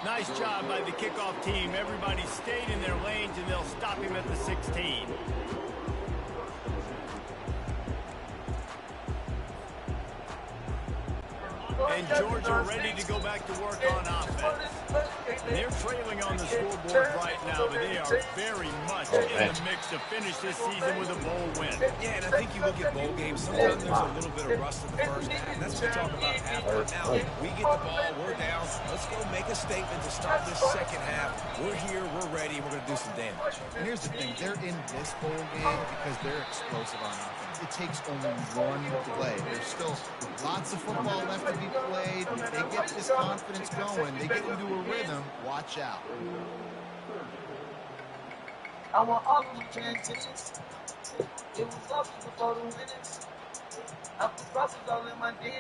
Nice job by the kickoff team. Everybody stayed in their lanes, and they'll stop him at the 16. And Georgia ready to go back to work on offense. They're trailing on the scoreboard right now, but they are very much in the mix to finish this season with a bowl win. Yeah, and I think you look at bowl games, sometimes there's a little bit of rust in the first half, and that's what we talk about after. Now, we get the ball, we're down, let's go make a statement to start this second half. We're here, we're ready, we're going to do some damage. And here's the thing, they're in this bowl game because they're explosive on offense. It takes only one play. There's still lots of football left to be played. If they get this confidence going, they get into a rhythm, watch out. I want all of the transitions. It was up before the winners. I put crosses all in my den.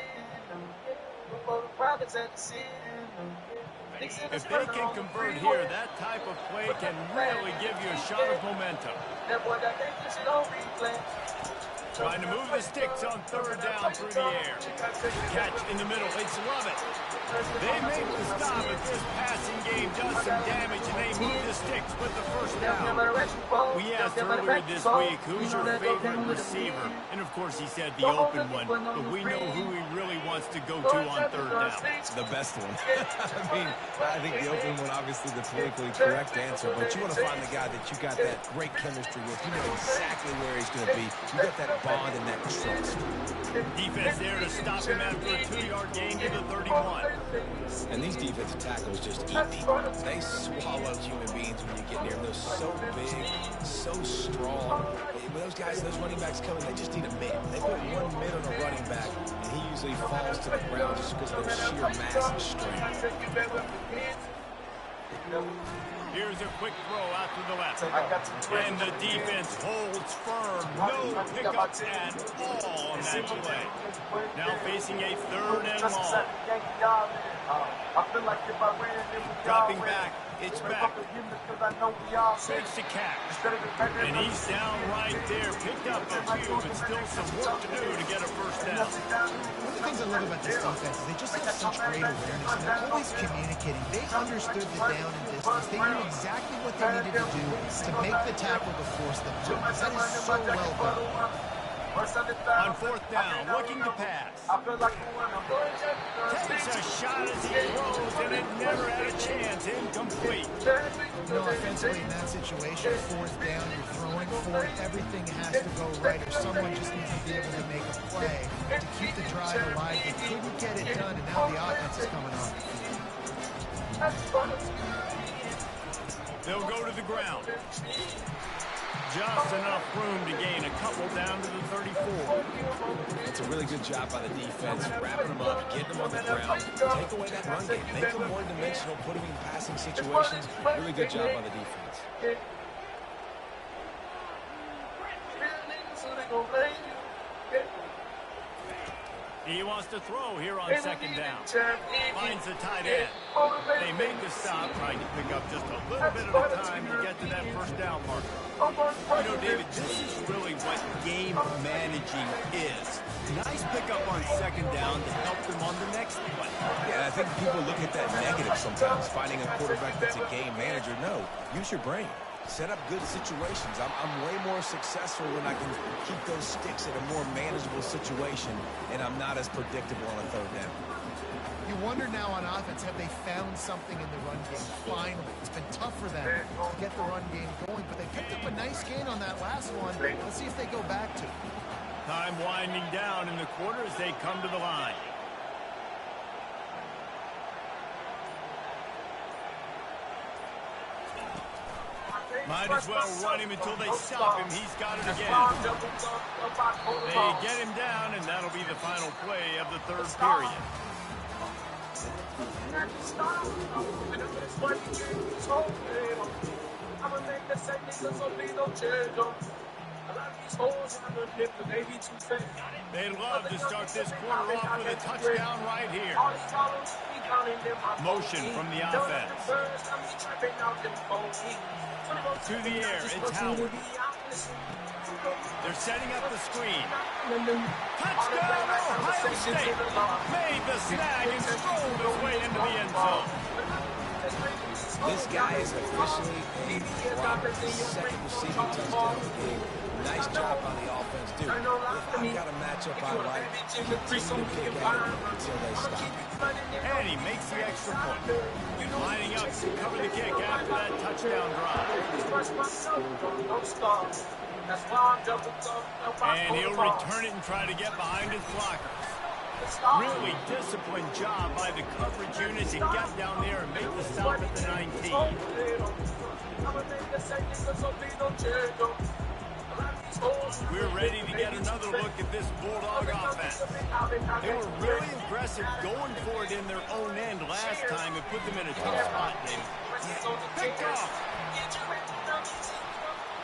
Before the prophets had to sin. If they can convert here, that type of play can really give you a shot of momentum. That boy got that good shit on replay. Trying to move the sticks on third down through the air. Catch in the middle. It's Lovett. They make the stop, but this passing game does some damage, and they move the sticks with the first down. We asked earlier this week, who's your favorite receiver? And, of course, he said the open one, but we know who he really wants to go to on third down. The best one. I think the open one, obviously, the politically correct answer, but you want to find the guy that you got that great chemistry with. You know exactly where he's going to be. You got that bond and that trust. Defense there to stop him after a 2-yard gain to the 31. And these defensive tackles just eat people. They swallow human beings when you get near them. They're so big, so strong. When those guys, those running backs come in, they just need a mid. They put one mid on a running back, and he usually falls to the ground just because of their sheer mass and strength. Here's a quick throw out to the left. And the defense holds firm. No pickups at all on that play. Now facing a third and long. Dropping back. It's back. Takes the catch. And he's down right there. Picked up a few, but still some work to do to get a first down. One of the things I love about this defense is they just have such great awareness, and they're always communicating. They understood the down and distance. They knew exactly what they needed to do to make the tackle to force them to. That is so well done. On fourth down, looking to pass. Takes a shot as he throws, and it never had a chance. Incomplete. You know, offensively in that situation, fourth down, you're throwing for it. Everything has to go right, or someone just needs to be able to make a play to keep the drive alive. They couldn't get it done, and now the offense is coming on. They'll go to the ground. Just enough room to gain a couple down to the 34. It's a really good job by the defense, wrapping them up, getting them on the ground, take away that run game, make them one-dimensional, put them in passing situations. Really good job by the defense. He wants to throw here on second down. Finds the tight end. They make the stop, trying to pick up just a little bit of time to get to that first down marker. You know, David, this is really what game managing is. Nice pickup on second down to help them on the next play. Yeah, I think people look at that negative sometimes, finding a quarterback that's a game manager. No, use your brain. Set up good situations. I'm way more successful when I can keep those sticks in a more manageable situation, and I'm not as predictable on a third down. You wonder now on offense, have they found something in the run game? Finally. It's been tough for them to get the run game going, but they picked up a nice gain on that last one. Let's see if they go back to it. Time winding down in the quarter as they come to the line. Might as well run him until they stop him. He's got it again. They get him down, and that'll be the final play of the third period. They'd love to start this quarter off with a touchdown right here. Motion from the offense. To the air, it's Howard. They're setting up the screen. Touchdown, Ohio State! Made the snag and strolled his way into the end zone. This guy is officially a robber. Second receiving touchdown of the game. Nice job by the offense, dude. If I've got a matchup I like, continue to pick at it until they stop. And he makes the extra point. Lining up to cover the kick after that touchdown drive. And he'll return it and try to get behind his blockers. Really disciplined job by the coverage unit to get down there and make the stop at the 19. We're ready to get another look at this Bulldog offense. They were really aggressive going for it in their own end last time and put them in a tough spot, David. Picked off.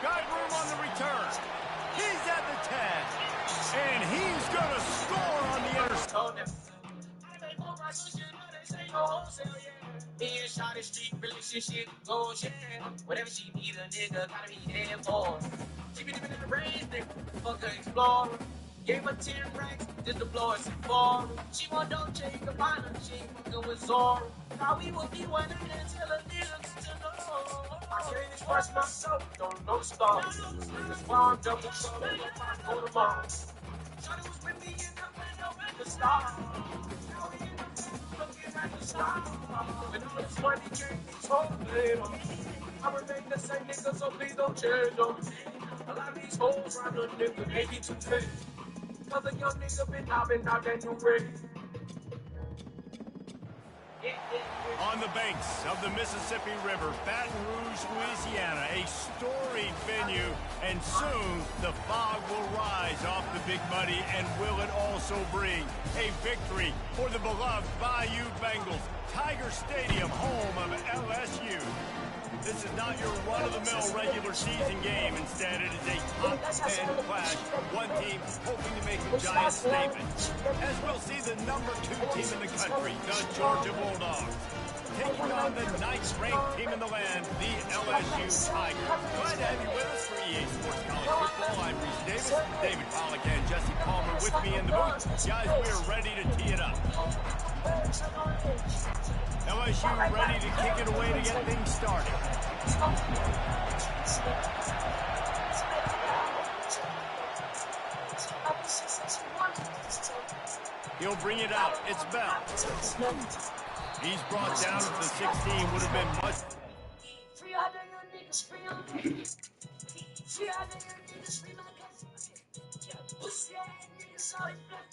Got room on the return. He's at the 10. And he's going to score on the interception. Being shot at street relationship goes, yeah. Whatever she need, a nigga gotta be there for. She be living in the range, nigga. Fuck her explorer. Gave her 10 racks, just to blow us for. She want Dolce & Gabbana, she ain't fucking with Zora. Thought we would be one until a nigga to know. I can't express myself, don't know the stars. That's why I'm double trouble if I go tomorrow. Shawty was with me in the window at the start. Now we in the window looking at the stars. When all this money came, he told me I remain the same nigga, so please don't change them. A lot of these hoes around the nigga, they be too big. Cause a young nigga been out that new rig. On the banks of the Mississippi River, Baton Rouge, Louisiana, a storied venue, and soon the fog will rise off the Big Muddy, and will it also bring a victory for the beloved Bayou Bengals, Tiger Stadium, home of LSU. This is not your run-of-the-mill regular season game. Instead, it is a top-10 clash. One team hoping to make a giant statement. As we'll see the number 2 team in the country, the Georgia Bulldogs, taking on the 9th-ranked team in the land, the LSU Tigers. Glad to have you with us for EA Sports College Football. I'm Reese Davis, David Pollack, and Jesse Palmer with me in the booth. Guys, we are ready to tee it up. LSU ready to kick it away to get things started. He'll bring it out. It's Bell. He's brought down to the 16. Would have been much. Free out there, young niggas. Free on me. Free out there, young niggas. Free my guys. Pussy ass niggas always black.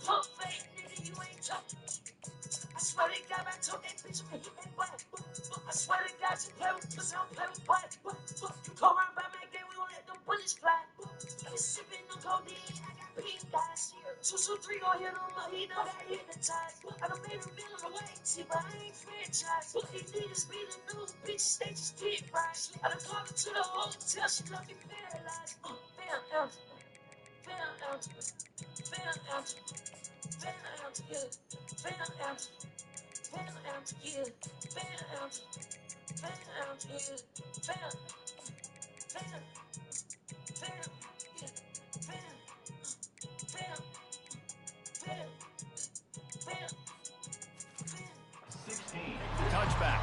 Pump fake nigga, you ain't tough. I swear to God, I told that bitch I'm hitting that butt. I swear to God, you play with pussy, I don't play with butt. You come around by my game, we gon' let them bullets fly. I was sipping on codeine, I got pink eyes. 223 gon' hit on my heat, I got hypnotized. I done made a million away, see, but I ain't franchised. These niggas be the new bitches, they just get right. I done called her to the hotel, she looking paralyzed. Bam, ounce, bam, ounce, bam, ounce, bam, ounce, yeah, bam, ounce. Bam, ounce, yeah, bam, ounce, bam, ounce, yeah, bam, bam, bam, yeah, bam, bam, bam, bam, bam. 16. Touchback.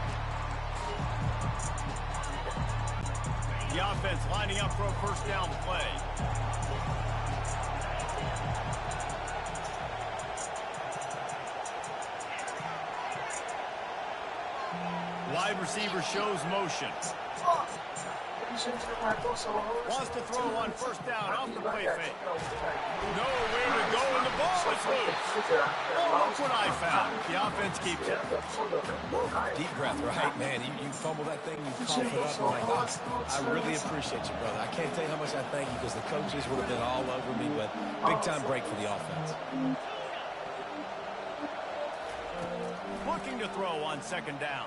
The offense lining up for a first down play. Wide receiver shows motion. Wants to throw on first down off the play fake. Nowhere to go, and the ball is loose. Oh, look what I found. The offense keeps it. Deep breath, right, man? You fumble that thing, you cough it up. I'm like, I really appreciate you, brother. I can't tell you how much I thank you because the coaches would have been all over me, but big-time break for the offense. Looking to throw on second down.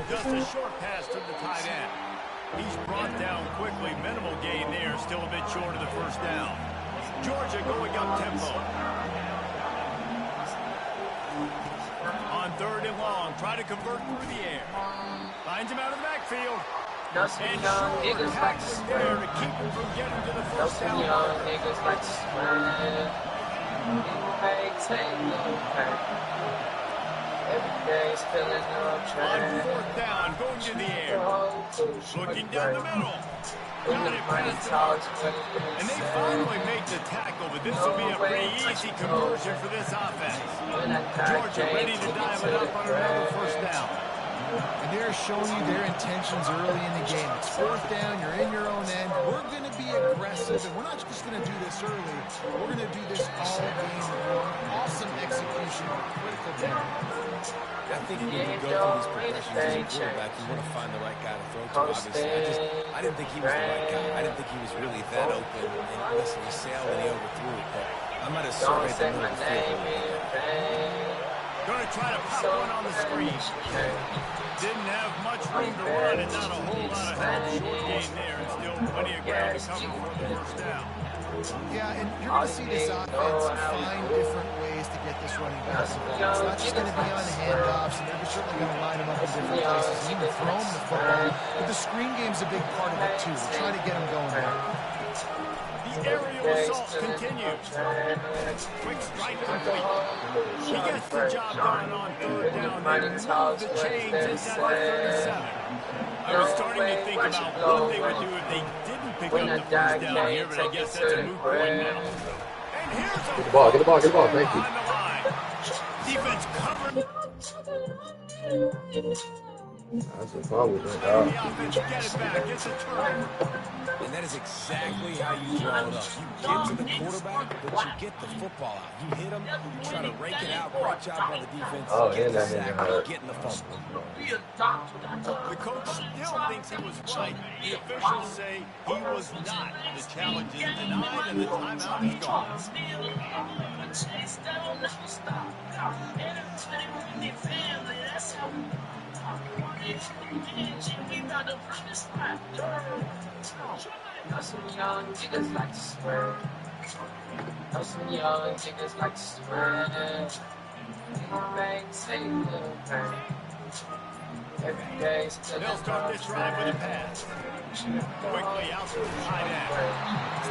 Just a short pass to the tight end. He's brought down quickly. Minimal gain there. Still a bit short of the first down. Georgia going up tempo. On third and long. Try to convert through the air. Finds him out of the backfield. And short tackling there to keep him from getting to the first down. On fourth down, going to the air. Looking down the middle. Got it past the mark. And they finally make the tackle, but this will be a pretty easy conversion for this offense. Georgia ready to dial it up on another first down. And they're showing you their intentions early in the game. It's fourth down, you're in your own end. We're going to be aggressive, and we're not just going to do this early. We're going to do this all game long. Awesome execution, critical game. I think when you go through these progressions as a quarterback, you want to find the right guy to throw to, obviously. I didn't think he was the right guy. I didn't think he was really that open. And listen, he sailed and he overthrew it, but I might have surveyed the middle of the field. Going to try to pop one on the screen. Didn't have much room to run and not a whole lot of help. Short gain there and still plenty of ground to cover for the first down. Yeah, and you're going to see this offense find different ways to get this running back involved. It's not just going to be on handoffs, and they're certainly going to line them up in different places and even throw them the football. But the screen game's a big part of it, too. We're trying to get them going there. The aerial assault continues. Quick strike complete. He gets the job done on third down. They move the chains inside the 37. I was starting to think about what they would do if they didn't pick up the first down here, but I guess that's a moot point now. And here's a Get the ball, thank you. on the line. Defense covered. That's a foul, The offense get it back. It's a turnover. And that is exactly how you draw it up. You get to the quarterback, but you get the football out. You hit him, you try to rake it out. Great job by the defense. Get the sack, getting the fumble. The coach still thinks he was right. The officials say he was not. The challenge is denied and the timeout is gone. Some young niggas like to spread. Some young niggas like to spread. Bang, say little bang. Every day, They'll start this drive with a pass. Quickly out to the tight end.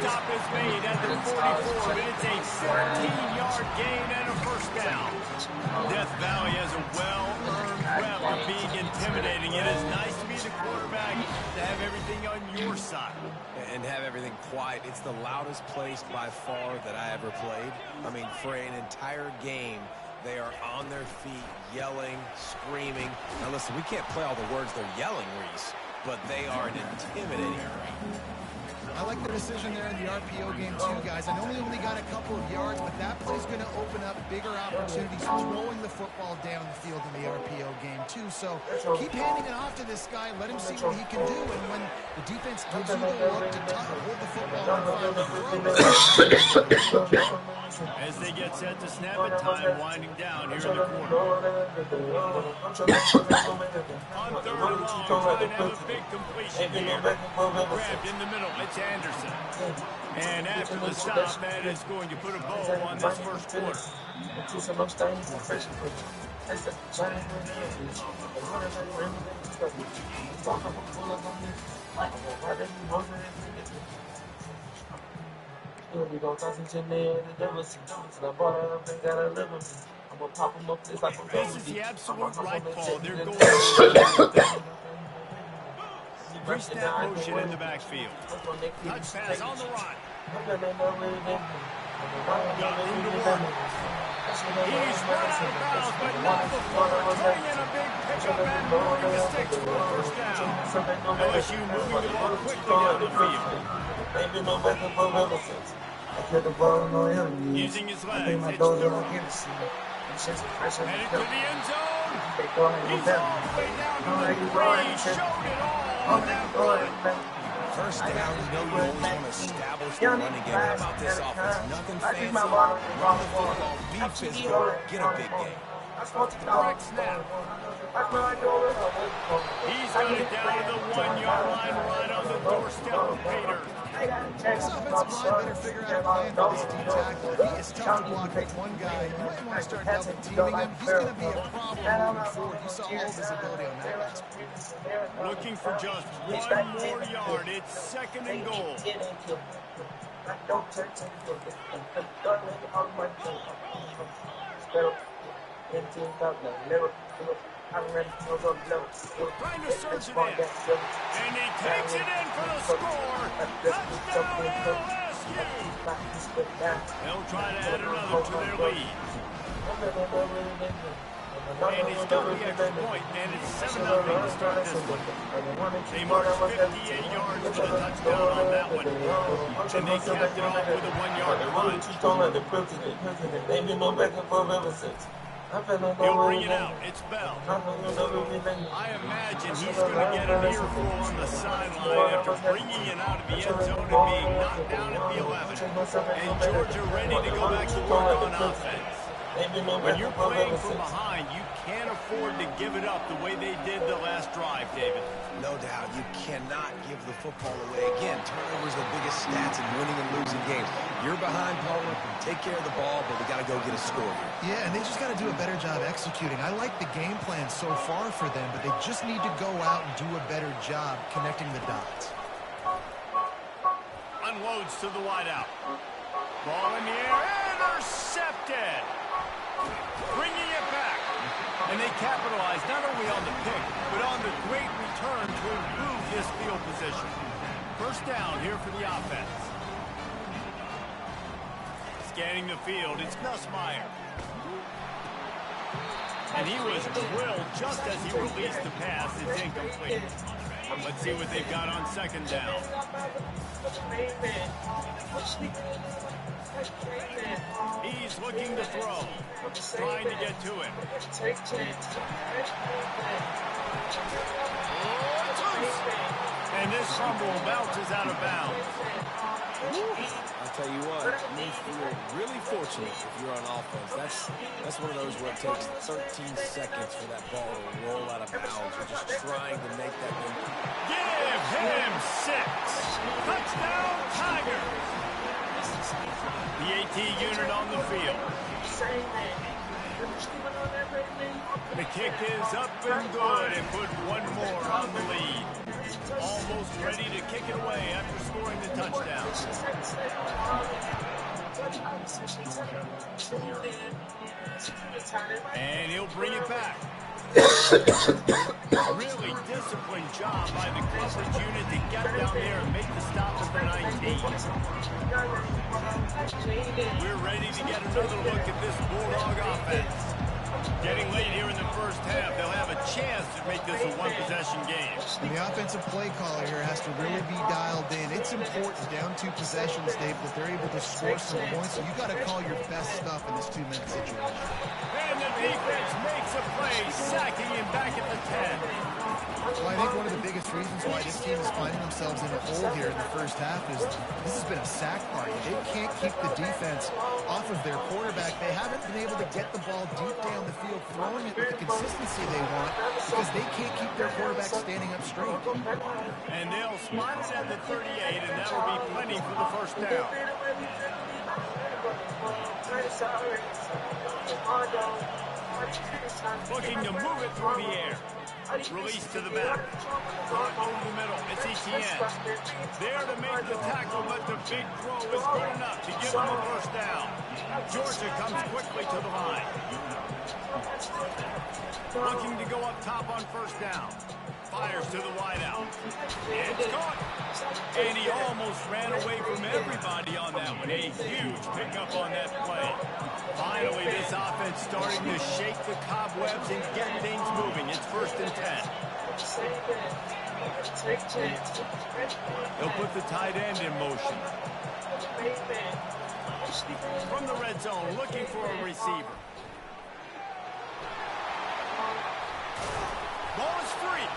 Stop is made at the 44, but it's a 17-yard gain and a first down. Death Valley has a well-earned rep of being intimidating. It is nice to be the quarterback, to have everything on your side. And have everything quiet. It's the loudest place by far that I ever played. I mean, for an entire game, they are on their feet, yelling, screaming. Now, listen, we can't play all the words they're yelling, Reese, but they are an intimidating crowd. I like the decision there in the RPO game, too, guys. I know we only got a couple of yards, but that play's going to open up bigger opportunities throwing the football down the field in the RPO game, too. So keep handing it off to this guy. Let him see what he can do. And when the defense gives you the look to hold the football and throw, as they get set to snap it, time winding down here in the quarter. On third and long, trying to have a big completion here. Grabbed in the middle, it's Anderson. And after the stop, that is going to put a bow on this first quarter. This is the absolute right call. They're going pre-snap motion in the backfield. Touch pass on the run. Got room to work. He's run out of bounds, but not before turning in a big pickup and moving the sticks for a first down. LSU moving the ball quickly down the field. Using his legs, it's Durham. Headed to the end zone. He's all the way down to the 3. Showed it all on that run. First down, you know you always want to establish the running game. How about this offense? Nothing fancy. Run the football, be physical, get a big game. Correct snap. He's got it down to the 1-yard line right on the doorstep of Pater. this offensive line better figure out a plan for this D tackle. He is tough to block with one guy. You might want to start double teaming him. He's going to be a problem moving forward. You saw all his ability on that last play. Looking for just one more yard. It's second and goal. Trying to surge it in. And he takes it in for the score. Touchdown LSU. They'll try to add another to their lead. And he's got the extra point, and it's 7-0 to start this one. They marched 58 yards for the touchdown on that one. And they capped it off with a 1-yard run. He'll bring it out. It's Bell. I imagine he's going to get an earful on the sideline after bringing it out of the end zone and being knocked down at the 11. And Georgia ready to go back to work on offense. When you're playing from behind, you can't afford to give it up the way they did the last drive, David. No doubt, you cannot give the football away. Again, turnovers are the biggest stats in winning and losing games. You're behind, Palmer, take care of the ball, but we got to go get a score here. Yeah, and they just got to do a better job executing. I like the game plan so far for them, but they just need to go out and do a better job connecting the dots. Unloads to the wideout. Ball in the air, intercepted. Bringing it back. And they capitalize not only on the pick, but on the great return to improve this field position. First down here for the offense. Scanning the field, it's Nussmeier. And he was drilled just as he released the pass. It's incomplete. Let's see what they've got on second down. He's looking to throw. Trying to get to him. And this fumble bounces out of bounds. I'll tell you what, you feel really fortunate if you're on offense. That's one of those where it takes 13 seconds for that ball to roll out of bounds. You're just trying to make that thing. Give him 6. Touchdown, Tigers. The AT unit on the field. The kick is up and good and put one more on the lead. Almost ready to kick it away after scoring the touchdown. And he'll bring it back. Really disciplined job by the coverage unit to get down there and make the stop at the 19. We're ready to get another look at this Bulldog offense. Getting late here in the first half, they'll have a chance to make this a one-possession game. And the offensive play caller here has to really be dialed in. It's important down 2 possessions, Dave, that they're able to score some points. So you got to call your best stuff in this 2-minute situation. And the defense makes a play, sacking him back at the 10. Well, I think one of the biggest reasons why this team is finding themselves in a hole here in the first half is this has been a sack party. They can't keep the defense off of their quarterback. They haven't been able to get the ball deep down the field, throwing it with the consistency they want because they can't keep their quarterback standing up straight. And they'll spot it at the 38, and that will be plenty for the first down. Looking to move it through the air. Release to the back. Over the middle. It's Etienne. There to make the tackle, but the big throw is good enough to give them a first down. Georgia comes quickly to the line. Looking to go up top on first down. Fires to the wideout. It's caught. And he almost ran away from everybody on that one. A huge pickup on that play. Finally, this offense starting to shake the cobwebs and get things moving. It's 1st and 10. They'll put the tight end in motion. From the red zone, looking for a receiver. Ball is free.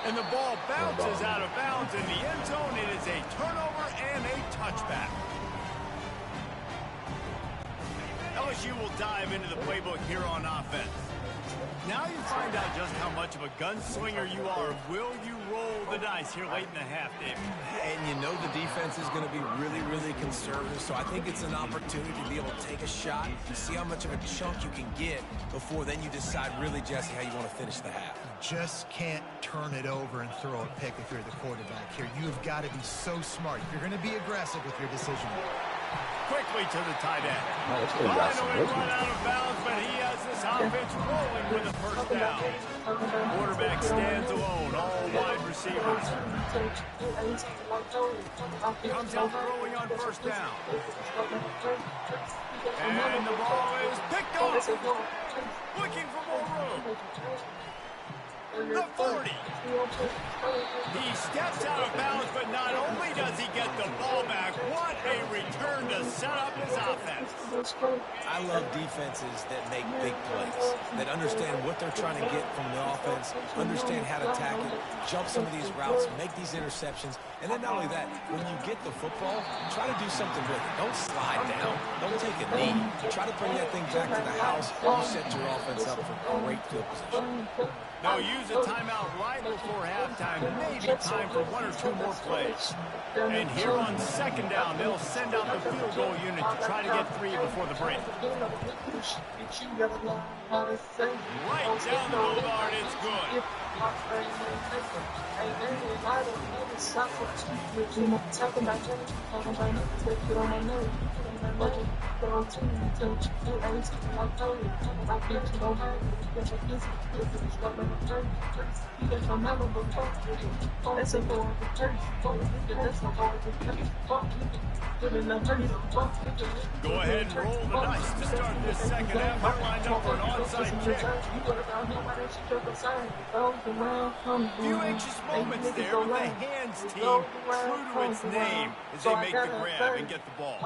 And the ball bounces out of bounds in the end zone. It is a turnover and a touchback. LSU will dive into the playbook here on offense. Now you find out just how much of a gunslinger you are. Will you roll the dice here late in the half, David? And you know the defense is going to be really, really conservative, so I think it's an opportunity to be able to take a shot and see how much of a chunk you can get before then you decide really, Jesse, how you want to finish the half. Just can't turn it over and throw a pick if you're the quarterback here. You've got to be so smart. You're going to be aggressive with your decision. quickly to the tight end. Oh, that's gonna got some Finally rookie. run out of bounds, but he has this offense rolling with a first down. Quarterback stands alone, all wide receivers. Comes out throwing on first down. And the ball is picked off. Looking for more room. The 40. He steps out of bounds, but not only does he get the ball back, what a return to set up his offense. I love defenses that make big plays, that understand what they're trying to get from the offense, understand how to attack it, jump some of these routes, make these interceptions, and then not only that, when you get the football, try to do something with it. Don't slide down. Don't take a knee. Try to bring that thing back to the house. You set your offense up for great field position. They'll use a timeout right before halftime, maybe time for one or two more plays. And here on second down, they'll send out the field goal unit to try to get 3 before the break. Right down the boulevard, it's good. Go ahead and roll the dice to start this second half. They're lined up for an onside kick. Few anxious moments there, but the hands team true to its name as they make the grab and get the ball.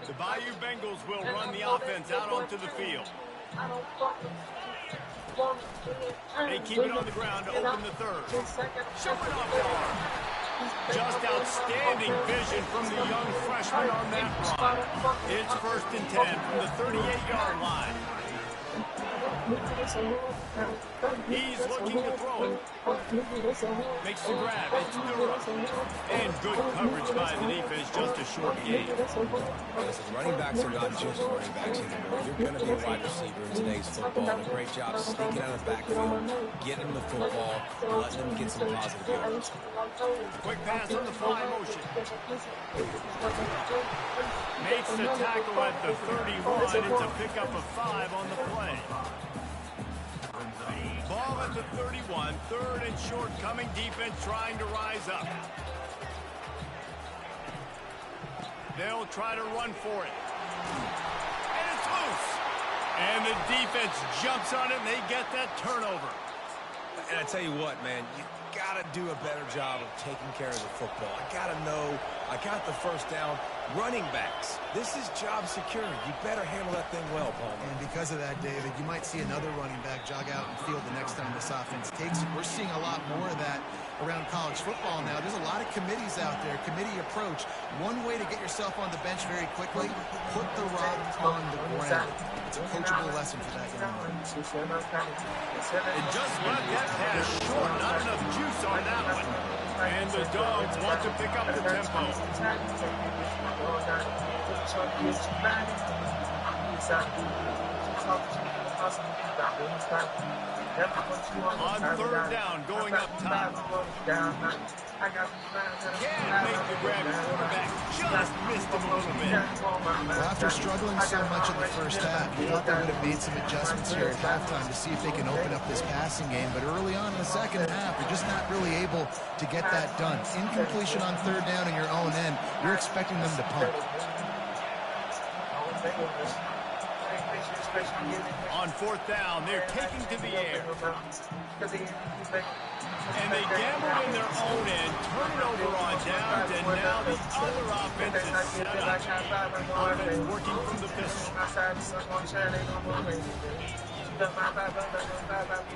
The Bayou Bengals will run the offense out onto the field. They keep it on the ground to open the third. Showing off the arm. Just outstanding vision from the young freshman on that run. It's 1st and 10 from the 38-yard line. He's looking to throw it. Makes the grab. It's Nura. And good coverage by the defense. Just a short gain. Listen, running backs are not just running backs anymore. You're going to be a wide receiver in today's football. And a great job sneaking out of the backfield, getting them the football, and letting them get some positive yards. Quick pass on the fly motion. Makes the tackle at the 31. It's a pickup of 5 on the play. Ball at the 31. 3rd and short coming. Defense trying to rise up. They'll try to run for it. And it's loose. And the defense jumps on it, and they get that turnover. And I tell you what, man, you got to do a better job of taking care of the football. I got to know, I got the first down. Running backs, this is job security. You better handle that thing well, Paul. And because of that, David, you might see another running back jog out and field the next time this offense takes it. We're seeing a lot more of that around college football now. There's a lot of committees out there, committee approach. One way to get yourself on the bench very quickly, put the rock on the ground. It's a coachable lesson for that young man. And just left that pass short. Not enough juice on that one. And the Dogs want to pick up the tempo. On 3rd down, going up top. Can't make the grab. Quarterback just missed him a little bit. Well, after struggling so much in the first half, you thought they would have made some adjustments here at halftime to see if they can open up this passing game. But early on in the second half, they're just not really able to get that done. Incompletion on 3rd down in your own end. You're expecting them to punt. On 4th down, they're taking to the air. And they gamble in their own end, turn it over on downs, and now the other offense is set up. Offense working from the pistol.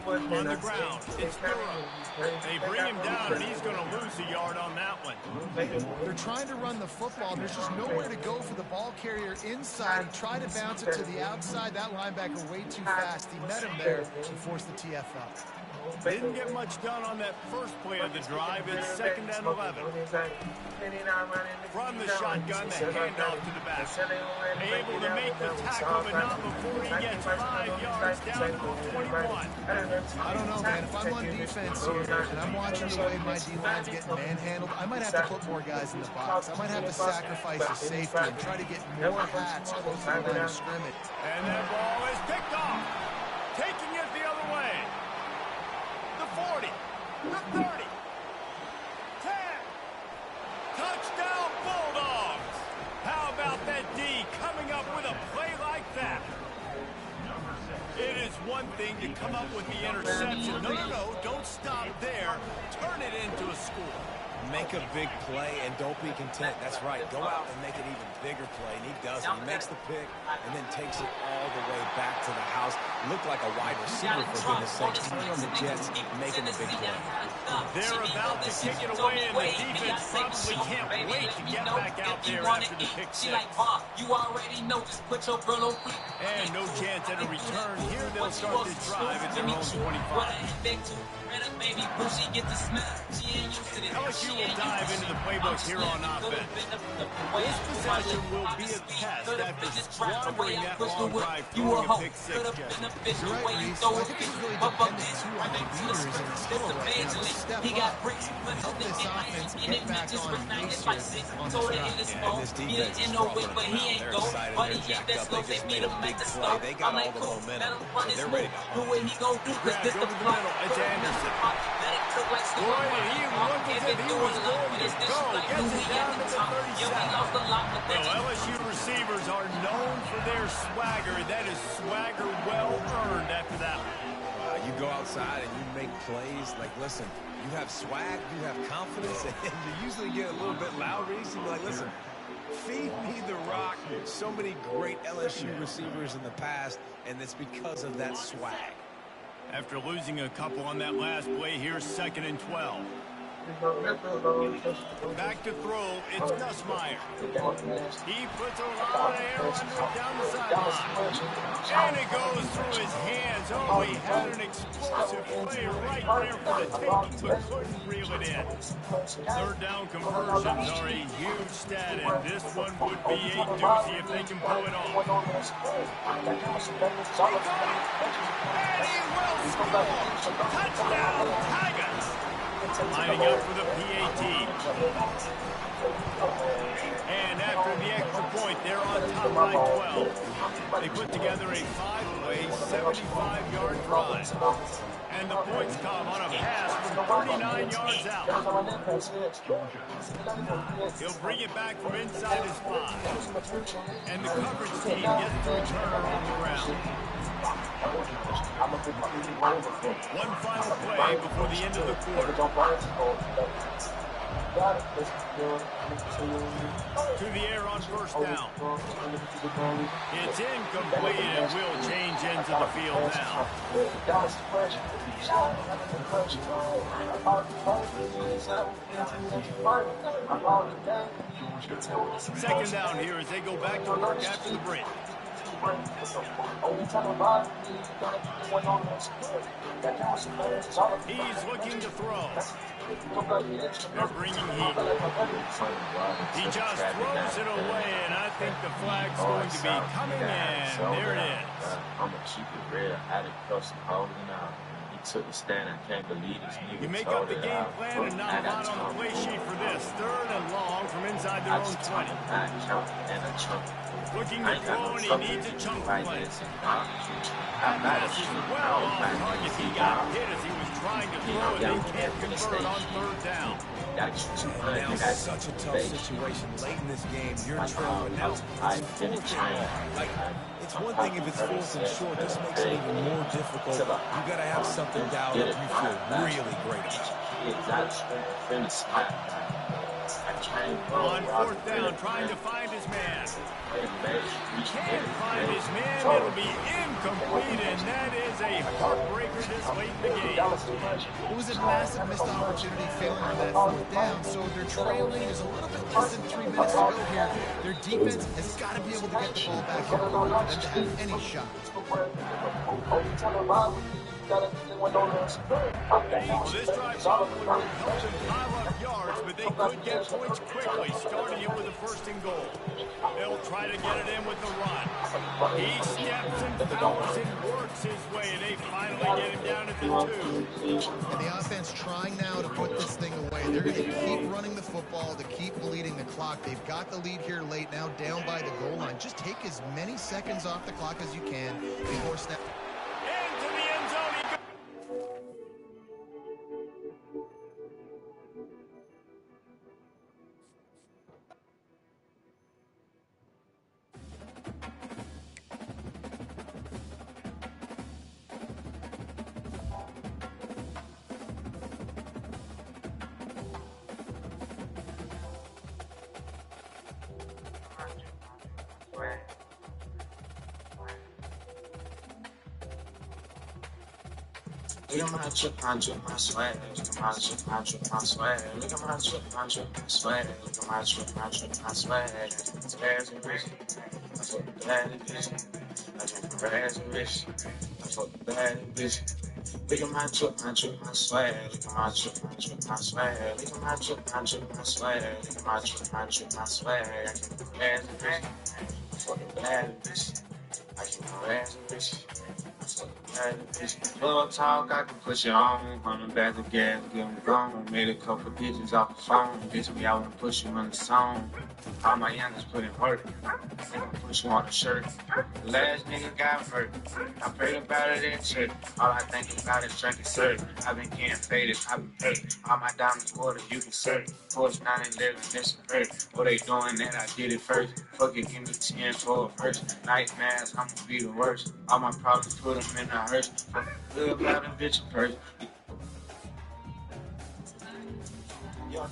On the ground, it's Nura. They bring him down, and he's going to lose a yard on that one. They're trying to run the football. There's just nowhere to go for the ball carrier inside. He tried to bounce it to the outside. That linebacker way too fast. He met him there and forced the TF out. Didn't get much done on that first play of the drive. It's 2nd and 11. From the shotgun, the handoff to the back. Able to make the tackle, but not before he gets 5 yards down to the 21. I don't know, man. If I'm on defense here and I'm watching the way my D-line's getting manhandled, I might have to put more guys in the box. I might have to sacrifice a safety and try to get more hats close to the line of scrimmage. And that ball is picked off. Taking it the other way. The 40. The 30. 10. Touchdown Bulldogs. How about that D coming up with a play like that? It is one thing to come up with the interception. No, don't stop there. Turn it into a score. Make a big play and don't be content. That's right. Go out and make an even bigger play. And he does it. He makes the pick and then takes it all the way back to the house. Looked like a wide receiver, for goodness sakes. He's on the Jets, making a big play. They're about to kick it away, and the defense probably can't wait to get back out there after the pick six. And no chance at a return. Here they'll start this drive at their own 25. LSU will dive into the playbook here on offense. This possession will be a test after squandering that long drive throwing a pick six. You're right, Reese. I think it's really dependent, too, on the leaders in the huddle right now to step up and help this offense get back on pace here on the drive. Yeah, and this defense is frothing them out. They're excited. They're jacked up. They just made a big play. They got all the momentum, so they're ready to go. Grabbed over the middle. It's Anderson. Boy, he looked as if he was going to go. Gets it down to the 37. Well, LSU receivers are known for their swagger. That is swagger well earned after that one. You go outside and you make plays. Like, listen, you have swag, you have confidence, and you usually get a little bit loud, Reese. You be like, listen, feed me the rock. So many great LSU receivers in the past, and it's because of that swag. After losing a couple on that last play, here's 2nd and 12. Back to throw, it's Gus Meyer. He puts a lot of air under it down the sideline. And it goes through his hands. Oh, he had an explosive play right there for the taking, but couldn't reel it in. 3rd down conversions are a huge stat, and this one would be a doozy if they can pull it off. And he will score. Touchdown, Tigers. Lining up for the PAT. And after the extra point, they're on top by 12. They put together a 5-play, 75-yard drive. And the points come on a pass from 39 yards out. He'll bring it back from inside his 5. And the coverage team gets the returner on the ground. One final play before the end of the quarter. To the air on 1st down. It's incomplete and will change ends of the field now. 2nd down here as they go back to work after the break. He's looking to throw. They're bringing heat. He just throws it away, and I think the flag's going to be coming in. There it is. I'm going to keep it real. I didn't cross him holding out. He took the stand. I can't believe this nigga. You make up the game plan and not a lot on the play sheet for this. 3rd and long from inside their own 20. Looking to throw, and he needs a chunk play. Pass is well off target. He got hit as he was trying to throw, and they can't convert on 3rd down. Now, such a tough situation. Late in this game, you're trailing. Now, it's 4th and long. Like, it's one thing if it's 4th and short. This makes it even more difficult. You got to have something down that you feel really great about. On 4th down, trying to find his man. He can't find his man. It'll be incomplete, and that is a heartbreaker this late in the game. It was a massive missed opportunity failing on that 4th down, so they're trailing. There's a little bit less than 3 minutes to go here. Their defense has got to be able to get the ball back here for them to have any shot. Well, this drive probably would help them pile up yards, but they could get points quickly, starting it with a 1st and goal. They'll try to get it in with the run. He steps and powers and works his way. They finally get him down at the 2. And the offense trying now to put this thing away. They're going to keep running the football to keep bleeding the clock. They've got the lead here late, now down by the goal line. Just take as many seconds off the clock as you can before snap. Into the end zone he goes. Look at my drip, my drip, my swag. Look at my drip, my drip, my swag. Look at my drip, my drip, my swag. Look at my drip, my drip, my swag. Spares and rich. I fuck the bad and bitch. I drink the rags and rich. I fuck the bad and bitch. Look at my drip, my drip, my swag. Look at my drip, my drip, my swag. Look at my drip, my drip, my swag. Look at my drip, my drip, my swag. I drink the rags and rich. I fuck the bad and bitch. I drink the rags and rich. Love talk, I can push it on. Running back the gas, get them gone. Made a couple digits off the phone. Bitch, me, I wanna push you on the song. All my youngest put in work. Nigga push you on the shirt. The last nigga got hurt. I prayed about it in church. All I think about is drinking syrup. I've been getting faded, I've been hurt. All my diamonds water, you can serve. Force 911, this a hurt. What they doing that I did it first. Fuck it, give me 10 for a verse. Nightmares, I'ma be the worst. All my problems, put them in the hearse. Good about a bitch first. Yeah.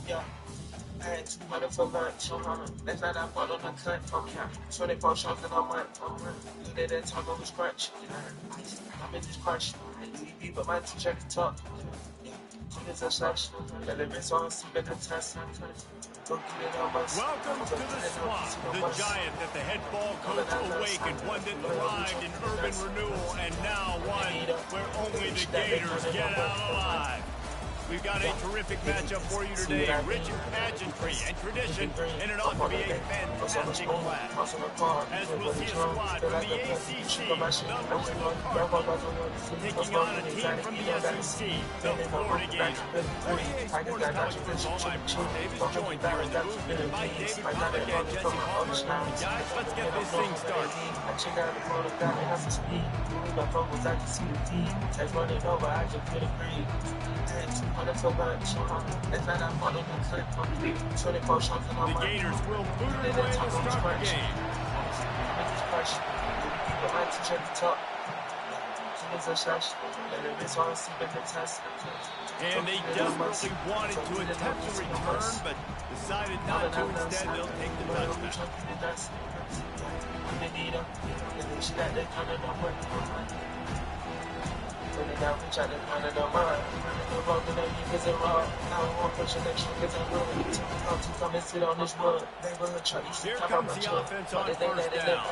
Yeah. I had 200 for lunch, 200. Last night I bought on the cut, okay. 24 shots in a month, You did that time on the scratch. I'm in this crush. You but my teacher can talk. It's a slash. Let it be so I'm the test. Welcome to the swamp, the giant that the head ball coach awakened, one that thrived in urban renewal, and now one where only the Gators get out alive. We've got a terrific matchup for you today, rich in pageantry and tradition, and it ought to be a fantastic class. As we'll see a squad from the ACC, the Louisville Cardinals, taking on a team from the SEC, the Florida Gators. 48 Sports Television Hall, I'm Drew Davis, joined here in the movement by David Pollack and Jesse Palmer. Guys, let's get this thing started. The Gators will boot it away to start the game. And they desperately wanted to attempt to return, but decided not to. Instead, they'll take the touchback. Here comes the offense on 1st down.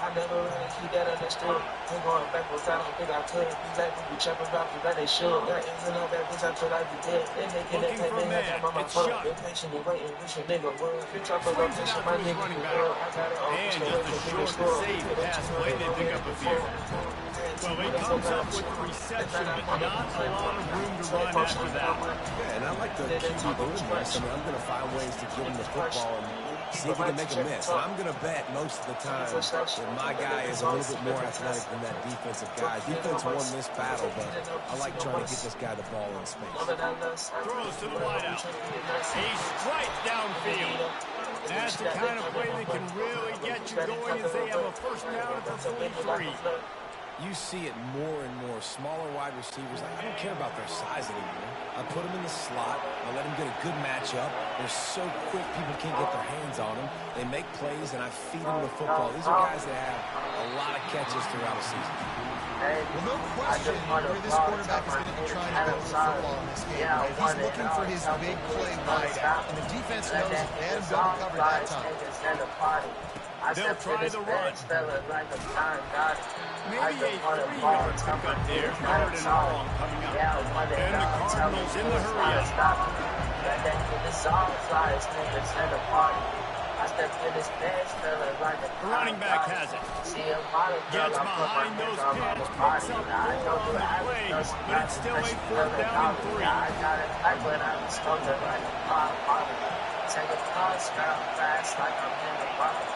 I never really keep that understood. I'm going backwards, I don't think I could. These like people trapping rappers like they should. That is enough that bitch, I feel like you did. They making that pay, they have that on my phone. Been patiently waiting, wish a nigga would. Bitch, I feel like pushing my nigga to the world. I got it all. And just a short save pass play, they pick up a few. Well, he comes up with the reception, but not a lot of room to run after that. Yeah, and I like the QB doing this. I mean, I'm going to find ways to give him the football and see if he can make a miss. And I'm going to bet most of the time that my guy is a little bit more athletic than that defensive guy. Defense won this battle, but I like trying to get this guy the ball in space. Throws to the wideout. A strike downfield. That's the kind of play that can really get you going as they have a 1st down at the 43. You see it more and more. Smaller wide receivers, I don't care about their size anymore. I put them in the slot. I let them get a good matchup. They're so quick, people can't get their hands on them. They make plays, and I feed them the football. These are guys that have a lot of catches throughout the season. Well, no question where this quarterback is going to be trying to go with the football in this game. Right? He's looking for his big play wideout, and the defense knows it. They had him double covered that time. They'll try the run. Maybe a 3-yard pickup there, 3rd and long coming up. And the Cardinals in the hurry up. The running back has it. Gets behind those pads, picks up 4 on the play, but it's still a 4th down and 3. Take a pause, grab fast like I'm in the bottle.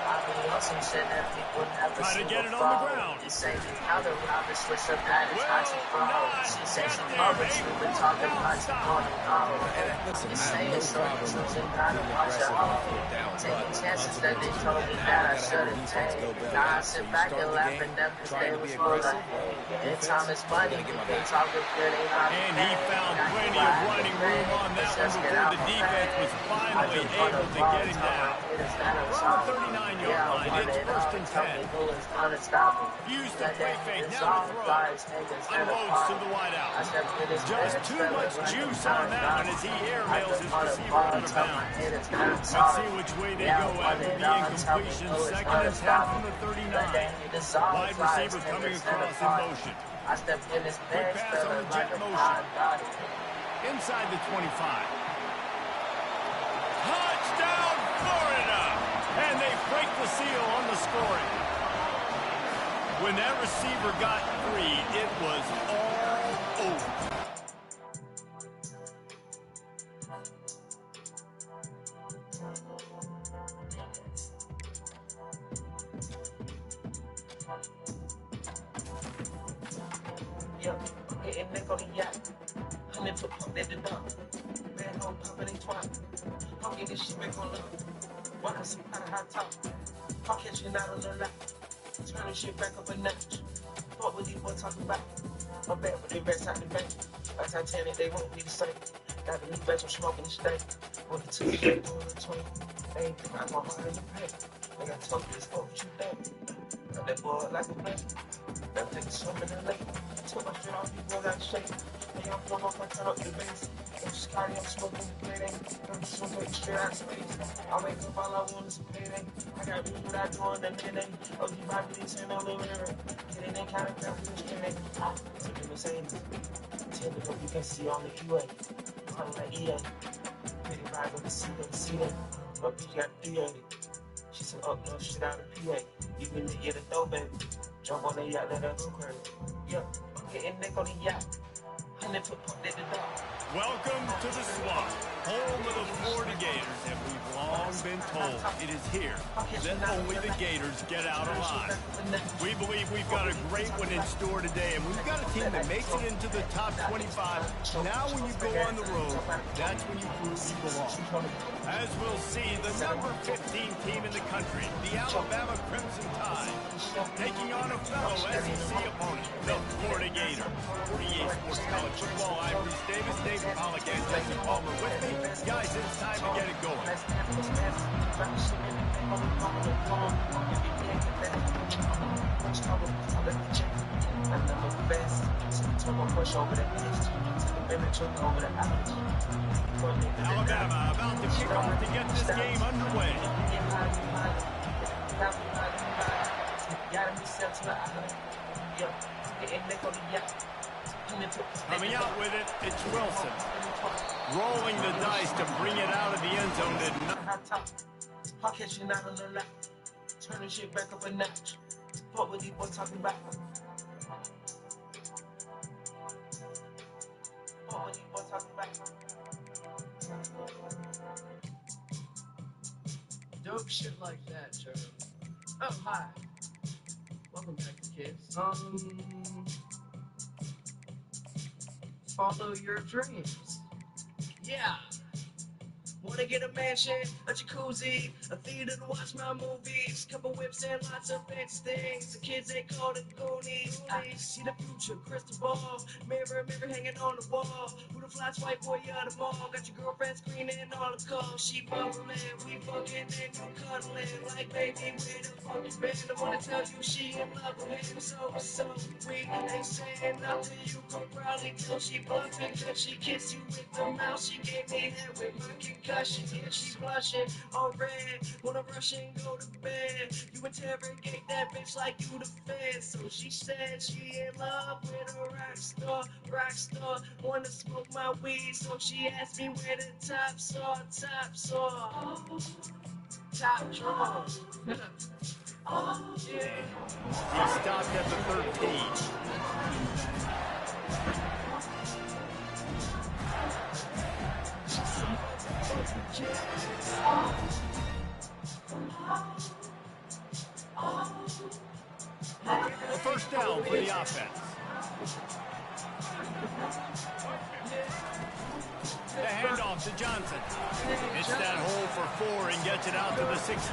I be on some shit that people never Try to see get it before. on the ground. You say the other round is switch up that is how she follow. She says she loves you, but talking about you on the call. Listen, You I say have it's no so problem with choosing being not to watch it aggressive on all. 4th down, Taking but chances once that it they gets told to me that, that I you gotta shouldn't have the defense take. go bail Now I out. So sit you back start and the laugh game at them cause trying they to be was full of aggressive. hate. In Defense, time is money, gotta get you my can back. talk with good, ain't not And he found plenty of running room on that one before the defense was finally able to get him down. From the 39-yard line, it's 1st and 10. Views the play fake, now to throw. Unloads to the wideout. Just too much juice on that one as he airmails his receiver out of bounds. Let's see which way they go after the incompletion. 2nd and 10 from the 39. Wide receiver coming across in motion. Quick pass on the jet motion. Inside the 25. Touchdown, Florida! And they break the seal on the scoring. When that receiver got free, it was all over. Getting neck on the yacht. 100 foot pump at the dump. Red hole popping in twat. I'm getting shit back on up. Why I see out of hot top? I'll catch you out on the lap. Turn the shit back up a notch. What would you boys talking about? I'm bad with the rest out the bank. Like Titanic, they won't be the same. Got the new batch, I'm smoking the steak. With the 2 straight doing the 20. They ain't think I'm hard in the pack. They got told this fuck what you think. Got that boy like a plate. That take a swim in the lake. Took my shit off, you boys out of shape. Hey, I'm from off my turn up the bass. I'm Scotty, I'm smoking the plate. I'm smoking straight out of space. I wake up, all I want is a payday. I got me what I do on the minute. Oh, you buy me 10 on the mirror. Get in and kind of grab me straight. Took the Mercedes. Tell me what you can see on the QA. I'm like EA. Pretty ride with the seat that. But bitch got 380. She said, oh, no shit out of PA. Even to get a dough, baby. Jump on the yacht, let her go crazy. Yeah, I'm getting neck on the yacht. 100 foot pump at the dock. Welcome to the swamp, home of the Florida Gators, and we've long been told it is here that only the Gators get out alive. We believe we've got a great one in store today, and we've got a team that makes it into the top 25. Now when you go on the road, that's when you prove you belong. As we'll see, the number 15 team in the country, the Alabama Crimson Tide, taking on a fellow SEC opponent, the Florida Gators. 48 Sports College Football, I'm Bruce Davis, David Pollock, and Jesse Palmer with me. Guys, it's time to get it going. Alabama about to kick off to get this game underway. Coming out with it, it's Wilson. Rolling the dice to bring it out of the end zone. I'll catch you out on the lap. Turn the shit back up a notch. What were you boys talking about? What were you boys talking about? Dope shit like that, Joe. Oh, hi. Welcome back, kids. Follow your dreams. Yeah. Wanna get a mansion, a jacuzzi, a theater to watch my movies, couple whips and lots of fancy things. The kids they call it Goonies. I see the future, crystal ball, mirror hanging on the wall. Who the fly white boy of the mall. Got your girlfriend screening all the calls. She bubbling, we fucking and you cuddling. Like, baby, where the fuck you been? I wanna tell you she in love with him. So we ain't saying nothing. You can probably tell she bluffing. Cause she kissed you with the mouth. She gave me head with my concussion. Yeah, she blushing all red. Wanna rush and go to bed. You interrogate that bitch like you the fed. So she said she in love with a rock star. Wanna smoke my weed. So she asked me where the tops are. Top drawer. Yeah. He stopped at the 13. A first down for the offense. The handoff to Johnson. Hits that hole for 4 and gets it out to the 16.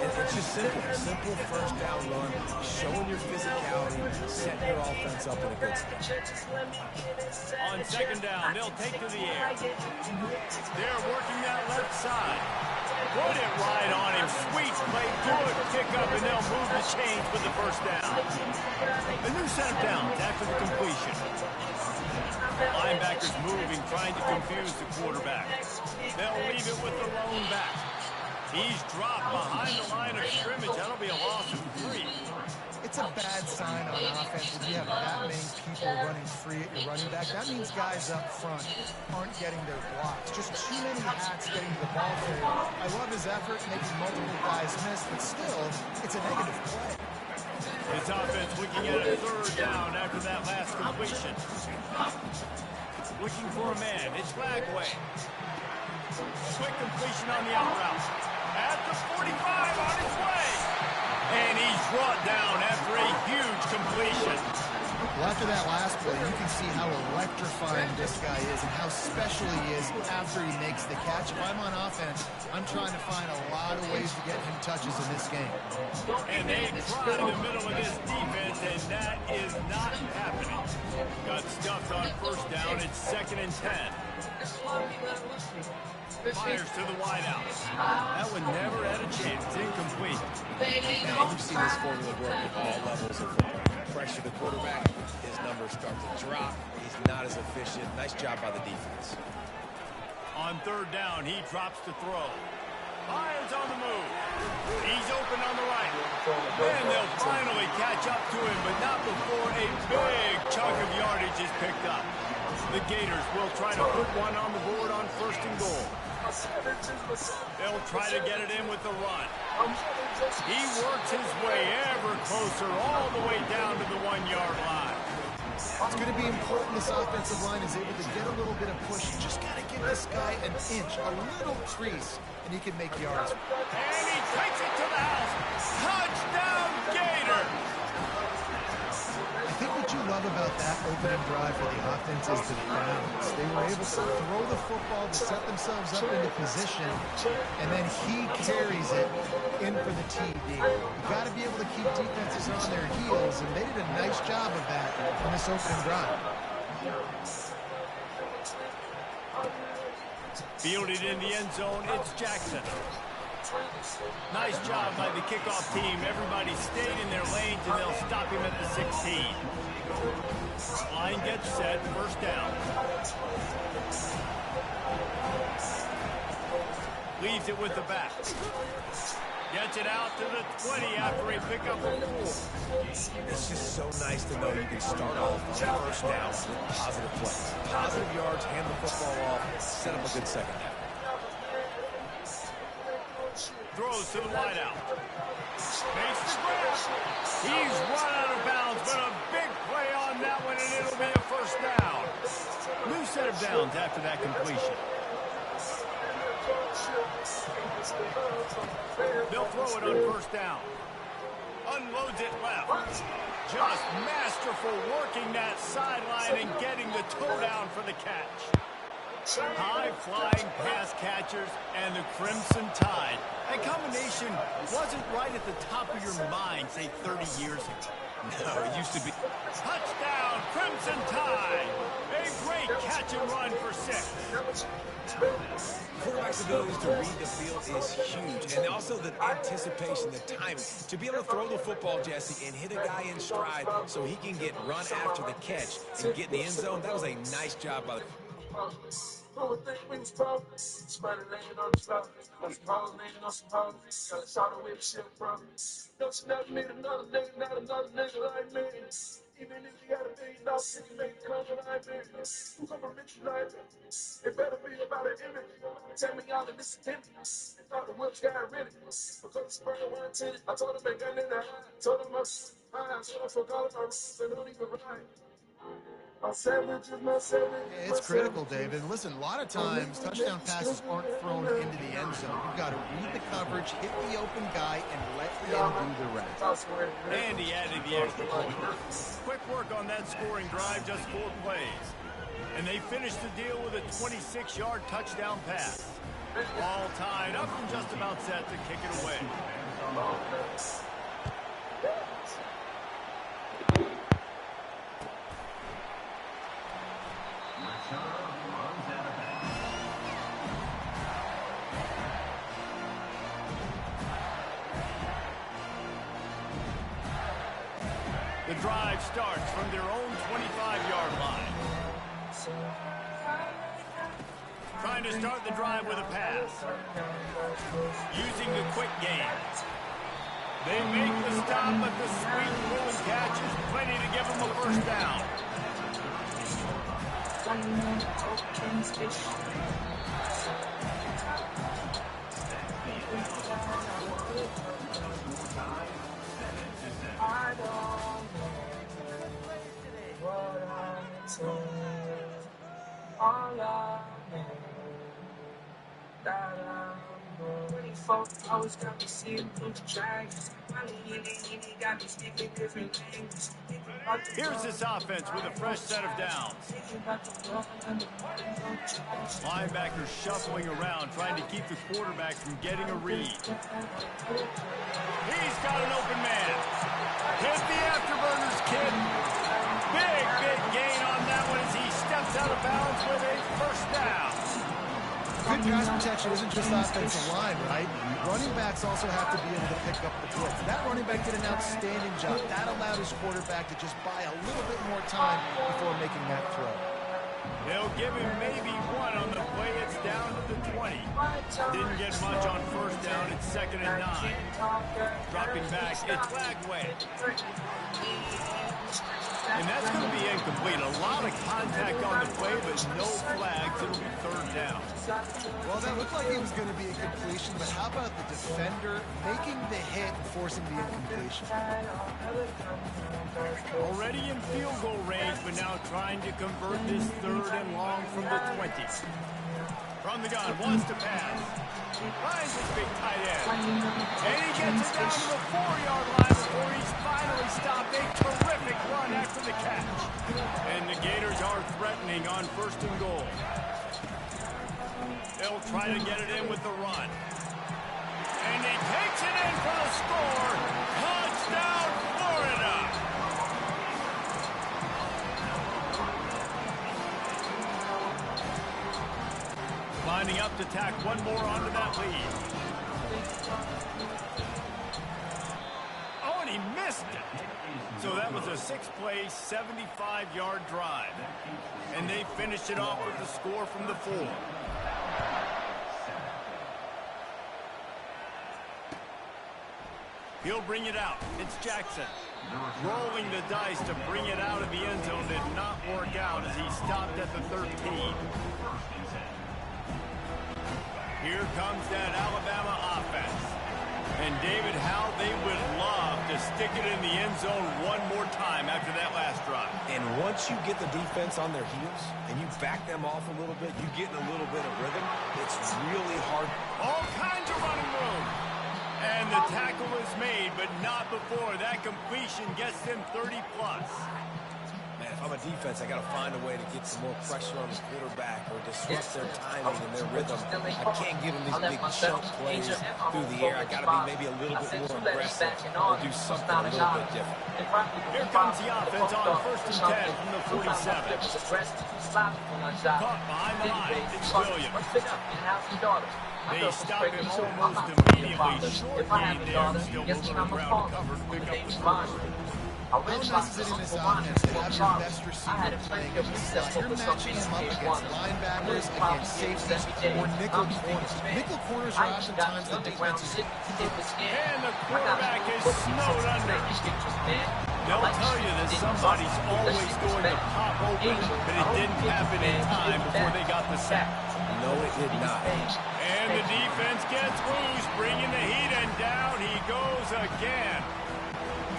It's just simple first down run, showing your physicality, setting your offense up in a good spot. On second down, they'll take to the air. They're working that left side. Put it right on him. Sweet play, good pickup, and they'll move the chains with the first down. A new set of downs after the completion. Linebackers moving, trying to confuse the quarterback. They'll leave it with the lone back. He's dropped behind the line of scrimmage. That'll be a loss of 3. It's a bad sign on offense when you have that many people running free at your running back. That means guys up front aren't getting their blocks. Just too many hats getting to the ball carrier. I love his effort, making multiple guys miss, but still, it's a negative play. His offense looking at a third down after that last completion. Looking for a man. It's Lagway. Quick completion on the out route. At the 45 on his way. And he's brought down after a huge completion. Well, after that last play, you can see how electrifying this guy is and how special he is after he makes the catch. If I'm on offense, I'm trying to find a lot of ways to get him touches in this game. And they try in the middle of this defense, and that is not happening. Got stuffed on first down. It's 2nd and 10. Fires to the wideout. That one never had a chance. It's incomplete. Now, you've seen this formula work at all levels of football. Pressure the quarterback, his numbers start to drop. He's not as efficient. Nice job by the defense. On third down, he drops to throw. Fires on the move. He's open on the right. And they'll finally catch up to him, but not before a big chunk of yardage is picked up. The Gators will try to put one on the board on 1st and goal. They'll try to get it in with the run. He works his way ever closer all the way down to the 1-yard line. It's going to be important this offensive line is able to get a little bit of push. You just got to give this guy an inch, a little crease, and he can make yards. And he takes it to the house. Touchdown, Gator! I think what you love about that opening drive for the offense is the balance. They were able to throw the football to set themselves up into position, and then he carries it in for the TD. You got to be able to keep defenses on their heels, and they did a nice job of that on this opening drive. Fielded in the end zone, it's Jackson. Nice job by the kickoff team. Everybody stayed in their lanes, and they'll stop him at the 16. Line gets set, first down. Leaves it with the back. Gets it out to the 20 after a pickup of 4. It's just so nice to know you can start off on first down with positive plays. Positive yards, hand the football off, set up a good second half. Throws to the wideout. Makes the grab. He's run out of bounds, but a big play on that one, and it'll be a first down. New set of downs after that completion. They'll throw it on first down. Unloads it left. Just masterful working that sideline and getting the toe down for the catch. High-flying pass catchers and the Crimson Tide. That combination wasn't right at the top of your mind, say, 30 years ago. No, it used to be. Touchdown, Crimson Tide! A great catch and run for 6. Quarterback's ability to read the field is huge, and also the anticipation, the timing. To be able to throw the football, Jesse, and hit a guy in stride so he can get run after the catch and get in the end zone, that was a nice job by the... Even if you got $1 billion, you make $100 million. Who come from rich life? It better be about an image. Tell me y'all in this attendance. And thought the whips got rid of it. Because the spur one tinted. I told him they gun in the eye. Told him I'm fine. So I forgot all my rules. They don't even rhyme. It's critical, David. Listen, a lot of times touchdown passes aren't thrown into the end zone. You've got to read the coverage, hit the open guy, and let him do the rest. And he added the extra point. Quick work on that scoring drive, just 4 plays. And they finished the deal with a 26-yard touchdown pass. All tied up and just about set to kick it away. The drive starts from their own 25-yard line. Trying to start the drive with a pass. Using the quick game. They make the stop, but the sweet throw and catch is plenty to give them a first down. I don't what I'm saying. All I know that I'm 24 hours got me seeing through the dragons. Got me speaking different languages. Here's this offense with a fresh set of downs. Linebackers shuffling around, trying to keep the quarterback from getting a read. He's got an open man. Hit the afterburners, kid. Big gain on that one as he steps out of bounds with a first down. Good pass protection isn't just offensive line, right? Running backs also have to be able to pick up the blitz. That running back did an outstanding job. That allowed his quarterback to just buy a little bit more time before making that throw. They'll give him maybe one on the play. It's down to the 20. Didn't get much on first down. It's 2nd and 9. Dropping back, it's Flagway. And that's going to be incomplete. A lot of contact on the play, but no flags. It'll be 3rd down. Well, that looked like it was going to be a completion, but how about the defender making the hit and forcing the incompletion? Already in field goal range, but now trying to convert this 3rd and long from the 20. From the gun, wants to pass. Finds his big tight end. And he gets it down to the 4-yard line before he's finally stopped. A terrific run after the catch. And the Gators are threatening on 1st and goal. They'll try to get it in with the run. And he takes it in for the score. Touchdown, Florida! Lining up to tack one more onto that lead. Oh, and he missed it. So that was a 6-play, 75-yard drive. And they finished it off with the score from the 4. He'll bring it out. It's Jackson. Rolling the dice to bring it out of the end zone did not work out as he stopped at the 13. Here comes that Alabama offense. And David, how they would love to stick it in the end zone one more time after that last drive. And once you get the defense on their heels and you back them off a little bit, you get in a little bit of rhythm, it's really hard. All kinds of running room. And the tackle is made, but not before that completion gets them 30+. Man, if I'm a defense, I got to find a way to get some more pressure on the quarterback or disrupt their timing and their rhythm. I can't give them these big chunk plays through the air. I got to be maybe a little bit more aggressive or do something a little bit different. Here comes the offense on 1st and 10 from the 47. Caught behind the line. It's Williams. They stop him almost immediately. Short gain there. Still moving the ground to cover to pick up the first. How nice is it in this offense to have your best receiver playing in the slot? You're matching him up against linebackers, against safeties, or nickel corners. Nickel corners are oftentimes the defense's. And the quarterback is snowed under. They'll tell you that somebody's always going to pop open, but it didn't happen in time before they got the sack. No, it did not. And the defense gets loose, bringing the heat, and down he goes again.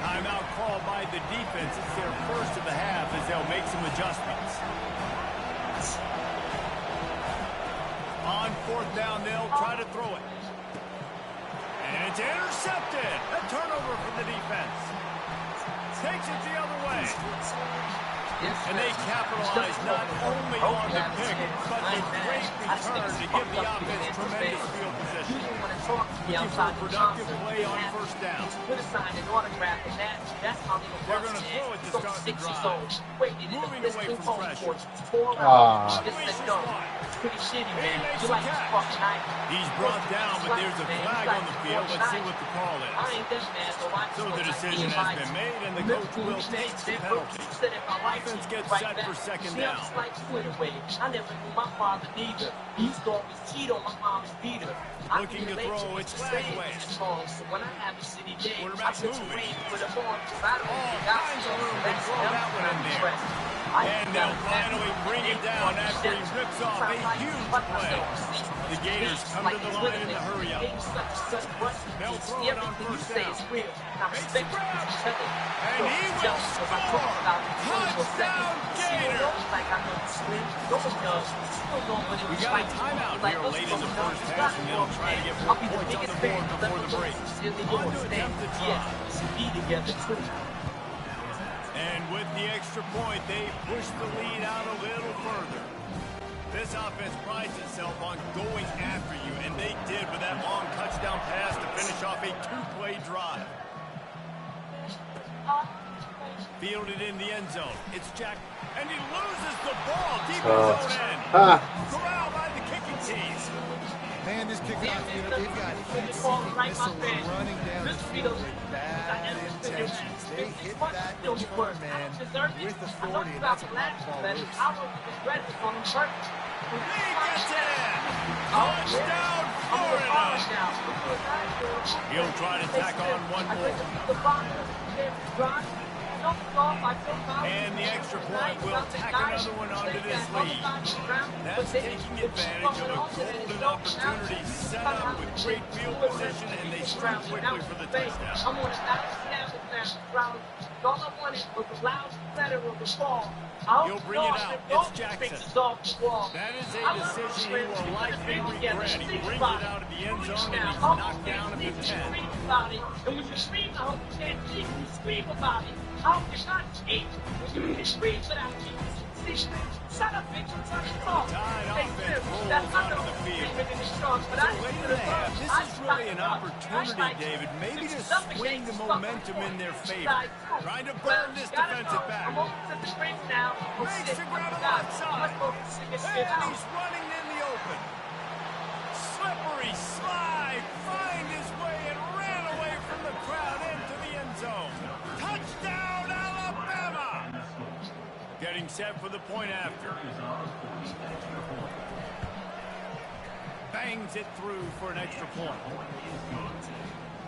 Timeout called by the defense. It's their first of the half as they'll make some adjustments. On 4th down, they'll try to throw it. And it's intercepted. A turnover from the defense. Takes it the other way. And they capitalize not only on the pick, but the great return to give the offense tremendous field position. Looking for a productive play on 1st down. They're going to throw it to start the drive. Moving away from pressure. He's brought down, but there's a flag on the field. Let's see what the call is. So the decision has been made, and the coach will take the penalty. Offense gets set for 2nd down. Looking to throw, it's Lagway. Quarterback moving. All kinds of room to throw that one in there. And they'll finally bring it down after he rips off a huge play. The Gators come to the line in the hurry-up. They'll throw it on 1st down. Makes the grab. And he will score. Touchdown, Gators. We got a timeout here late in the first half, and they'll try to get more points on the board before the break. On to attempt to try. And with the extra point, they push the lead out a little further. This offense prides itself on going after you, and they did with that long touchdown pass to finish off a 2-play drive. Fielded in the end zone. It's Jack, and he loses the ball deep in his own end. Corralled by the kicking team. Man, this kickoff unit, they've got heat-seeking missiles running down the field with bad intentions. They hit that return man with authority, and that's a ball loose. He gets it in. Touchdown, Florida. He'll try to tack on one more. And the extra point will tack another one onto this lead. That's taking advantage of a golden opportunity set up with great field position, and they start quickly for the touchdown. All I wanted was the loud clatter of the ball. He'll bring it out. It's Jackson. That is a decision he will likely regret. He brings it out of the end zone, and he's knocked down at the 10. And when you scream, I hope you can't see. You scream about it. I hope you're not cheap. When you can scream without me. Shut up, bitch. Tide offense rolls onto the field. So late in the half, this is really an opportunity, David, maybe to swing the momentum in their favor. Trying to burn this defensive back. Makes the grab on the left side. And he's running in the open. Slippery slide. Find his way and ran away from the crowd into the end zone. Touchdown, Alabama! Getting set for the point after. Bangs it through for an extra point.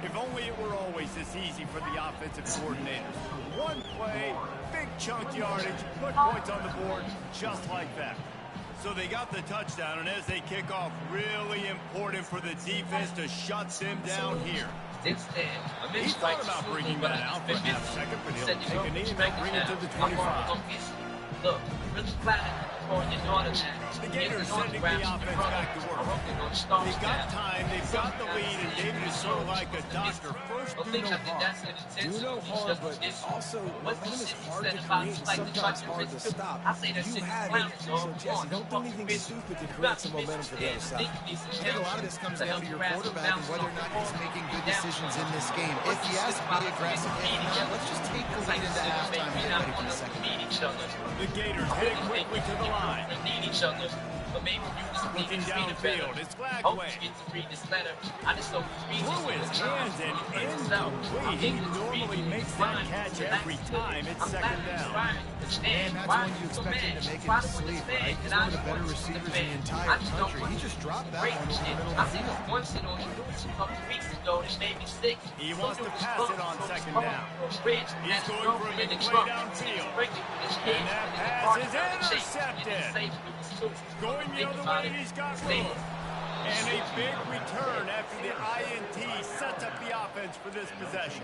If only it were always this easy for the offensive coordinators. One play, big chunk yardage, put points on the board just like that. So they got the touchdown, and as they kick off, really important for the defense to shut them down here. He thought about bringing that out for a half second, but he'll take a knee and bring it to the 25. Look, really glad for your daughter that. The Gators sending the offense back to work. They've got time, they've got the lead, and David is sort of like a doctor. First, do no harm. Do no harm, but also momentum is hard to create and sometimes hard to stop. You have it, so Jesse, don't do anything stupid to create some momentum for the other side. I think a lot of this comes down to your quarterback and whether or not he's making good decisions in this game. If he has to be aggressive, if not, let's just take the lead into halftime and get ready for the second half. The Gators heading quickly to the line. Looking downfield, it's Flagway. Through his hands and into the way. He normally makes that catch every time. It's second down. And that's when you expect him to make it in his sleep, right? He's one of the better receivers in the entire country. He just dropped that one over the middle of the field. He wants to pass it on second down. He's going for a big play downfield. And that pass is intercepted. Going the other way, he's got room. And a big return after the INT sets up the offense for this possession.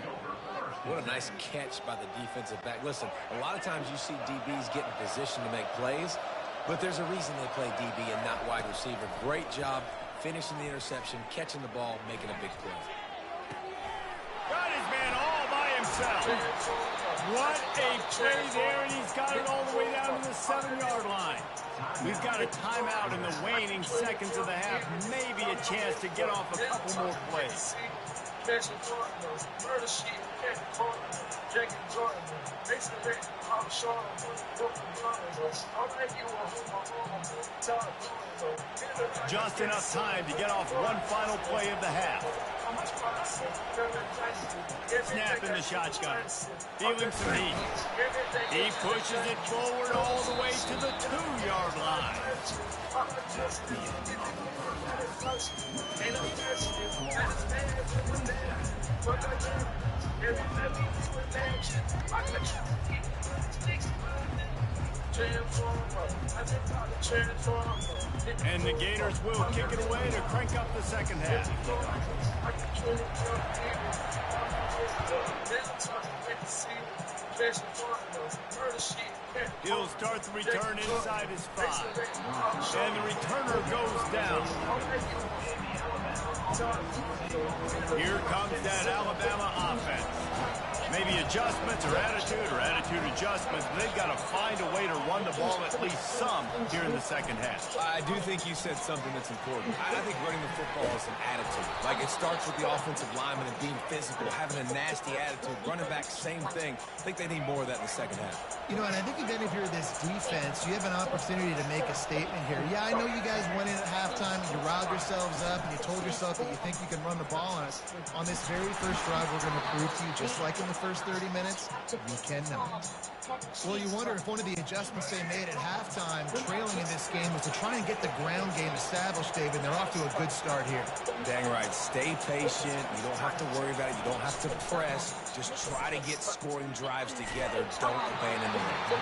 What a nice catch by the defensive back. Listen, a lot of times you see DBs get in position to make plays, but there's a reason they play DB and not wide receiver. Great job finishing the interception, catching the ball, making a big play. Got his man all by himself. What a play there, and he's got it all the way down to the 7-yard line. We've got a timeout in the waning seconds of the half. Maybe a chance to get off a couple more plays. Just enough time to get off one final play of the half. Snap in the shotgun. Feeling some heat. He pushes it forward all the way to the 2-yard line. And the Gators will kick it away to crank up the second half. He'll start the return inside his 5. And the returner goes down. Here comes that Alabama offense. Maybe adjustments or attitude adjustments. They've got to find a way to run the ball at least some here in the second half. I do think you said something that's important. I think running the football is an attitude. Like, it starts with the offensive lineman and being physical, having a nasty attitude. Running back, same thing. I think they need more of that in the second half. You know, and I think even if you're this defense, you have an opportunity to make a statement here. Yeah, I know you guys went in at halftime and you riled yourselves up and you told yourself that you think you can run the ball on us. On this very first drive, we're going to prove to you, just like in the first 30 minutes, you cannot. Well, you wonder if one of the adjustments they made at halftime, trailing in this game, was to try and get the ground game established, David. They're off to a good start here. Dang right. Stay patient. You don't have to worry about it. You don't have to press. Just try to get scoring drives together. Don't abandon the run.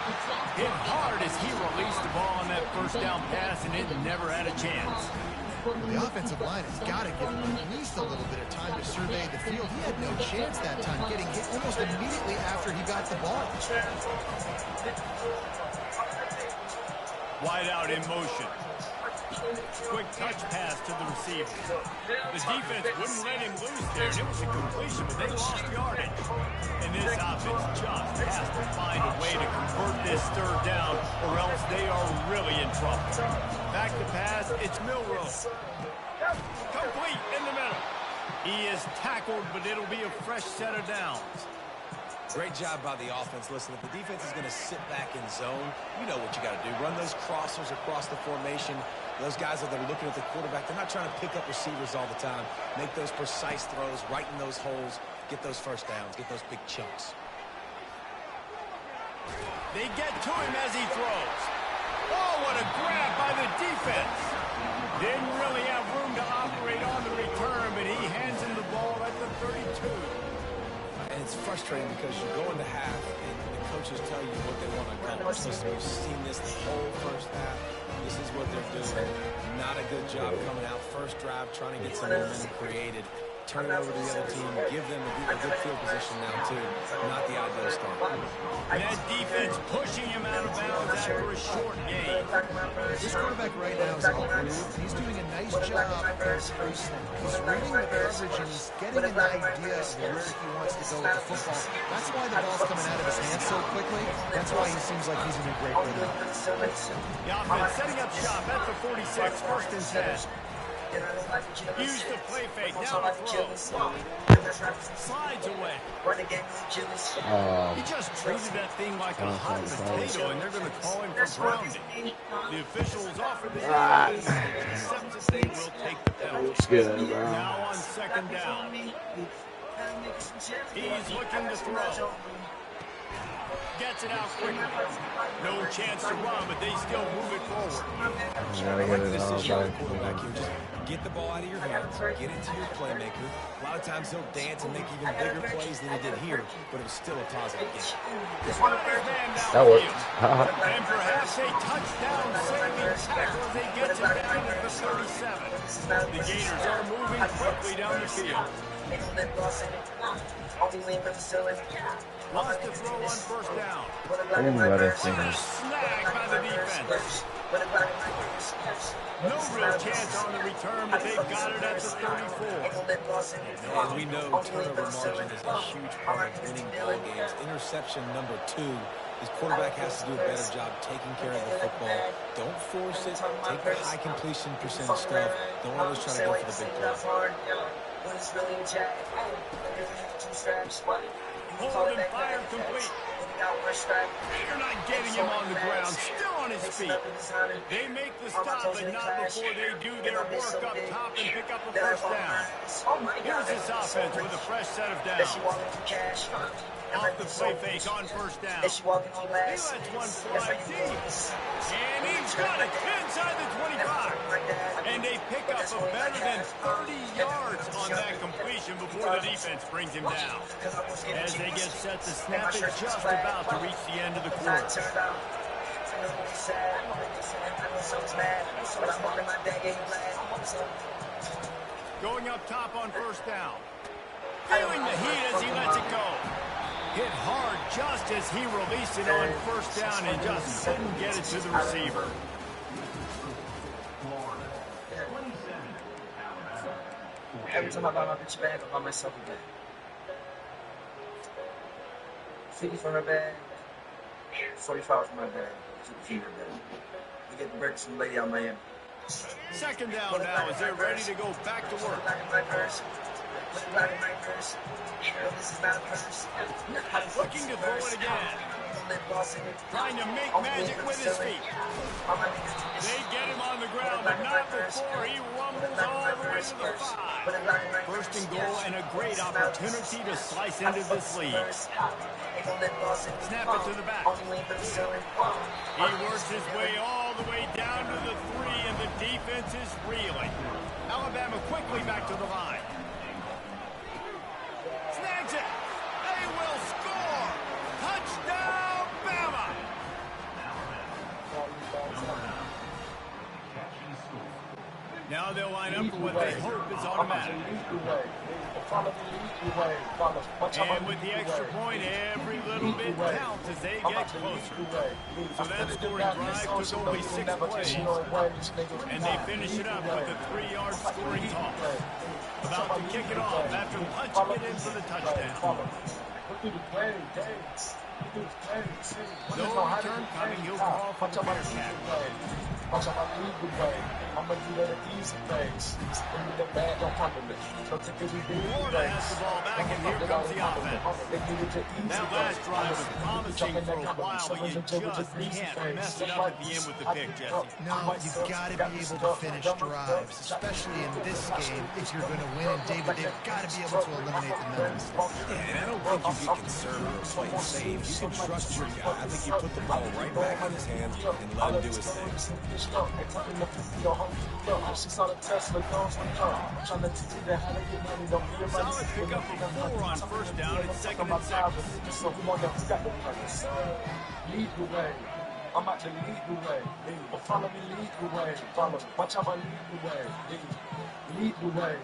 Hit hard as he released the ball on that first down pass, and it never had a chance. The offensive line has got to give him at least a little bit of time to survey the field. He had no chance that time, getting hit almost immediately after he got the ball. Wide out in motion. Quick touch pass to the receiver. The defense wouldn't let him loose there, and it was a completion, but they lost yardage. And this offense just has to find a way to convert this third down, or else they are really in trouble. Back to pass, it's Milroe. Complete in the middle. He is tackled, but it'll be a fresh set of downs. Great job by the offense. Listen, if the defense is going to sit back in zone, you know what you got to do. Run those crossers across the formation. Those guys that are looking at the quarterback, they're not trying to pick up receivers all the time. Make those precise throws, right in those holes, get those first downs, get those big chunks. They get to him as he throws. Oh, what a grab by the defense. Didn't really have room to operate on the return, but he hands him the ball at the 32. And it's frustrating because you go into half and the coaches tell you what they want to accomplish. Listen, we've seen this the whole first half. This is what they're doing. Not a good job coming out first drive, trying to get some momentum created. turn it over to the other team, give them a good field position now, too. Not the ideal start. And that defense pushing him out of bounds after a short gain. This quarterback right now is in a groove. He's doing a nice job. He's reading the coverage and he's getting an idea of where he wants to go with the football. That's why the ball's coming out of his hands so quickly. That's why he seems like he's in a great rhythm. The offense setting up shop at the 46, 1st and 10. Use the play fake, now the throw. Slides away. He just treated that thing like a hot potato, and they're going to call him for grounding. The officials offer the except that they will take the penalty. Now on 2nd down. He's looking to throw. Gets it out quickly. No chance to run, but they still move it forward. Just get the ball out of your hands, get it to your playmaker. A lot of times he'll dance and make even bigger plays than he did here, but it was still a positive game. That worked. And perhaps a touchdown saving tackle as they get him down at the 37. The Gators are moving quickly down the field. Lost the throw on 1st down. I didn't let her sing. Snagged by the defense. No real chance on the return, but they've got it at the 34. And we know turnover margin is a huge part of winning ball games. Interception number 2. His quarterback has to do a better job taking care of the football. Don't force it. Take the high completion percentage stuff. Don't always try to go for the big play. Hold and fire complete. They're not getting him on the ground, still on his feet. They make the stop, but not before they do their work up top and pick up a 1st down. Here's this offense with a fresh set of downs. Off the play fake on 1st down. He lets one fly deep. And he's got it inside the 25. And they pick up a better than 30 yards on that completion before the defense brings him down. As they get set to snap it, just about to reach the end of the quarter. Going up top on 1st down. Feeling the heat as he lets it go. Hit hard just as he released it on 1st down and just couldn't get it to the receiver. Every time I buy my bitch bag, I buy myself a bag. 50 for her bag, 45 for my bag, 50 for her bag. We get the breakfast from the lady out of Miami. 2nd down now as they're ready to go back to work. Looking to throw it again. Trying to make magic with his feet. They get him on the ground, but not before he rumbles all the way to the 5. 1st and goal and a great opportunity to slice into this lead. Snap it to the back. He works his way all the way down to the 3, and the defense is reeling. Alabama quickly back to the line. Snags it. They will score. Touchdown, Bama. Now they'll line up for what they hope is automatic. And with the extra point, every little bit counts as they get closer. So that scoring drive took only 6 plays. And they finish it up with a 3-yard scoring toss. About to kick it off after punching it in for the touchdown. No return coming, he'll call for the Bearcat. I'm gonna do that easy things. Bring me the bag, don't compliment. So take it we Florida has the ball back, and here comes the offense. That last drive was promising for a while, but you just can't mess it up at the end with the pick, Jesse. No, you've got to be able to finish drives, especially in this game. If you're going to win, and David, they've got to be able to eliminate the numbers. Yeah, and I don't think you get conservative or play it safe. You can trust your guy. I think you put the ball right back in his hands and let him do his thing. Solid pickup of 4 on 1st down and 2nd and 6. Lead the way. I'm about to lead the way. Follow me, lead the way. Follow. Watch how I lead the way. Lead the way.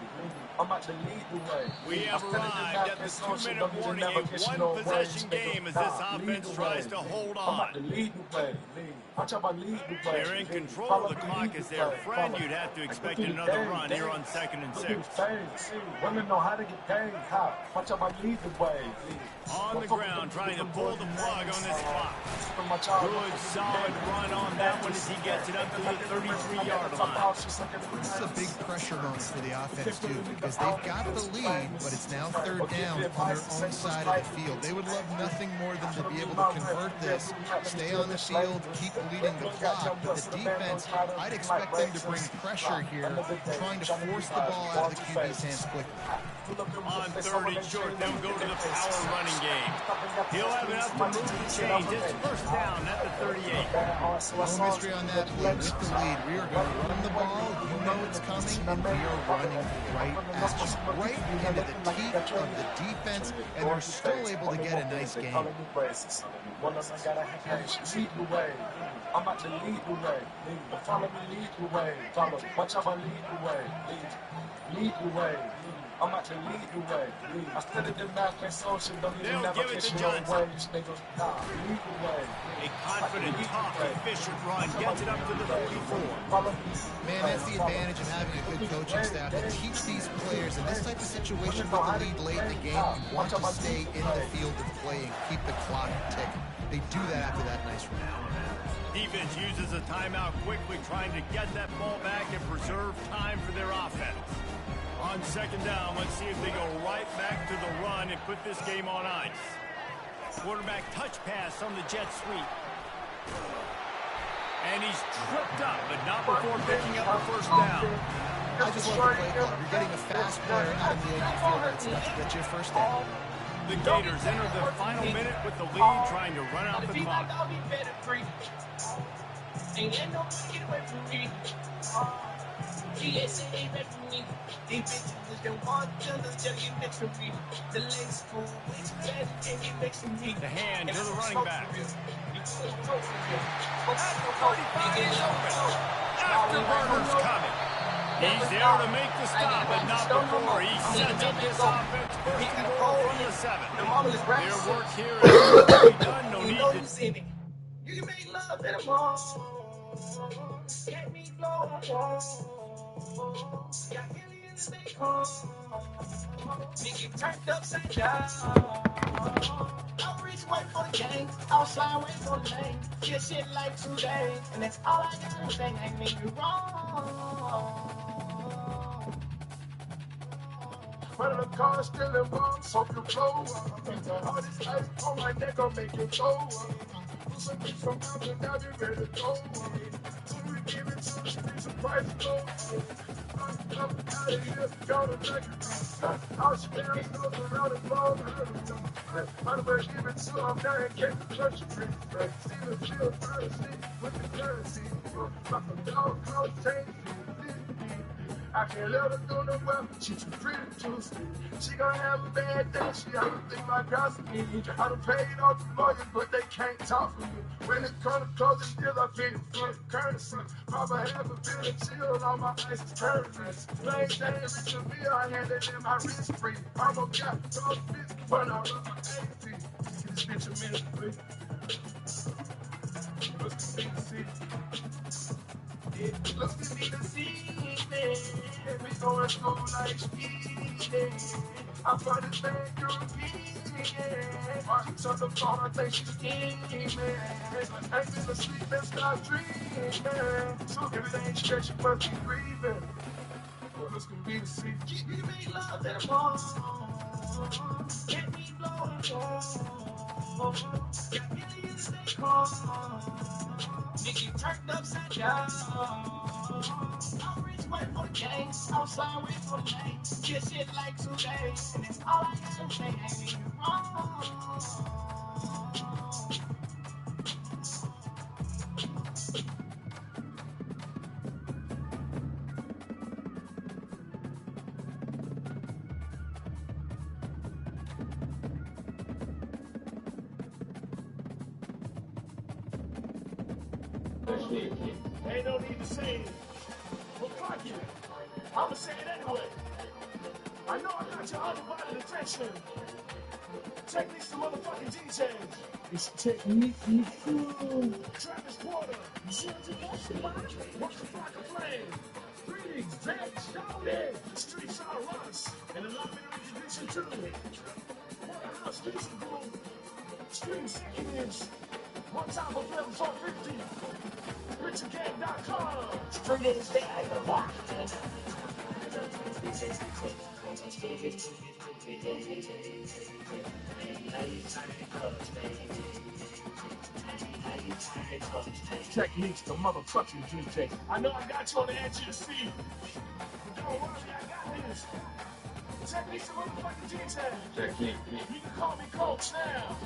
I'm at the lead the way. We have arrived at the 2-minute warning, a one-possession game as this offense tries to hold I'm on. at the lead the way. Watch out, my lead the way. They're in control of the clock as their friend. You'd have to expect another run here on 2nd and 6. Women know how to get paid. Watch out, my lead the way. On the ground, trying to pull the plug on this clock. Good, solid run on that one as he gets it up to the 33-yard line. This is a big pressure moment for the offense, too, because they've got the lead, but it's now 3rd down on their own side of the field. They would love nothing more than to be able to convert this, stay on the field, keep leading the clock. But the defense, I'd expect them to bring pressure here, trying to force the ball out of the QB's hands quickly. On 3rd and short, they'll go to the power running game. He'll have enough to move the chains. It's 1st down at the 38. No mystery on that play. With the lead, we are going to run the ball. You know it's coming, and we are running right at you, right into the teeth of the defense, and they're still able to get a nice game. I'm at the lead the way. Follow me, lead the way. Follow. Watch out, my lead the way. Lead the way. I'm at the lead the way. I studied the math and social. Don't even never catch your way. Lead the way. A confident, tough, efficient run gets it up to the 44. Man, that's the advantage of having a good coaching staff to teach these players in this type of situation with the lead late in the game. You want to stay in the field of play and keep the clock ticking. They do that after that nice run. Defense uses a timeout quickly, trying to get that ball back and preserve time for their offense. On 2nd down, let's see if they go right back to the run and put this game on ice. Quarterback touch pass on the jet sweep. And he's tripped up, but not before picking up the 1st down. I just love the play call. You're getting a fast player out of the field that's enough to get you a 1st down. The Gators enter the final minute with the lead, trying to run out the clock. The hand to the running back. Afterburner's coming. He's there to make the stop, but not before he sets up this offense 1st and goal from the 7. Their work here is done. No need to... You can make love in the mall. Get me blow. Got millions stay home. Make it turned upside down. I'll reach one for the game. Outside wait for the lane. Get shit like today. And that's all I gotta say. I make you wrong. When the car still in one, so you blow. All this ice on my neck, I'll make you go. Some bitch from mountain, now you ready to go. So we give it to the streets, the price go. I'm out of here, go to back. I'll share those around the globe. I'm gonna give it to them, now and get the country. See the field, see with the currency. Like a dog, call change. I can't let her go nowhere, she too pretty to sleep. She gonna have a bad day, she have to think my gossipy. I done paid off the lawyers, but they can't talk for me. When it comes to closing deals, I feel it for the currency. Probably have a bit of chill on my ice currency. Plain James, it's a bill, I had it in my wrist free. Almost got the dog bitch, but I run my AP. Get this bitch a minute, please. Let's see the seat. It looks to me to see. We going through like speeding. I find this man European. Watch on the phone, I think she's scheming. Ain't been asleep and stop dreaming. So everything stretching, but she's breathing. Well, this can be the sea. You make love in the mall. Get me blowing. Got millions stay home. Make you turned upside down. I'll reach one for the game. Outside wait for the lane. Kiss it like today. And that's all I gotta say. I mean, you're wrong. Ain't no need to say it. Well, fuck it. I'ma say it anyway. I know I got your undivided attention. Technique's the motherfucking DJ. It's technique, you fool. Travis Porter. What's the flock of flame? Greetings, bitch. Shout it. The streets are us. And allow me to introduce you to Porterhouse Music Group. Stream seconds. One time for film 450. RichardGame.com. Street is dead. Technique's the motherfucking DJ. I know I got you on the edge of your seat. But don't worry, I got this. Technique's the motherfucking DJ. Technique. You can call me coach now.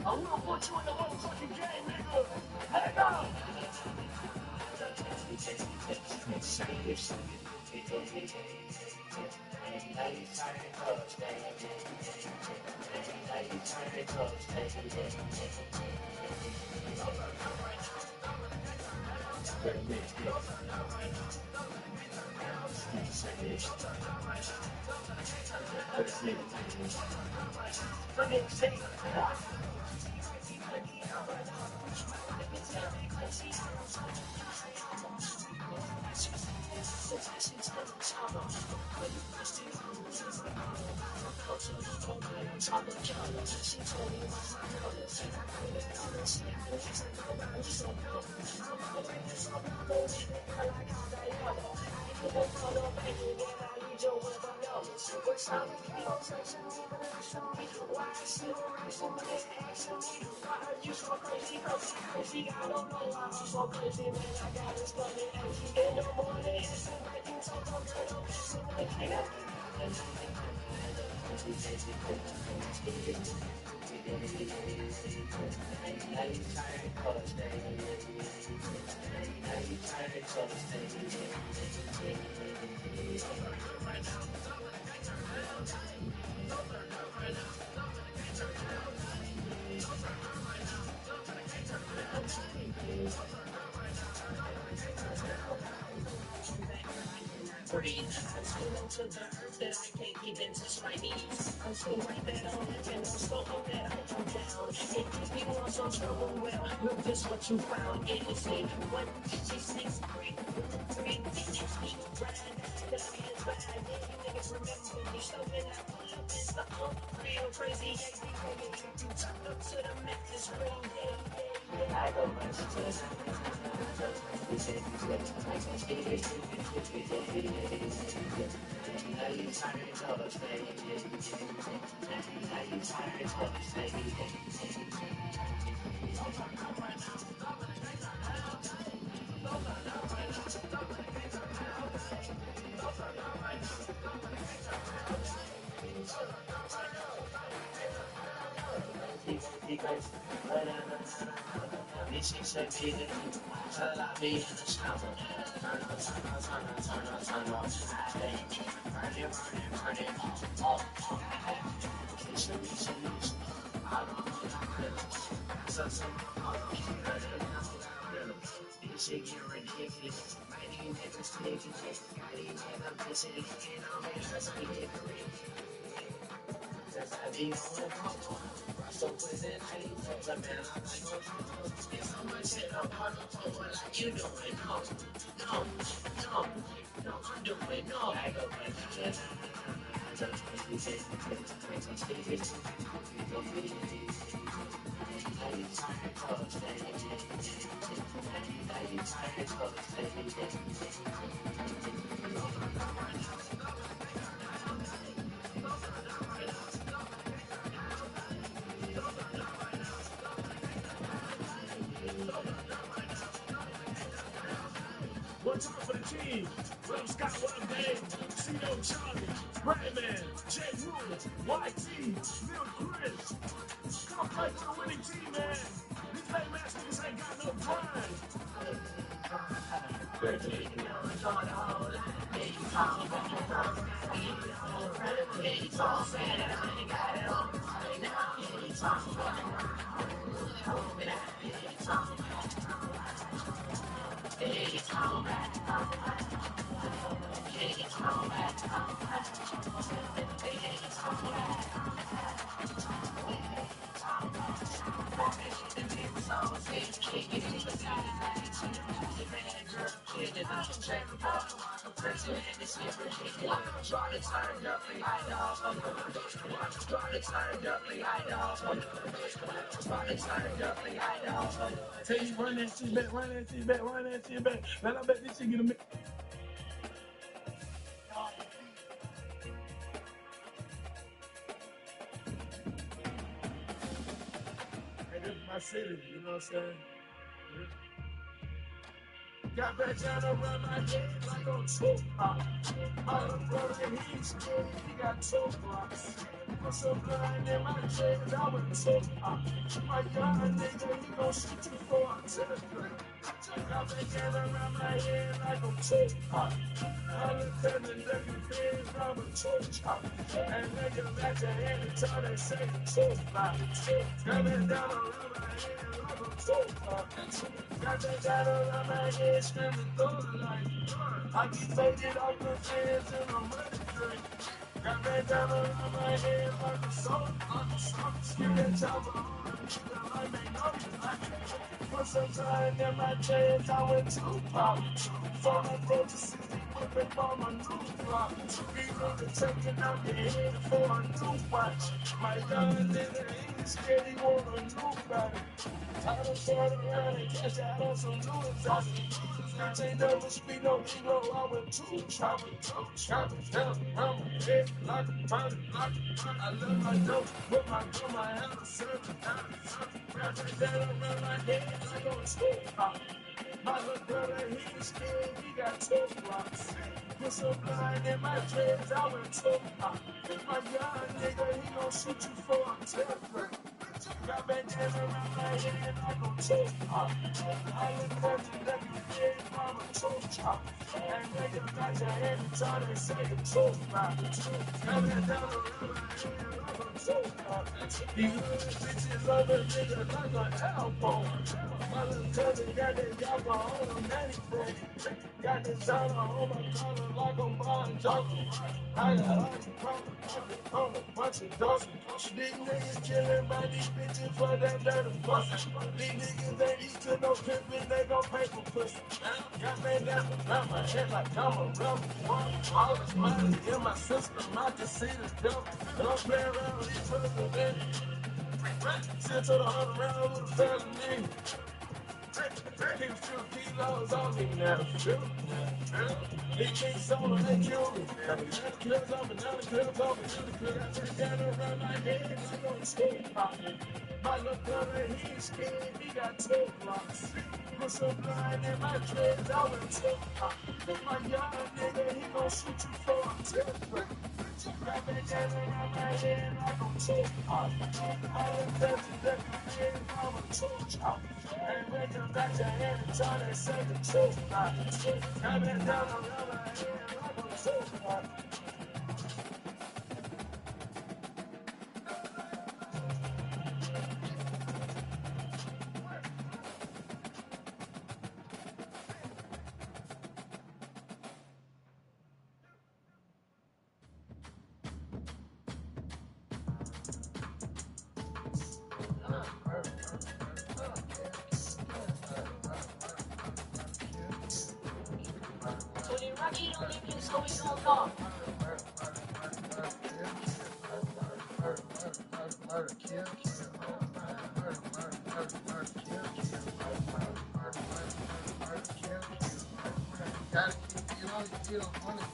I will put you in the motherfucking game, nigga. Hang on. Breathe. I'm so low to the earth that I can't even touch my knees. I'm so right that I'm living, I'm so low that I come down. If you want some trouble, well, look just what you found. It is me. 156, 3, 3, 3, right that I get bad. You niggas remember me, so when I pull up, it's the real crazy. You tucked up to the Memphis ring. I go much to the One time for the team. Will Scott, what up, Dave? C.O. Charlie, Redman, J. Rule, YT, Lil Chris. Come play for the winning team, man. These lame ass niggas ain't got no grind. Tell you, run that shit back, run that shit back, run that shit back. Man, I bet this shit get a minute. Hey, this is my city, you know what I'm saying? Got back down around my head like on Tupac. All the brother, he's scared, he got 2 blocks. Put some blood in my chest, I went Tupac. My young nigga, he gon' shoot you for a telegram. Got back down around my head like on Tupac. All the cousins, looking feds, Robert Tupac. And nigga, back your head until they say Tupac. Got back down around my head like on Tupac. Got that shadow on my head, screaming through the light. I keep faded off the fans and I'm ready to drink. Got that shadow on my head like a soul. Skip that chopper on the nigga like they know you like it. Put some time in my chest, I went too pop. For my brother, city whipping for my new block. Be looking, taking out your head for a new watch. My young nigga, he scared, he want a new body. I done turned around and cash out on some new exotic. Bitch ain't never speak no Negro, I went too chopping, hell, I'm head, lock it, find it, lock it. I love my dope, with my gun, my hand, a circle, wrap that around my head like on school pop. My little brother, he was scared, he got 2 blocks. Put some blood in my dreads, I went too pop. My young nigga, he gon' shoot you for a telegram. Got bandanas around my head like I'm Tupac. I look at you like you dead, mama Tupac. And nigga got your head until they say it's Tupac. Got bandanas around my head like I'm Tupac. These little bitches love a nigga like an elbow. My little cousin got that yapper on a nanny bag. Got the designer on my collar like I'm buying joggers. I got all these problems on a bunch of dozens. These niggas killing by these bitches for that dirty pussy. These niggas ain't used to no pimpin', they gon' pay for pussy. Got me down around my head like I'm a rebel. All this money in my system, I can see the devil. Don't play around with these brothers, man. Sent to the 100 round with a felony. Keep a few kilos on me now. They chase on them, they kill me. Now the clips on me, now the clips on me. I take down around my head, I go to school. My little brother, he's scared, he got 2 blocks. Put some blood in my dreads, I went too hot. My young nigga, he gon' shoot you for a telegram. Got that down around my head, I go too hot. I look at you, let me feel, I'm a too chop. And when you got your head until they say the truth, got that down around my head, I go too hot. Gotta keep it on, you don't want to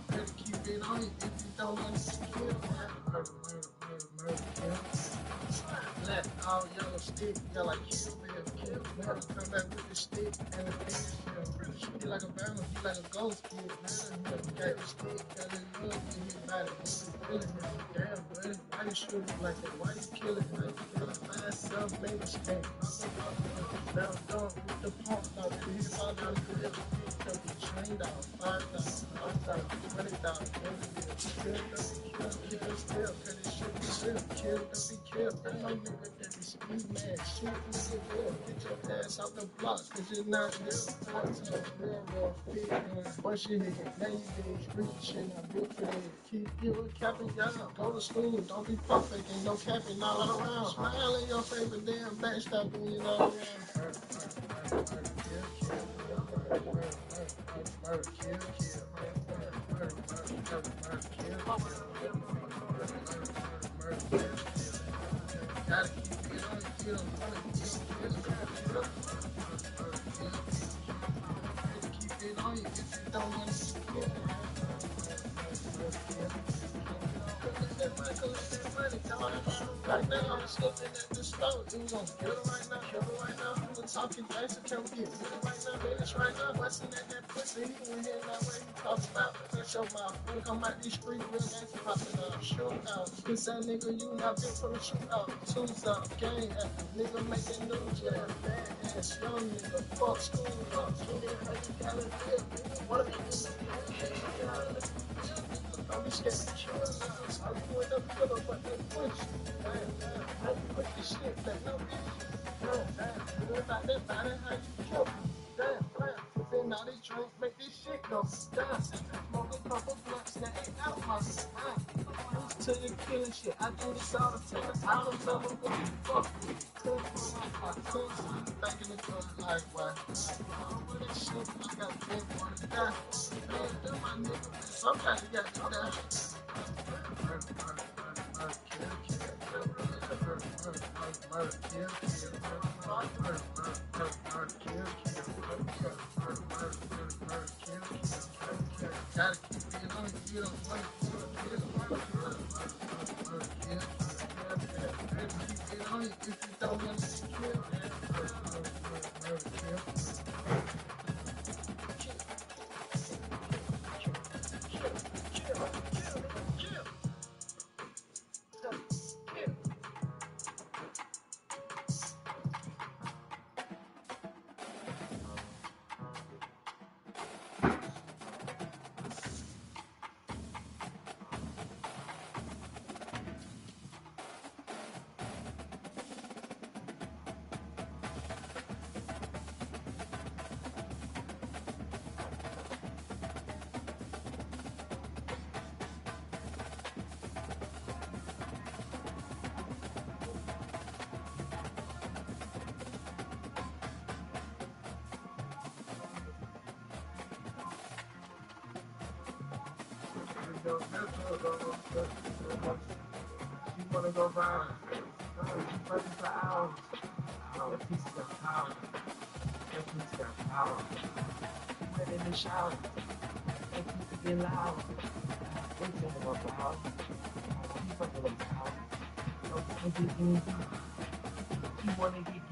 better keep it on you if you don't want to kill. Murder, kill. Let all yellow stick, y'all like kill. Come back with the stick and the finish him. He like a bouncer, he like a ghost kid. Got the stick, got his love in his body. Feeling him. Damn, buddy, why you shoot him like that? Why you kill him like that? Find some make mistake. Now done with the pump, now to his father, the trained out, 5,000, 20,000, keep it still, cause it should be still, kill, don't be killed, that's my nigga that be speed man, shoot nigga good, get your ass out the block, cause you're not real, railroad fit, what you hit, now you did street shit, I built for that, keep you a capping, y'all, go to school, don't be perfect, ain't no capping all around, smile in your face, but damn backstabbing, you know, Right now, I'm slipping at the store. You gon' kill it right now, kill it right now. You talking gangster, can we get it right now? Bitch, right now, bustin' at that pussy. He went here that way, he talks about. Touch your mouth. When you come out these streets, real gangster popping up. Shoot out. This that nigga, you not fit for the shoot out. Two's up, gang acting. Nigga making news, yeah. Bad ass, young nigga. Fuck school up. How you gotta live? What a I'm scared to show us. I'm going up to the fucking push. How you put this shit back? No, bitch. What about that body? How you kill me? Damn. Then all this drink make this shit go. Damn. Smoke a couple blunts that ain't out my mind. Used to the killing shit. I do this all the time. I don't know what the fuck with. Thinking it's gonna like why? Over this shit, I got big one to die. Man, do my nigga. Sometimes you got to die. Gotta keep it on you, don't want to keep it on you if you don't want to kill. She wanna go viral. She fucking for hours. That piece got power. That piece got power. She went in the shower. That piece get loud. Wait till her go out. She fucking with power. Don't get easy. She wanna get deep.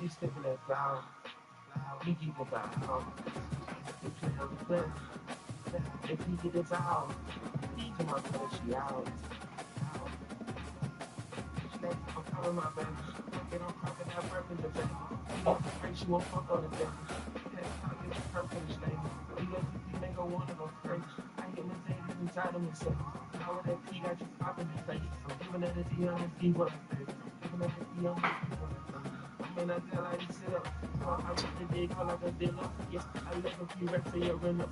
She stepping that flower. He keep it down. If you have a plan. If he get his out, to my brother, she out. I'm calling my baby. Get on top of that work in the baby. She won't pray, she won't fuck on the baby. That pocket is her finish name. You make her one of those crazy. I get my baby inside of myself. All of that P got you popping in face. I'm giving her the D on the D one, baby. Giving her the D on the D one. Man, I tell her you sit up. I put the dig on like a dealer. Yes, I let her be rest of your run up.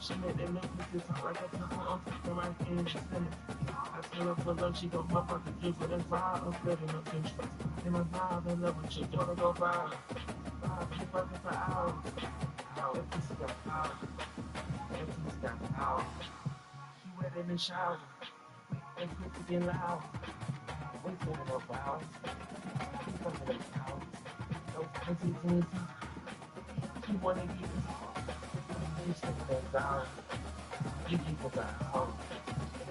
She made that milk with this like a pepper on from my hand. She sent it. I tell her for lunch, she gon' pop out the drip, but that's why I'm spreading her country. In my vibe, I love her. She wanna go vibe. She fucking for hours. That piece got power. That piece got power. She wet in the shower. That pussy get loud. Wait till it go hours. She fucking in the house. No pussy, she wanna get it. You stick that down. You keep it down.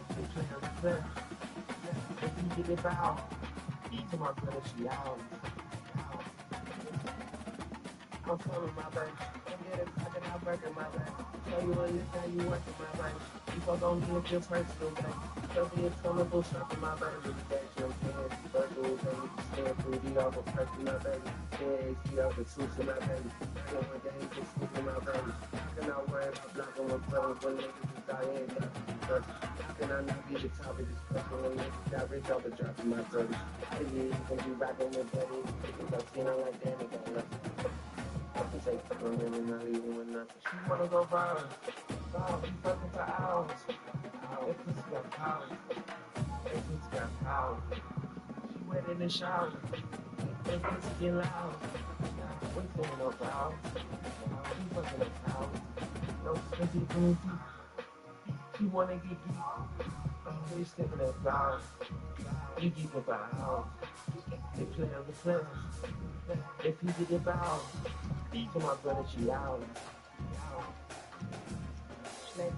You clear the clear. If you get it down, to my brother, she out. I'm telling my baby. I'm getting fucking out working my baby. Tell you what you say, you working my baby. You fuck on me if you're personal, baby. Tell me it's coming bull shopping my baby. Your hands, circles, baby. Stand through the other person, my baby. Stand the other tooth in my baby. Stand with the hands, just sleep in my baby. How can I worry about blocking one fellas when niggas is dying? How can I not be the top of this question when niggas got rich off of dropping my 30? I think you can be rocking with Betty. Because I've seen her like that, it got nothing. I can take for them and not even with nothing. She wanna go viral. She fucking for hours. That pussy got power. That pussy got power. She wet in the shower. And it's getting loud. We singing no vows. We fucking no vows. No squinty green teeth. You wanna get geek. We singing no vows. You geek about house. They play on the class. If you get it bow. To my brother, she out. Snake.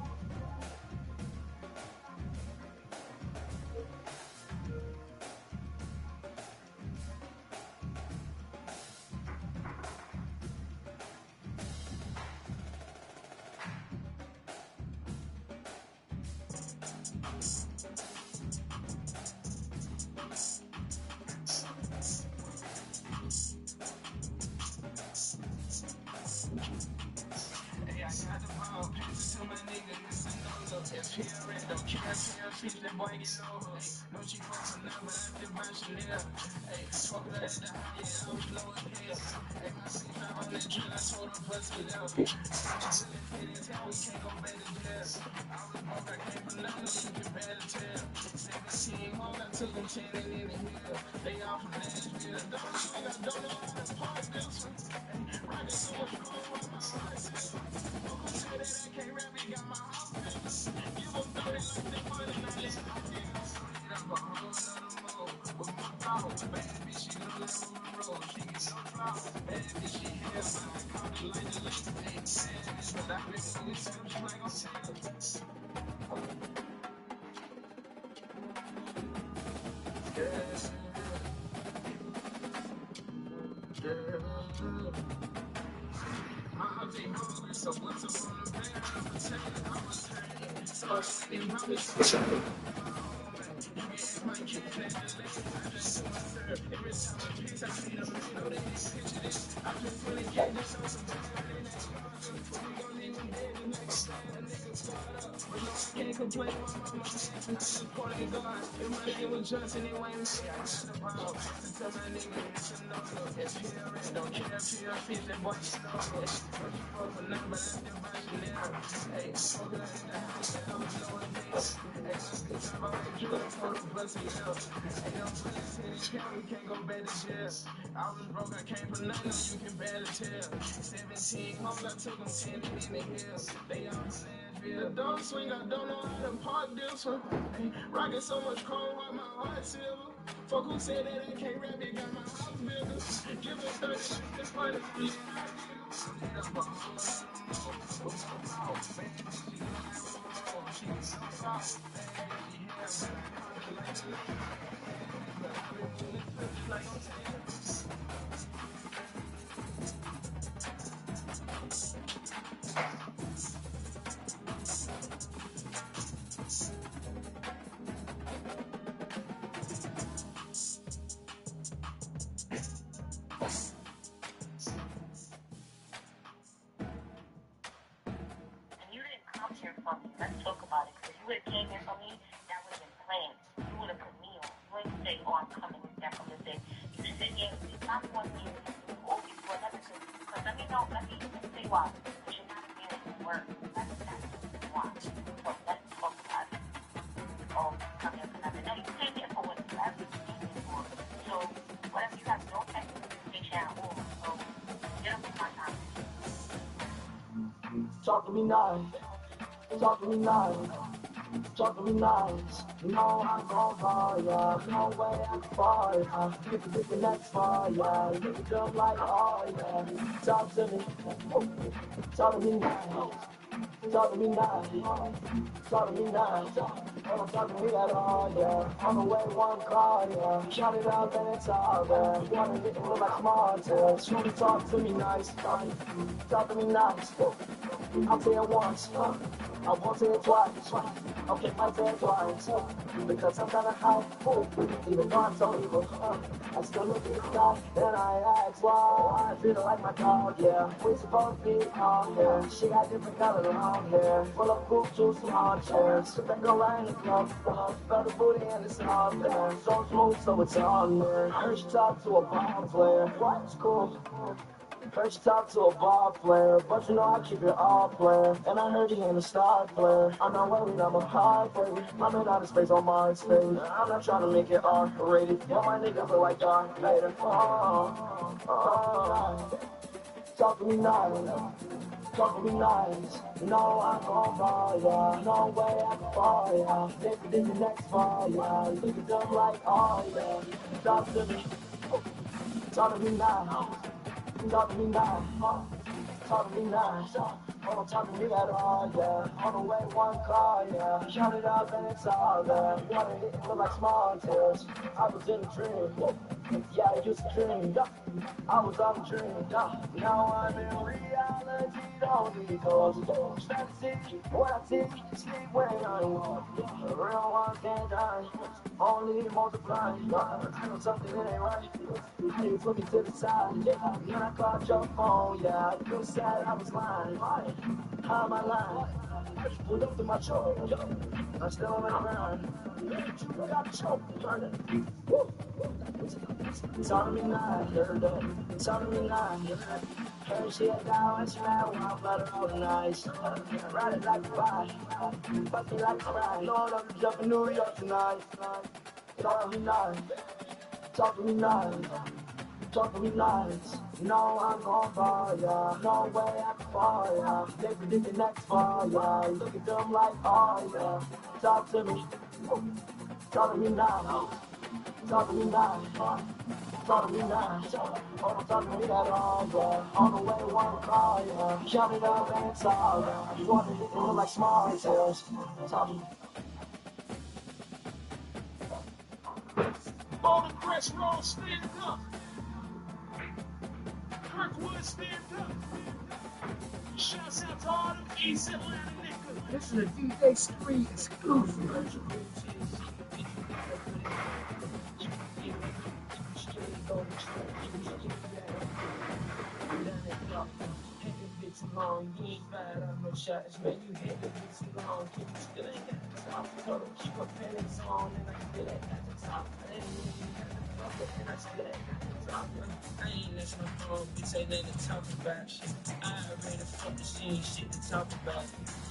I was broke, I came from nothing, you can barely tell. 17 hoes, I took them 10 in the hills. They all from Nashville. The dog swing, I don't know how to park this one. Rockin' so much chrome, why my heart silver. Fuck who said that I can't rap, it got my house bigger. Give it 30, it's funny. Let's talk about it. Because you would have came here for me, that would have been planned. You would have put me on. You wouldn't say, oh, I'm coming with that. I'm going to say, you sit here, it's not one thing. Oh, before that, because let me say why. Because you're not being able to work. That's why. So let's talk about it. Oh, come here for nothing. No, you came here for whatever you came here for. So, whatever you have no expectation at all. So, get up with my time. Talk to me nice. Talk to me nice. Talk to me nice. No, I'm gon' fall, yeah. No way I can fall, yeah. Get the next fall, yeah. Lick it up like, oh, yeah. Talk to me. Talk to me nice. Talk to me nice. Talk to me nice. Don't talk to me at all, yeah. On the way, one call, yeah. Shout it out, then it's all, yeah. Wanna get it look like small, yeah. Shorty, talk to me nice. Talk to me nice. I'll say it once. I won't say it twice. Okay, I'll say it twice. Because I'm kinda high. Even though I'm so evil. I still look at the sky. Then I ask why. I feel like my dog, yeah. We supposed to be on here. She got different colors around here. Full of poop, juice, and hard chairs. Sit back around the club. Felt the booty and it's all there. So smooth, so it's on there. Heard she talk to a ball player. What's cool? First talk to a ball player, but you know I keep it all player. And I heard he ain't a star player. I'm not worried, I'm a hard player. I'm in outer space on Mars stage. I'm not trying to make it R-rated. Yeah, my niggas look like Darth Vader. Talk to me nice. Talk to me nice. No, I'm gon' fall, yeah. No way I can fall, yeah. This the next fall, yeah. Look at them like, oh, yeah. Talk to me. Talk to me nice. Talk to me nice. Talk to me nice. Don't talk to me at all, yeah. On the way, one car, yeah. Count it up and it's all there. Wanna hit it look like small tears. I was in a dream. Yeah, I used to dream. I was on a dream. Now I'm in reality. Don't need those. Fantasy, what I see, sleep when I want. The real ones can't die. Only multiplying. I know something that ain't right. You put me to the side. Then I called your phone. Yeah, you said I was lying. How am I lying? Pulled up to my choke. I'm still on the ground. You got choked. Talk to me now, talk to me now. Her shit down and she mad when I let her all nice. Ride it like a bike, fuck me like a ride. Lord, I'm jumping New York tonight. Talk to me nice, talk to me nice, talk to me nice. No, I'm gon' fall, yeah. No way I can fall, yeah. They predict the next fall, yeah. Look at them like, oh, yeah. Talk to me, talk to me nice, talk to me nice. Talk to me now, don't talk to me at all, yeah. On the way, one car, yeah. Count it up and it's all, yeah. You want to hit it look like small tails. Talk to me. All the press roll, stand up. Kirkwood, stand up. Shouts out to all them East Atlanta niggas. This is a DJ Screen exclusive. Long, you ain't bad on no shots, man. You hit the beat too long, keep you still ain't got the top. Told him keep her pants on, and I still ain't got the top. I ain't even got the fucker, and I still ain't got the top. I ain't listening to no bitch, ain't nothing to talk about. I already fucked the shit, shit to talk about.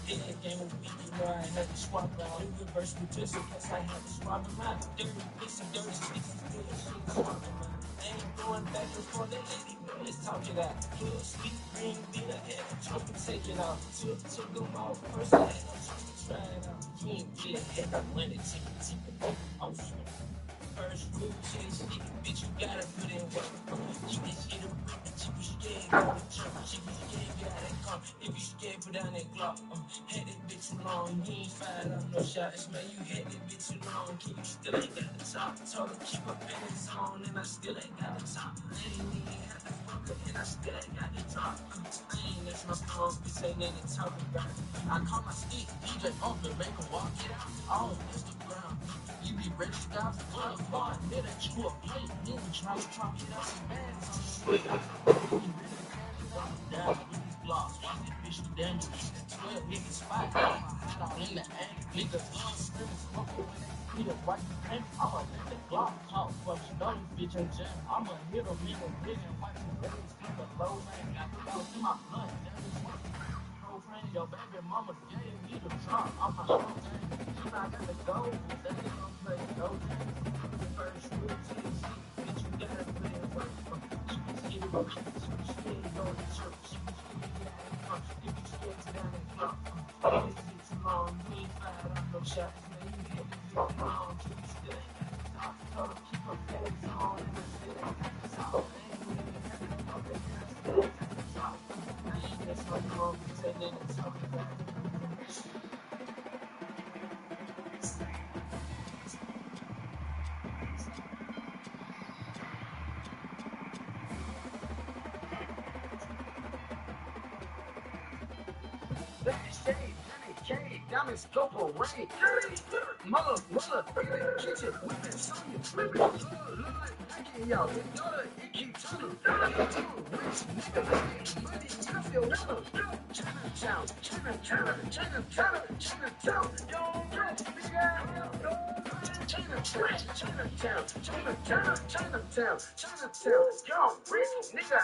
Yeah, game with me, you know I ain't had to swap out. In reverse with just in case I had to swap them out. Dirty bitch and dirty shit, shit to swap them out. I ain't going back and forth, that lady girl is talking out. Good, sweet, green, beat her head, choke and take it out. Took them off, first I had no choice to try it out. You ain't get a head, I went it, take it, oh shit. First rule, chase, bitch, you gotta put in work. You can see the rip, but you be scared, go to church. You be scared, get out that car. If you scared, put down that Glock. Had that bitch too long, you ain't fired up no shots, man. You had that bitch too long, kid, you still ain't got the top. Told her keep her pants on, and I still ain't got the top. I ain't even had the fucker, and I still ain't got the top. I ain't let my phone, bitch, ain't nothing to talk about. I call my stick, DJ up and make him walk it out. On Instagram, you be ready to stop for the fun. Then that you a plate, then you try to talk it out some bands on the street. Down, these blocks, watch that bitch down, you keep that 12 niggas spot. I'm out in the air, niggas love screaming, smoking when they see the white paint. I'ma let the Glock talk, but you know this bitch ain't jam. I'ma hit him in the vision, watch his legs, keep the low man, got the dog in my blood, that is what your baby mama gave me the drop. I'm a show game. You know I got the gold. That nigga don't play no games. The first rule to the seat, bitch, you gotta put in work. You be scared, you be scared, go to church. You be scared, get out and come. You be scared to down and drop. This shit too long, you ain't fired up no shots, man. You hit this bitch too long, you still ain't got the top. Told her keep her pants on, and I still ain't got the top. I ain't even got the fucker, and I still ain't got the top. I ain't that's no wrong, bitch, ain't nothing to talk about. diamonds go for rain. Mother, in the kitchen, whipping Sonya, whipping look like Becky, y'all. Your daughter, it keep telling. Rich nigga, money, I feel well. Chinatown, yo, Chinatown, yo, rich nigga.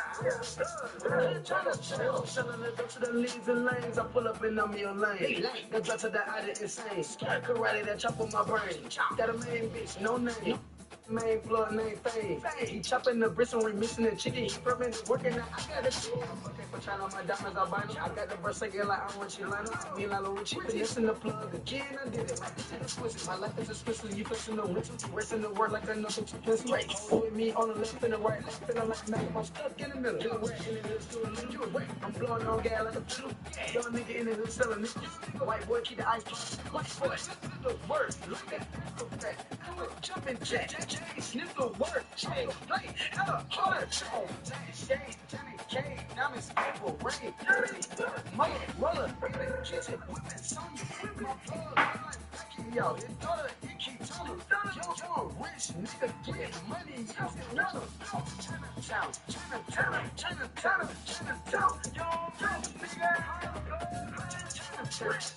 Chinatown, selling it up to the leads and lanes. I pull up in a meal lane. Then drop to the out of insane. Karate that chop on my brain. Got a main bitch, no name. Main floor name Fame. He chopping the bristle, we missing the chicken. He permanent working out. I got it. Okay, for trying on my diamonds, albino. I got the verse again like I'm Richie Lionel. Me and Lilo Richie, finessing the plug again. I did it like the tennis twisted. My life is a special. You flexing the winter, racing the word like a knuckle to pencil. Hold with me on the left and the right, feeling like Mac. I'm stuck in the middle. Get away in the hood, still you away. I'm blowing on gas like a fiddle. Young nigga in the hood selling it. White boy keep the ice pop. White boy, the word, look at that. I'm a jumping jack. Sniff the word, change, play, hella harder. Shade, Johnny K, diamonds, apple, rain, mother, roller, in the kitchen, whipping Sonya, whip my plug, like Becky, yo, your daughter, it keep telling, yo, rich nigga, get money, y'all feel well. Chinatown, yo, nigga, Chinatown, yo, rich nigga, Chinatown.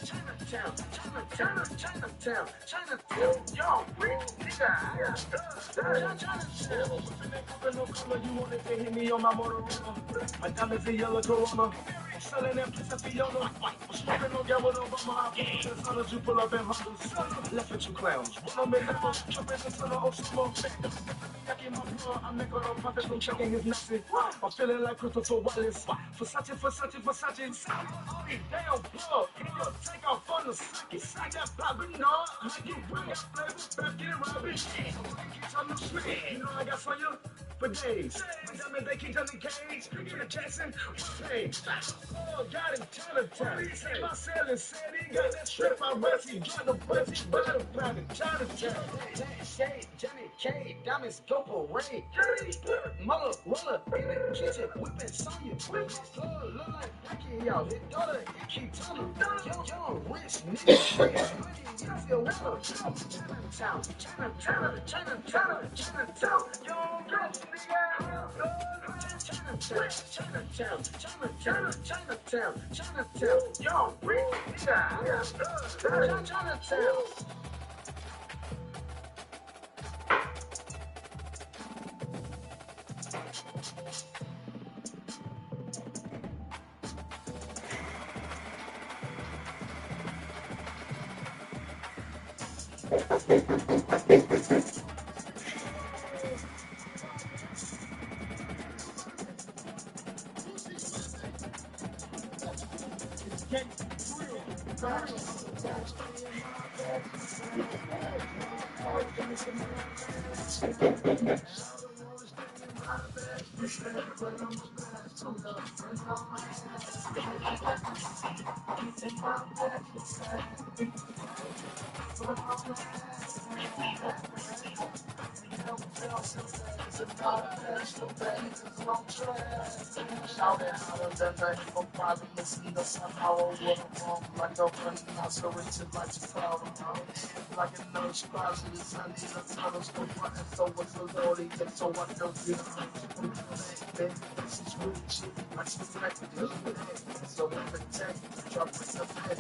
No color, you wanted to hit me on my Motorola. My diamonds in yellow Corona. Selling them piece of Fiona. Smoking on gal with Obama. Just hundreds you pull up in hundreds. Left with you clowns. One of them jumping into the Osmo. I'm not gonna profit from checking his message. I'm feeling like Christopher Wallace. Versace. Damn blood. Take off on the second. I got poppin' on. Like you bring that flavor back in Robbie. You know I got Sonya for days. My diamond, they keep Johnny Cage. Peter Jackson, Page. Oh, got him, Chinatown. Say my selling said he got that strip. I rest, he got the pussy, but I'm planning Chinatown. Shade, Johnny K, diamonds go for rain. Mother, roller, in the kitchen, whipping Sonya, whipping slow, look like Becky, y'all. His daughter, it keep telling. Yo, rich nigga, money, you feel well. Chinatown, yo, rich Chinatown, yo, rich nigga, Chinatown. Shout it out of the night for probably listening to somehow or what I'm wrong. Like a running out, so it's like a problem. Like a nurse, probably the Sunday, the telescope running, so what's the Lord, and so I don't feel this is real shit, like some like a so when the tech, drop it up at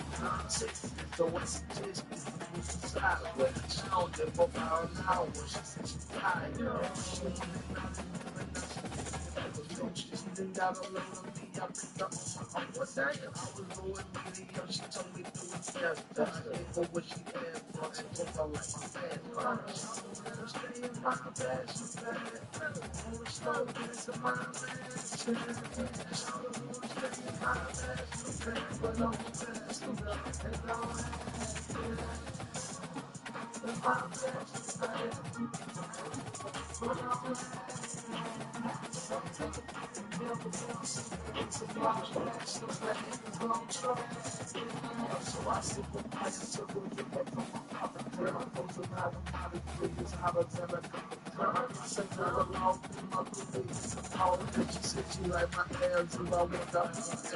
so what's the gist? It's side, where the sound, and for about an hour, she said she's tired. Down a little of me, I picked up on my day. I was going medium, she told me to do it fast. I gave her what she asked for, and took her like my fast. Stay in my bed, she's bad. Only slow, get into my bed. Stay in my bed, she's bad. But I'm fast, and I'm in my bed, she's bad. But I'm so I sit with my circle, get back from my papa. I'm supposed to have a She said she like my abs if I want out my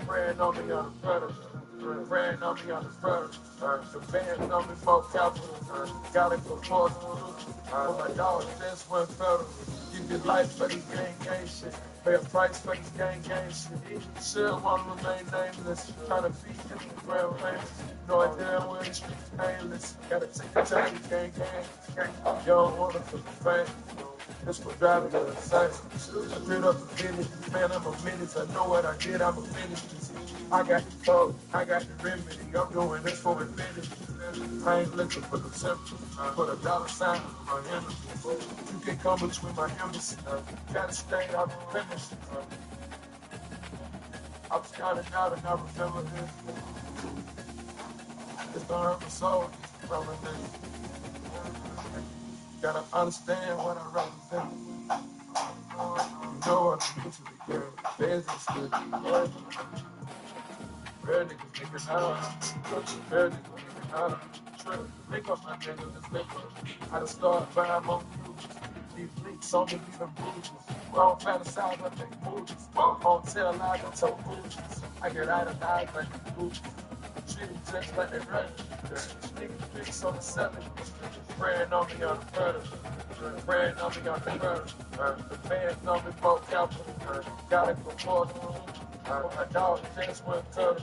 Praying on me on the brother. Praying on me on the brother. The band on me for capital. Gotta go forth. My dog just went federal. Give your life for this gang shit. Pay a price for this gang shit. Still want to remain nameless. Trying to feed Instagram famous. No idea when the streets painless. Gotta take the time to gang. You don't want to feel the fame. This was driving me insane. I built up a finish. Man, I'm a menace. I know what I did. I'm a finish. I got the code. I got the remedy. I'm doing this for infinity. I ain't looking for the symptoms. Put a dollar sign on my enemy. You can come between my embassy. Gotta stay out the finish. I was counting out and I remember this. It's gonna hurt my soul. Gotta understand what I represent. You know what I'm into the girl. Business good. Real niggas niggas out. Real niggas niggas out. Make up my niggas, let's make up. I done started buying more futures. These leaks on me leaving bruises. Wrong fantasize, I make movies. Won't tell lies, I tell bougies. I get out of eyes like the bougies. Treat them just like they run. Niggas fix on the 7. Praying on me on the brother. Praying on me on the brother. The fans on me for capital. Gotta go forth. My dog just went federal.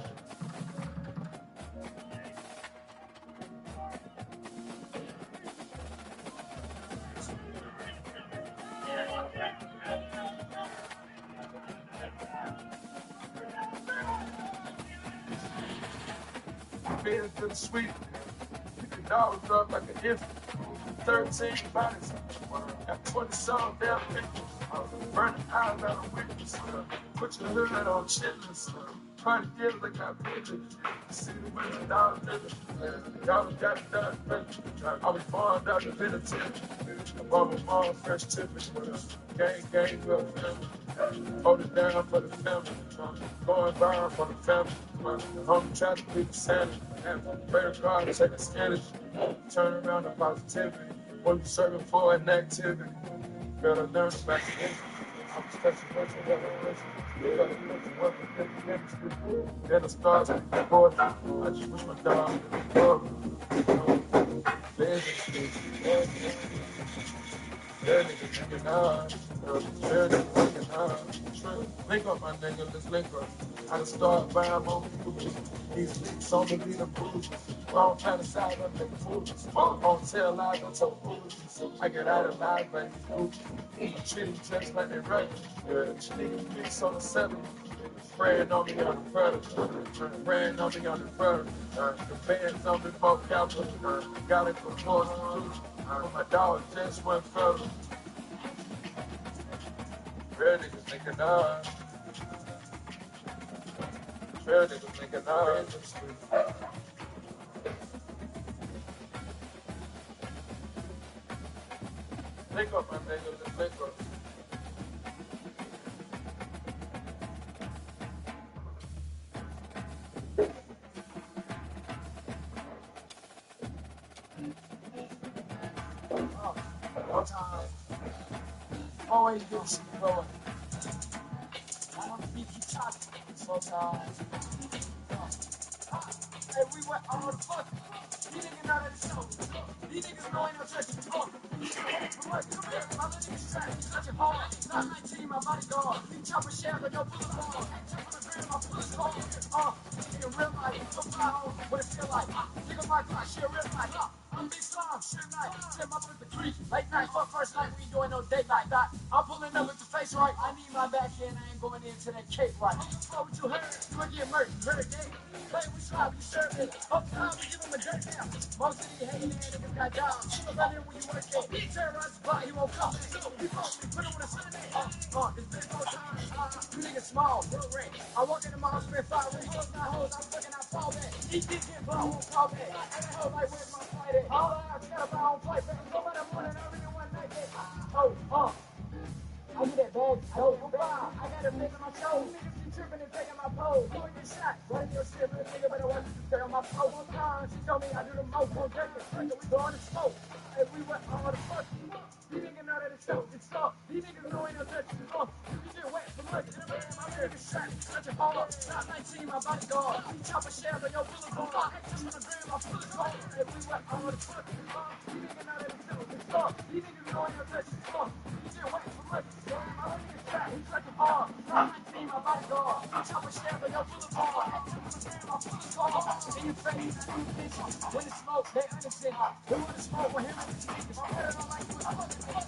Fans to the sweet. $50 up like an infant. 13 bodies. Got 20 some damn pictures. Burning eyes out of witness. Put your hood on chitlins. Try to get it like I put it. See the winner down there. Y'all got it done. I was born out the penitentiary. I bought my mom fresh tippets. Gang, real family. Hold it down for the family. Going viral for the family. Homie try to be the sanity. Pray to God, take a scanner. Turn around to positivity. What you serving for an activity? Better learn about the industry. I'm special with you, then I start to record. I just wish my dog link up, my nigga, let's link up. I can start buying more food. These leaks on me be the fools. Wrong kind of side, I'm making fools. Won't tell lies, don't tell fools. I get out of lies, like fools. Treat them just like they right. Nigga, leaks on the 7. Spraying on me on the predator. Spraying on me on the predator. The bands on me, both calibers. Got it for force to my dog just went further. Real niggas thinking real niggas thinking Link up, my nigga, let's link up. One time, always get shit going. I don't think you talk sometimes. Hey, we went all the fuck. These niggas know that it's so. These niggas know ain't no touching the fuck. Come here, my little niggas try to touch it hard. Not 19, my bodyguard. You chop a shell, but no bullet ball. Jump on the ground, my bullet's hard. Nigga, real life, come fly home, what it feel like. Nigga, my God, shit, real life. I'm big slime, shit night. Send my boys to 3, late night, fuck first night, we ain't doing no date like that. I'm pulling up with the face right. I need my back end, I ain't going into that cake right. Oh, what you heard? You gonna get murdered, you heard that? Play, we slide, we serve it. Up time, we give him a dirt now. Most of these hating ass niggas got jobs. She was right here when you work at. Terrorize the block, he won't come. He won't put him on a Sunday. It's been no time. You niggas small, real red. I walk in the mall, spend 5 rings. Hoes, not hoes, I'm fucking, I fall back. He did get blood, won't fall back. And that hoe like, where's my flight at? All I got about, I don't play back. Go by the morning, I really want like that. I get that bag, I got a thing on my toes. Niggas keep tripping and taking my pose. Doing your shot, running your shit, but a nigga better watch you stay on my pole. One time, she told me I do the most. Won't take it, we going to smoke. Hey, we went all the fuck. These niggas know that it's so. These niggas know ain't no touching the fuck. You get wet from looking. My niggas shot, such a hard. Not 19, my bodyguard. You chop a shell on your boulevard. Jump on the ground, my bullet's hard. Hey, we went all the fuck. These niggas know that it's so. These niggas know ain't no touching the fuck. You get wet from looking. My niggas shot, such a hard. Not 19, my bodyguard. You chop a shell on your boulevard. Jump on the ground, my bullet's hard. In your face, when it's smoke, they understand. They want to smoke with him and the team. If I'm better, I like you.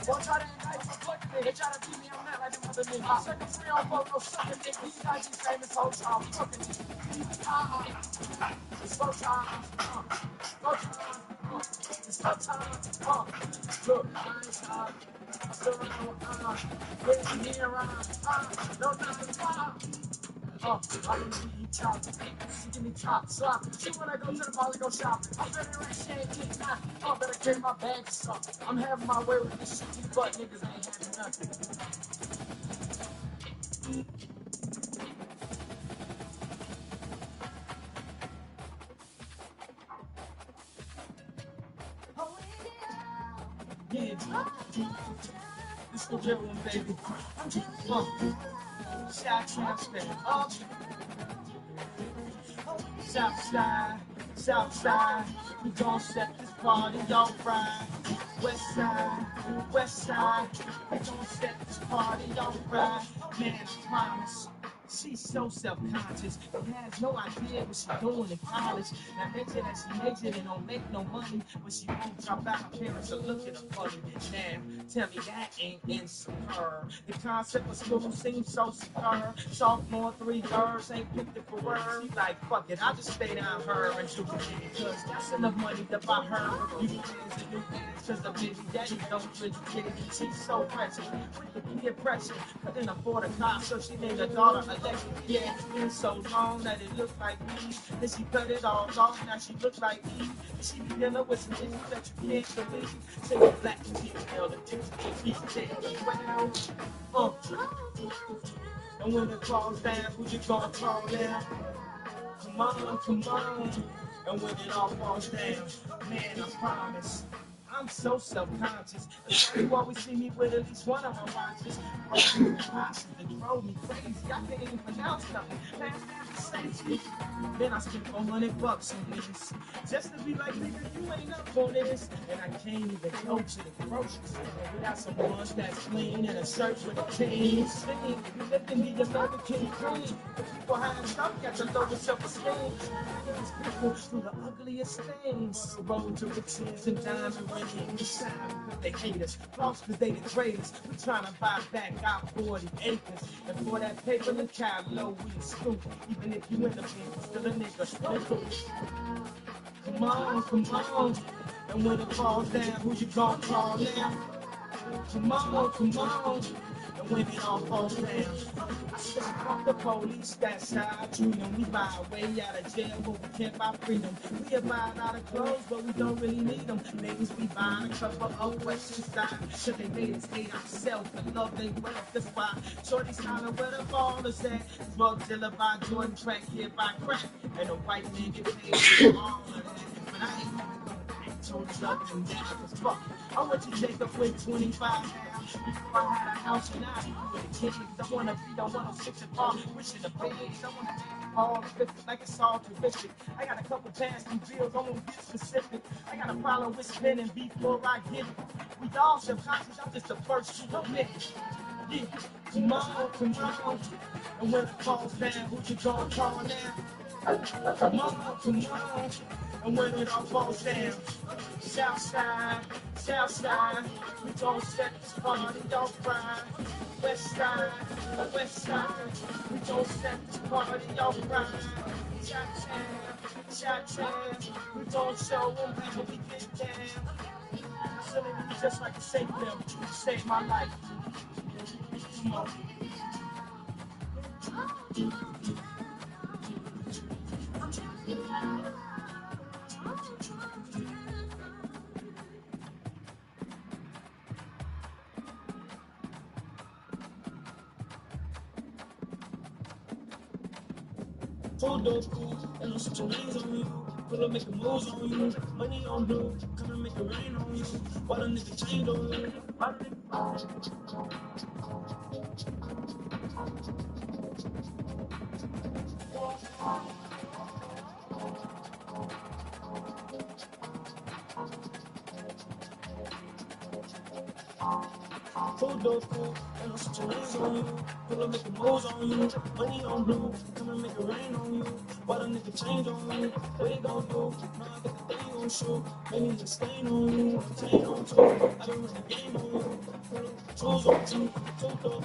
Don't try to indict my fucking nigga. They try to beat me, I'm not like them other niggas. Second free on both, no sucking niggas. These guys be famous whole time. Fucking niggas. It's go time. Go time. It's go time. Look, I ain't tired. I still around. Getting me around. No, not the fire. I don't need chop. She give me top slop. She wanna go to the mall and go shopping. I'm better than she ain't getting nothing. Better carry my bag and stuff. I'm having my way with this shit. These butt niggas ain't having nothing. Yeah, this is the real one, baby. Shot transfer. Southside, we gon' set this party on right. Westside, we gon' set this party on right. Man, I promise, She's so self-conscious and has no idea what she's doing in college. Now mention that she majored and don't make no money, but she won't drop out. Her parents are looking at her funny. Now, tell me that ain't insecure. The concept of school seems so secure. Sophomore, 3 girls ain't picked it for words. She like, fuck it, I'll just stay down her and do it. Cause that's enough money to buy her new friends and new friends. Cause the baby daddy don't really get it. She's so precious with the peer pressure. Couldn't afford a car, so she named her daughter Alexis. Yeah, it's been so long that it looked like me. Then she cut it all off, now she look like me. She be dealing with some issues that you can't believe. Say you're black and she's hell, the dudes can't be dead. Well, and when it falls down, who you gonna call now? Come on, come on. And when it all falls down, man, I promise. I'm so self-conscious. You always see me with at least one of my watches. It drove me crazy. I can't even pronounce nothing. Then I spent $400 on this. Just to be like, nigga, you ain't up on this. And I can't even go to the grocery store without some lunch that's clean and a shirt with a clean stain. You lifting me another king clean. The people high stuff got the lowest self-esteem. These people through the ugliest things. Road to riches and diamond rings. They hate us, lost cause they the greatest. We tryna buy back our 40 acres. And for that paper and cow low, we scoop. Even if you end up being still a nigga. Come on, come on. And when it falls down, who you gonna call now? Come on, come on. And when it all falls down, I said, fuck the police, that's how I treat them. We buy our way out of jail, but we can't buy freedom. We buy a lot of clothes, but we don't really need them. Niggas be buying a couple of Western style, so they made us hate ourselves and love they wealth. That's why shorty's holler where the ballers at. Drug dealer by Jordan, track here by crack. And a white man get paid for all of that. But I ain't told us up and down, cause fuck it. I went to Jacob with 25 now. Before I had a house and I with the kids. I wanna be on 106 and Park, wishing the page. I wanna make all the fifth like it's all terrific. I got a couple past due bills, I won't get specific. I got a problem with spending before I get it. We all self-conscious, I'm just the first to admit it. Yeah, come on, come on. And when it falls down, who you gonna call now? Come on, come on. And when it all falls down, Southside, Southside, we gon' set this party off right. Westside, Westside, we gon' set this party off right. Chi-town, Chi-town, we gon' show them how we get down. So they be just like a safe them, save my life. Come on. Hold up, and I'll switch your lanes on you. Pull up, make a moves on you. Money on blue, come and make it rain on you. Why the nigga chained on you? Why the nigga hold up, and I'll switch your lanes on you. Pull up, make a moves on you. Money on blue, come and make it rain on you. Why the nigga change on you? What they gon' do? Now I got the thing on shoot. Maybe the stain on you. Chain on two. I done run the game on you. Choose on two. Two up,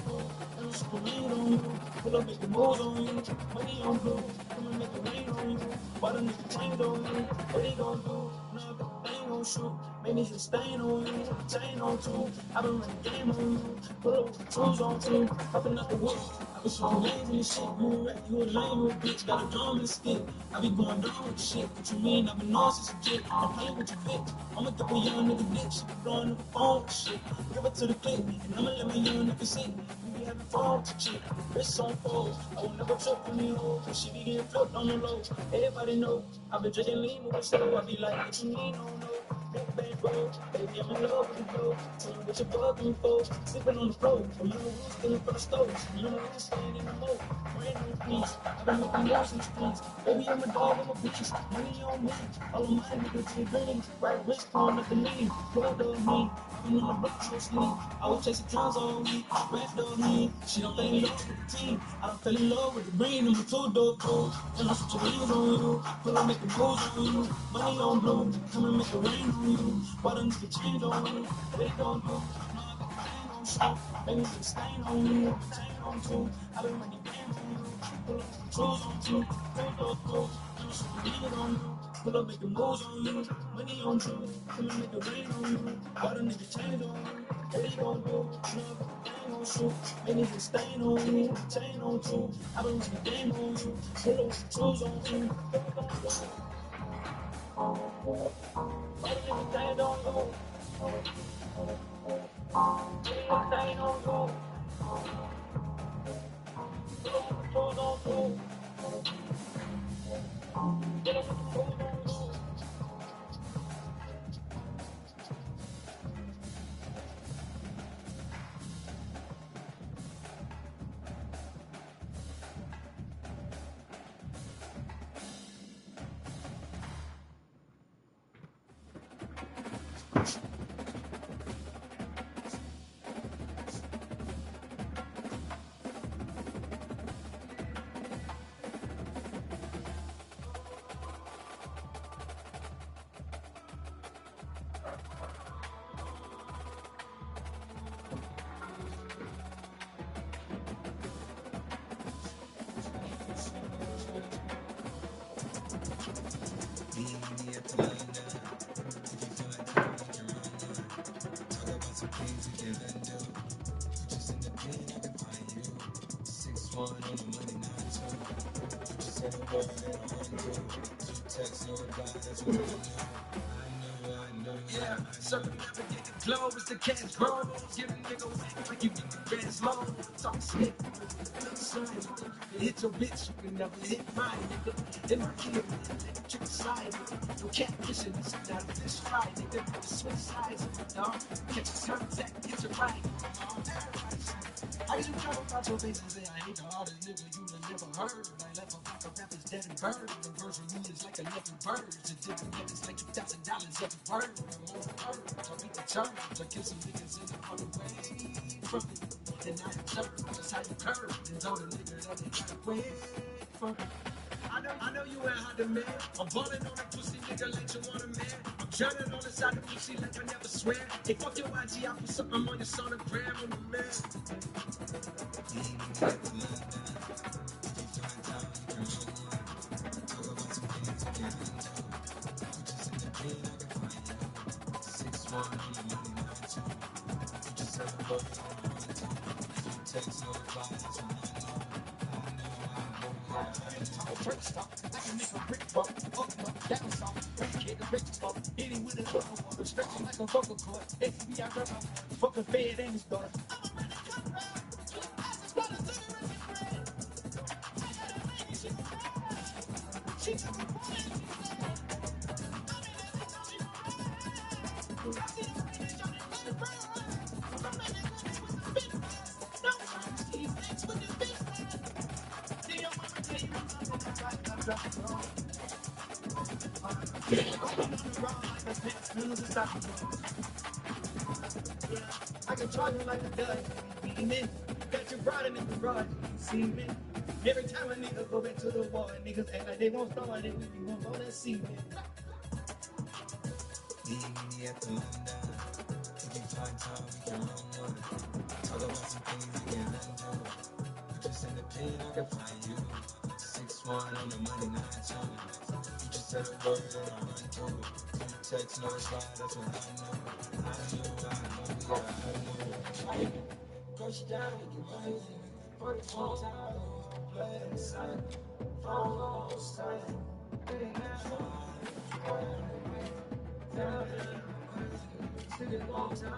and I'll switch your lanes on you. Pull up, make the moves on you. Money on blue, come and make it rain on you. Why the nigga change on you? What they gon' do? Now I got the thing on shoot. Maybe the stain on you. Chain on two. I done run the game on you. Pull up, choose on two. Popping up the wood. I be showing lanes in this shit. You a wreck, you a lame, you a bitch. Got a drum and a stick. I be going down with the shit. What you mean? I been on since a kid. I'm playing with your bitch. I'ma give a young nigga bitch. She be blowing up the phone with shit. Give it to the clip. And I'ma let my young nigga see. We be having fun with the chick. Bitch on fold. I will never trip on me hoe. Cause she be getting flipped on the low. Everybody know. I been drinking lean with myself. I be like, what you mean? Oh no. Big bad bro. Baby, I'm in love with the flow. Tell me what you're bugging for. Sipping on the floor. I'm in the woods, stealing from the stores. You know I'm staying in the mode. Brand new piece. I've been making moves in the streets. Baby, I'm a dog, I'm a beast. Money on me. All of my niggas in green. Right wrist on at the knee. Blood on me. I've been on the block so sleep. I was chasing clowns all week. Red dog me. She don't fell in love with the team. I don't fell in love with the green. I'm a two-door pro. And I'm switching lanes on you. Pull up, making moves on you. Money on blue. Come and make it rain on you. Why don't you change on you? They don't do. Baby, it's a stain on you, chain on too. I've been running games on you, pull up controls on you, go. I'm so believe on you, pull up making moves on you, money on you, come and make it rain on you. Why the nigga change on you? What he gon' do? Another thing on shoot, baby, it's a stain on you, chain on too. I've been running game on you, pull up controls on you, go. Why the nigga change on you? Stain on you. Yeah, circumnavigate the globe as the cash grows. Give a nigga whack when you get the best load. Talk slick, hit your bitch, you can never hit mine, nigga. In my kid, let the trick slide. No catfishing, this is not a fish fry, nigga. The switch sides, dog. Catch your contact, hit your right. I used to talk about your face and say I ain't the hardest nigga you done never heard. I left a fuck of rappers dead and buried. The verse for me is like 11 birds. A different niggas like $2,000 every bird. I'm on the earth, I beat the terms. I kill some niggas in the other way from me. And I observe just how you curve. And told a nigga that they got away from me. I know you ain't hot to man. I'm ballin' on a pussy nigga like you want a man. I'm drowning on the side of pussy like I never swear. Hey, fuck your IG, I put something on your sonogram on the man. First off, I can make a brick bump, up, down soft, break it, the rich bump, hit him with a little water, stretch him like a vocal cord, FBI rubber, fucking fed and his daughter. I can charge you like a dud, beaming. Got you riding in the garage, seeming. Every time a nigga go back to the wall, niggas act like they won't start it, we won't go that seeming. Push down, you crazy. Put it on time, play inside. Follow on side. Stick it long time.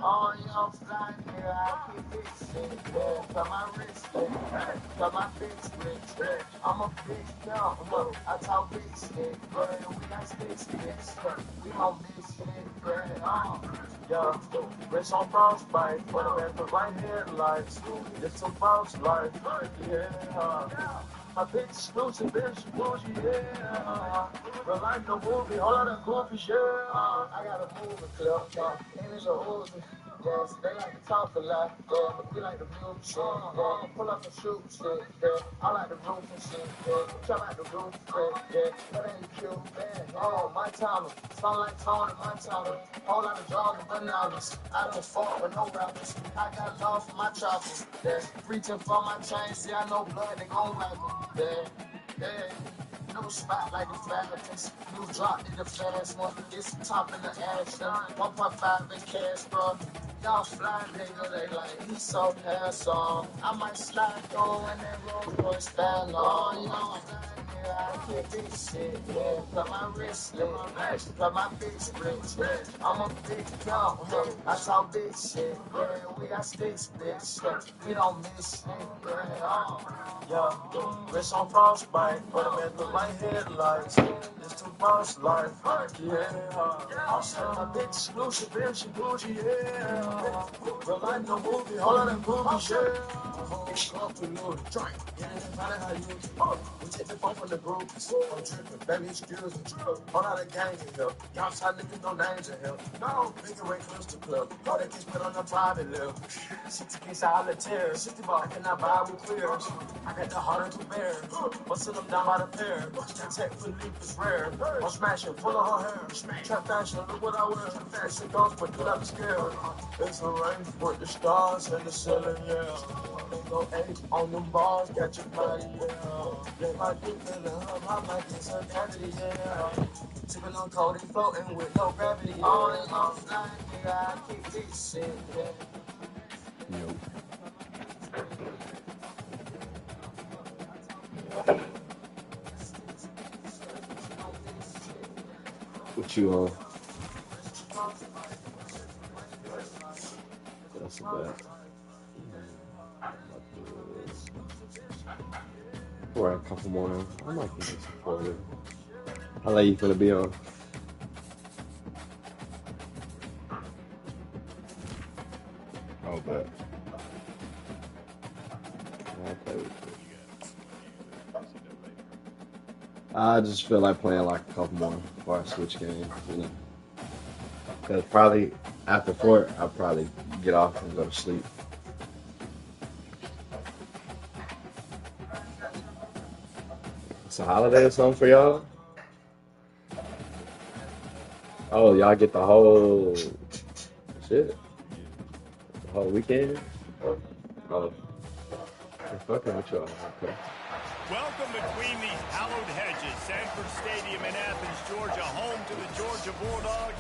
Oh, young fly, nigga, I keep big shit, yeah. Cut my wrist, yeah. Cut my bitch rich, yeah. I'm a big dumb, look, I talk big shit, yeah. We got sticks, bitch, we on big shit, yeah. Yeah, rich on frostbite, for the man with right headlights. It's a boss life, yeah. My bitch exclusive, bitch bougie, yeah. Real life no movie, whole lot of goofies, yeah. I got a movie club, yeah. And it's a movie. Yes, they like to talk a lot, yeah, but we like to move shit, yeah. Pull up and shoot shit, yeah. I like the roof and shit, yeah. Jump out the roof, yeah. That ain't cute, man. Oh, my time, sound like Tony, my time. Whole lot of drugs and bananas. I don't fuck with no rappers. I got love for my choppers, yeah. Reaching for my chain, see I know blood, they gon' rap it, yeah. No spot like the Falcons. New drop in the fast one. It's the top in the action. 1.5 in cash, bro. Y'all fly nigga, they like, he so handsome. I might slide through in that Rolls Royce stand on. Y'all fly nigga, I can't do shit, yeah. Cut my wrist lit, cut my bitch rich, yeah. I'm a big dumb, I talk big shit, yeah. We got sticks, bitch, yeah. We don't miss shit, yeah. Yeah, rich on frostbite, but I'm at the right headlights. It's too boss life, yeah. I'm saying my bitch exclusive, bitch, she bougie, yeah. Real life no movie, whole lot of movies, yeah. Come to Louis, drink, yeah, find out how you do. We take the phone from the group, I'm tripping, baby, excuse me. Whole lot of gang in here, y'all side niggas, no names in here. No, bigger way close to club, all that gets put on the private level. 60 solitaire, 60 ball, I cannot buy with queers. I got the heart of a bear, busting them down by the pair. That tech Philippe is rare. I'm smashing, full of her hair. Trap fashion, look what I wear. Fashion goes, but do not be scared. It's a rain with the stars and the ceiling, yeah. Ain't no H on them bars, got your body, yeah. Let my dick in the hub, my mic is a cavity, yeah. Sipping on cold and floating with no gravity, yeah. On and off line, nigga, I keep this shit, yeah. What you on? That's a bad. Or a couple more. I might get supportive. How late you gonna be on? Oh, but I'll play with you. I just feel like playing like a couple more before I switch games, you know. Because probably after 4, I'll probably get off and go to sleep. It's a holiday or something for y'all? Oh, y'all get the whole shit? The whole weekend? Oh, I'm fucking with y'all. Okay. Welcome between these hallowed hedges. Sanford Stadium in Athens, Georgia, home to the Georgia Bulldogs.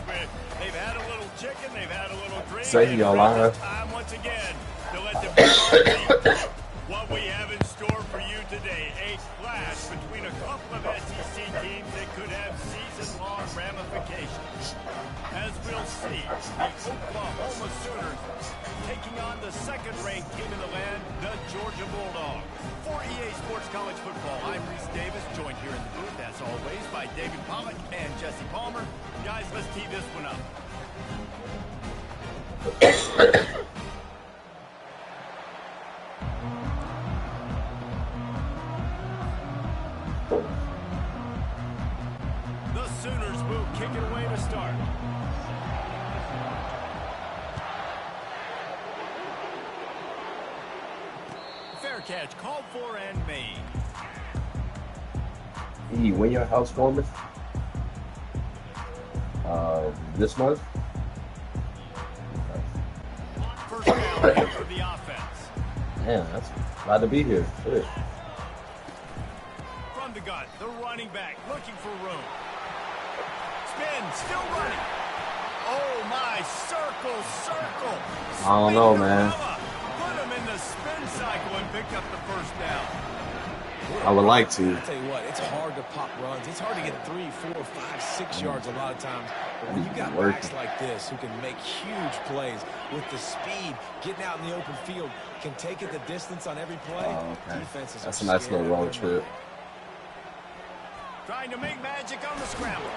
They've had a little chicken, they've had a little green. Say y'all live. Time once again to let the Bulldogs see what we have in store for you today. A clash between a couple of SEC teams that could have season-long ramifications. As we'll see, the Oklahoma Sooners taking on the second-ranked team in the land, the Georgia Bulldogs. For EA Sports College Football, I'm Reese Davis, joined here in the booth, as always, by David Pollack and Jesse Palmer. Guys, let's tee this one up. The Sooners will kick it away to start. Fair catch, called for and made. You win your housewarming? This month? First down here for the offense. Damn, that's glad to be here. Shit. From the gun, the running back looking for room. Spin, still running. Oh my, circle. I don't know, man. Put him in the spin cycle and picked up the first down. good. I would like to. I tell you what, it's hard to pop runs. It's hard to get 3, 4, 5, 6 yards a lot of times. But when you got backs like this who can make huge plays with the speed, getting out in the open field, can take it the distance on every play. Oh, okay. Defenses That's are a nice scared little out of road their trip. mind. Trying to make magic on the scramble.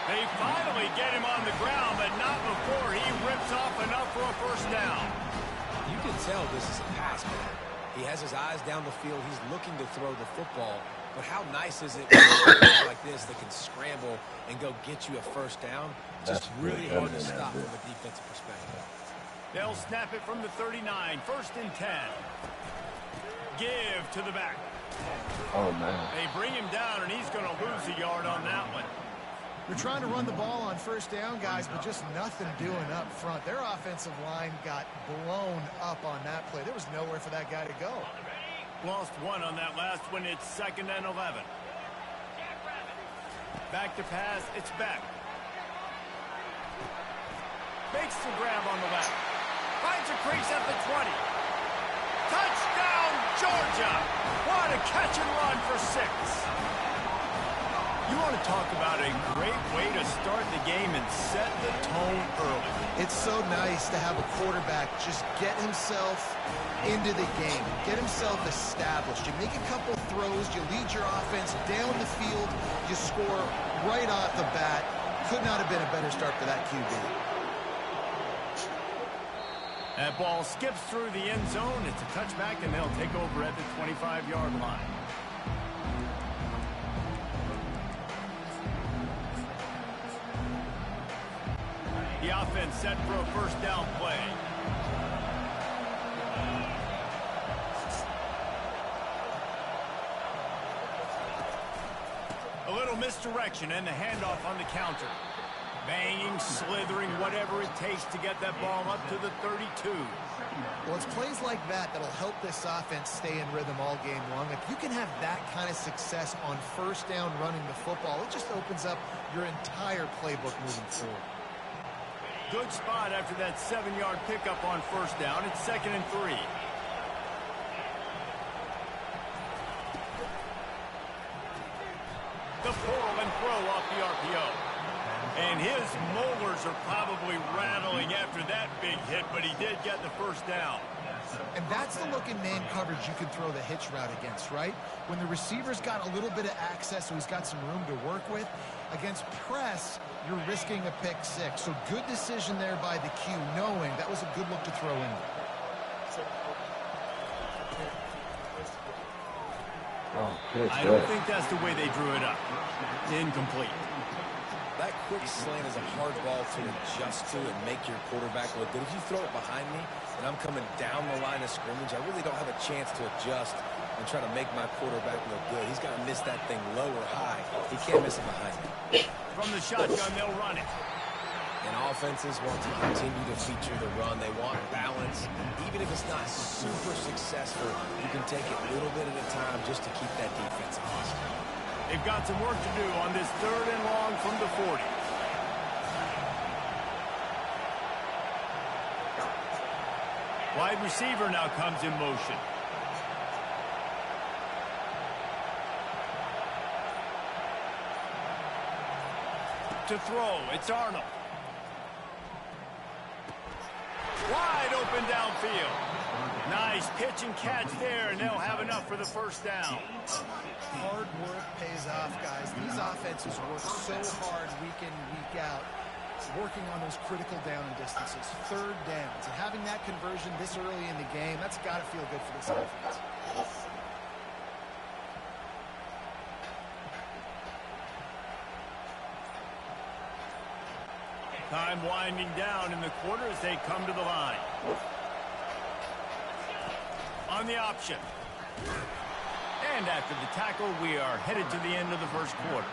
They finally get him on the ground, but not before he rips off enough for a first down. You can tell this is a pass play. He has his eyes down the field. He's looking to throw the football. But how nice is it when a guy like this that can scramble and go get you a first down? Just really hard to stop from a defensive perspective. They'll snap it from the 39, 1st and 10. Give to the back. Oh, man. They bring him down, and he's going to lose a yard on that one. They're trying to run the ball on first down, guys, but just nothing doing up front. Their offensive line got blown up on that play. There was nowhere for that guy to go. Lost one on that last one. It's 2nd and 11. Back to pass. It's back. Makes the grab on the left. Finds a crease at the 20. Touchdown, Georgia! What a catch and run for 6. You want to talk about a great way to start the game and set the tone early. It's so nice to have a quarterback just get himself into the game, get himself established. You make a couple throws, you lead your offense down the field, you score right off the bat. Could not have been a better start for that QB. That ball skips through the end zone. It's a touchback, and they'll take over at the 25-yard line. The offense set for a first down play. A little misdirection and the handoff on the counter. Banging, slithering, whatever it takes to get that ball up to the 32. Well, it's plays like that that'll help this offense stay in rhythm all game long. If you can have that kind of success on first down running the football, it just opens up your entire playbook moving forward. Good spot after that 7-yard pickup on first down. It's 2nd and 3. The pull and throw off the RPO. And his molars are probably rattling after that big hit, but he did get the first down. And that's the look in man coverage you can throw the hitch route against, right? When the receiver's got a little bit of access, so he's got some room to work with. Against press, you're risking a pick 6. So good decision there by the Q, knowing that was a good look to throw in. I don't think that's the way they drew it up. Incomplete. That quick slant is a hard ball to adjust to and make your quarterback look good. If you throw it behind me and I'm coming down the line of scrimmage, I really don't have a chance to adjust and try to make my quarterback look good. He's got to miss that thing low or high. He can't miss it behind me. From the shotgun, they'll run it. And offenses want to continue to feature the run. They want balance. Even if it's not super successful, you can take it a little bit at a time just to keep that defense honest. They've got some work to do on this 3rd and long from the 40. Wide receiver now comes in motion. To throw, it's Arnold. Wide open downfield. Nice pitch and catch there, and they'll have enough for the first down. Hard work pays off, guys. These offenses work so hard week in and week out, working on those critical down and distances, 3rd downs. And having that conversion this early in the game, that's got to feel good for this offense. Time winding down in the quarter as they come to the line. On the option. And after the tackle, we are headed to the end of the first quarter.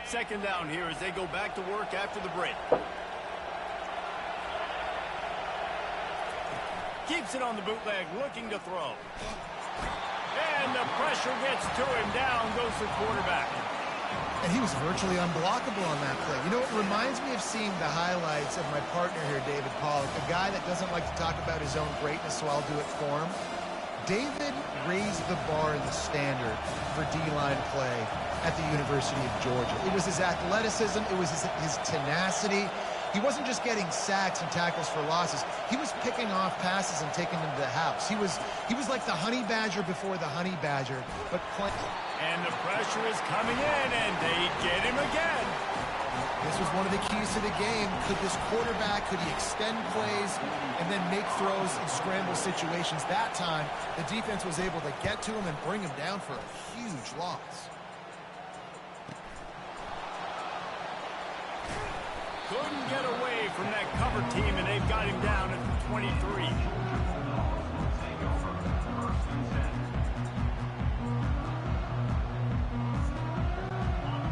Second down here as they go back to work after the break. Keeps it on the bootleg, looking to throw. And the pressure gets to him. Down goes the quarterback. And he was virtually unblockable on that play. You know, it reminds me of seeing the highlights of my partner here, David Pollock, a guy that doesn't like to talk about his own greatness, so I'll do it for him. David raised the bar in the standard for D-line play at the University of Georgia. It was his athleticism. It was his tenacity. He wasn't just getting sacks and tackles for losses. He was picking off passes and taking them to the house. He was like the honey badger before the honey badger, but and the pressure is coming in, and they get him again. This was one of the keys to the game. Could this quarterback, could he extend plays and then make throws in scramble situations? That time, the defense was able to get to him and bring him down for a huge loss. Couldn't get away from that cover team, and they've got him down at the 23.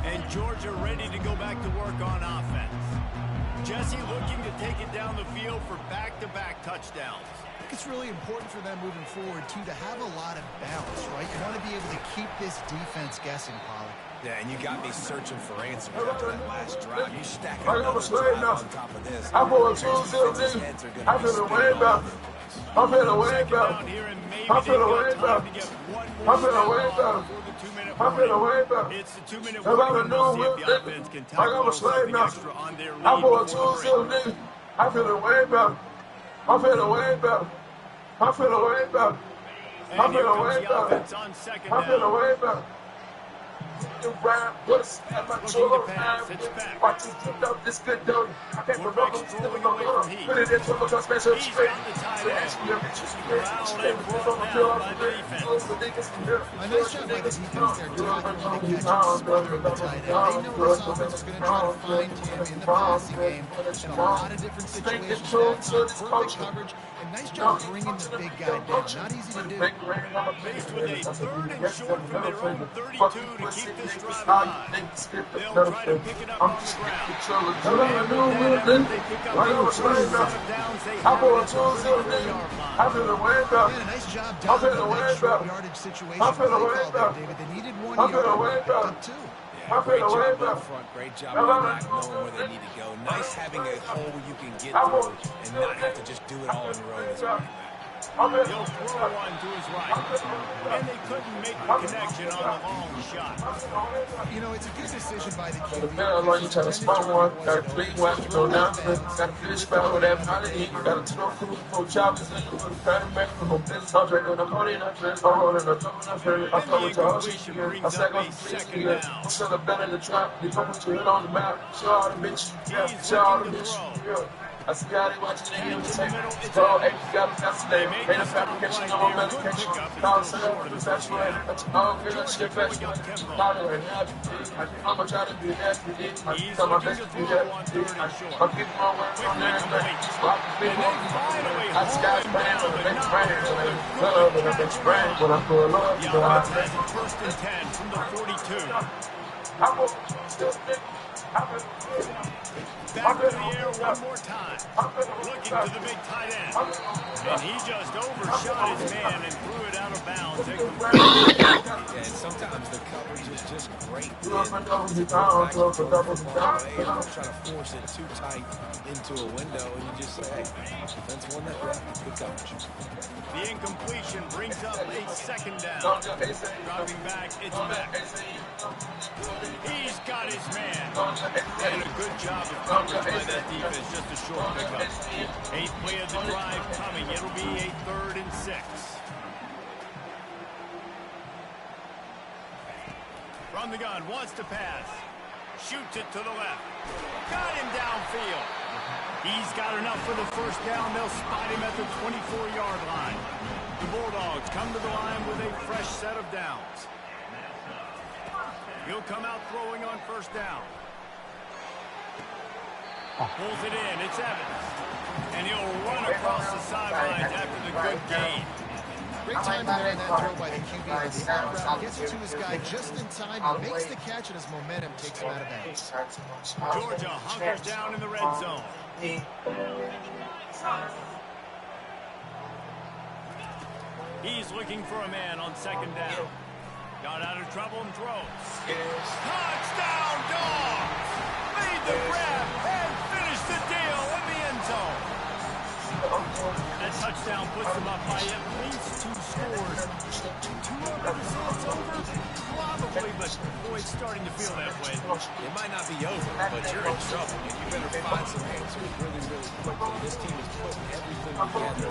And Georgia ready to go back to work on offense. Jesse looking to take it down the field for back-to-back touchdowns. I think it's really important for them moving forward, too, to have a lot of balance, right? You want to be able to keep this defense guessing, Pollock. Yeah, and you got me searching for answers after that last drive. You stack another drive on top of this. I'm going to I'm feeling way better. I'm feeling way better. I'm feeling way better. I'm feeling way better. I'm feeling way better. It's the 2-minute I'm warning. about to We'll see if the offense can I got a slave now. on their lead I'm going before the break. to I'm feeling way better. I'm feeling way better. I'm feeling way better. I'm And here feeling comes way the better. offense on second I'm feeling down. way better. Looking to pass, it's back. Watch this flip up, this good dough. I can't Quarterback remember strolling away from Heath. Put it into a special He's straight. got the tight end. Ground and brought down by the defense. A nice job by the defense there, driving when they catch him, smothering the tight end. They know this offense is going to try to find him in the passing game in a lot of different situations. That's perfect coverage, and nice job bringing the big guy down. Not easy to do. Faced with a 3rd and short from their own 32 to keep this drive alive. They'll try to pick it up on the ground. They pick up a first set of downs. They have it at the 34-yard line. Yeah, a nice job down in that short yardage situation. Play call there, David. They needed 1 yard, picked up 2. Yeah, great job up front, great job on back, knowing where they need to go. Nice having a hole where you can get through and not have to just do it all on your own as a running back. He'll throw one to his right. And they couldn't make the connection on the long shot. You know, it's a good decision by the QB. You try to spot one, got a big one, you go down, got a good spot with that money, got a 2 for choppers, and you put a kind of back from this. I'm drinking a party, and I'm holding a double, I'm coming to all shit. I said, I'm second down. I'm still better than the trap. You come to it on the map. Show all the bitches. Show all the bitches. I see how they watching they give the tape. So, hey, you got to fascinate. Ain't a fabrication, no more medication. Now I'm saying, I'm infatuated. I'm feeling shit infatuated. I'm gonna try to be that. I'm trying my best to do that. I'm keeping my way from there. I just got to brand on the next brand. Love on the next brand. When I pull up, you know I That's first and 10 from the 42. I'm still Back to the air one more time. Looking to the big tight end. And he just overshot his man and threw it out of bounds. Yeah, and sometimes the coverage is just great. Try to force it too tight into a window, and you just say, hey, defense won that round. Good coverage. The incompletion brings up a 2nd down. Dropping back, it's back. He's got his man. And a good job of coverage by that defense. Just a short pickup. 8th play of the drive coming. It'll be a 3rd and 6. From the gun, wants to pass. Shoots it to the left. Got him downfield. He's got enough for the first down. They'll spot him at the 24-yard line. The Bulldogs come to the line with a fresh set of downs. He'll come out throwing on first down. Pulls it in. It's Evans. And he'll run across the sidelines after the good gain. Great timing there on that throw by the QB on the out route. Gets it to his guy just in time. He makes the catch, and his momentum takes him out of bounds. Georgia hunkers down in the red zone. He's looking for a man on second down. Got out of trouble and throws. Touchdown, Dogs! Made the grab and finished the deal in the end zone. That touchdown puts them up by at least 2 scores. Too early to say it's over? Probably, but boy, it's starting to feel that way. It might not be over, but you're in trouble, and you better find some answers really, really quickly. This team is putting everything together.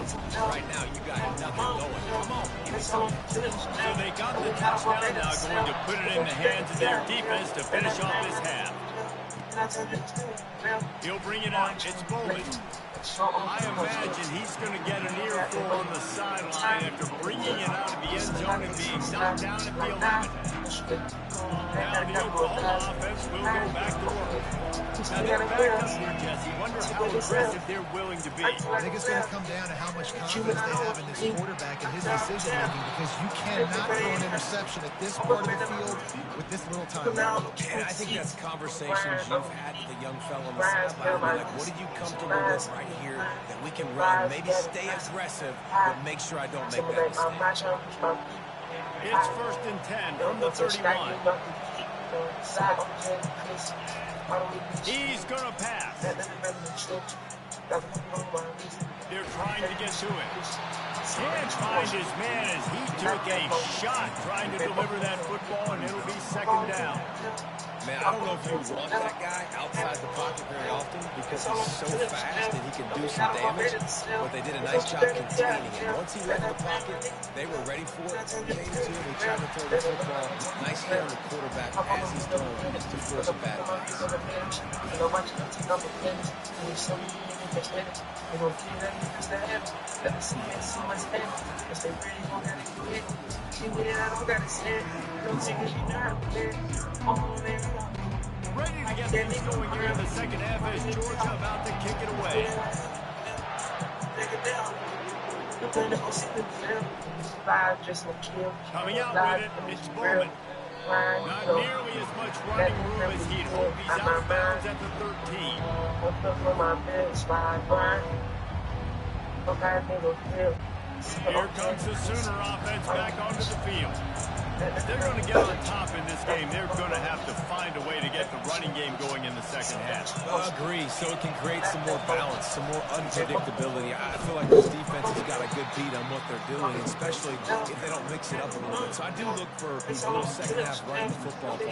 Right now, you got nothing going. Come on, give me something. So they got the touchdown, now going to put it in the hands of their defense to finish off this half. He'll bring it out. It's Bowman. I imagine he's going to get an earful on the sideline after bringing it out of the end zone and being knocked down at the 11. Now the Oklahoma offense will go back to work. Now they're back up here, Jesse. Wonder how aggressive they're willing to be. I think it's going to come down to how much confidence they have in this quarterback and his decision making, because you cannot throw an interception at this part of the field with this little time left. And I think that's conversations you've had with the young fellow on the sideline. Like, what are you comfortable with right here that we can run? Maybe stay aggressive, but make sure I don't make that mistake. It's 1st and 10 from the 31. He's going to pass. They're trying to get to it. Can't find his man as he took a shot trying to deliver that football, and it'll be 2nd down. Man, I don't know if you want that guy outside the pocket very often because he's so fast and he can do some damage, but they did a nice job containing him. Once he left the pocket, they were ready for it. Came to him, he tried to throw the football. Nice hit on the quarterback as he's throwing to force a bad pass. Ready to get things going here in the second half as Georgia about to kick it away. Coming out with it, it's Bowman. Not nearly as much running room as he'd hoped. He's out of bounds at the 13. Here comes the Sooner offense back onto the field. If they're going to get on top in this game, they're going to have to find a way to get the running game going in the second half. Agree, so it can create some more balance, some more unpredictability. I feel like this defense has got a good beat on what they're doing, especially if they don't mix it up a little bit. So I do look for a little second half running football. I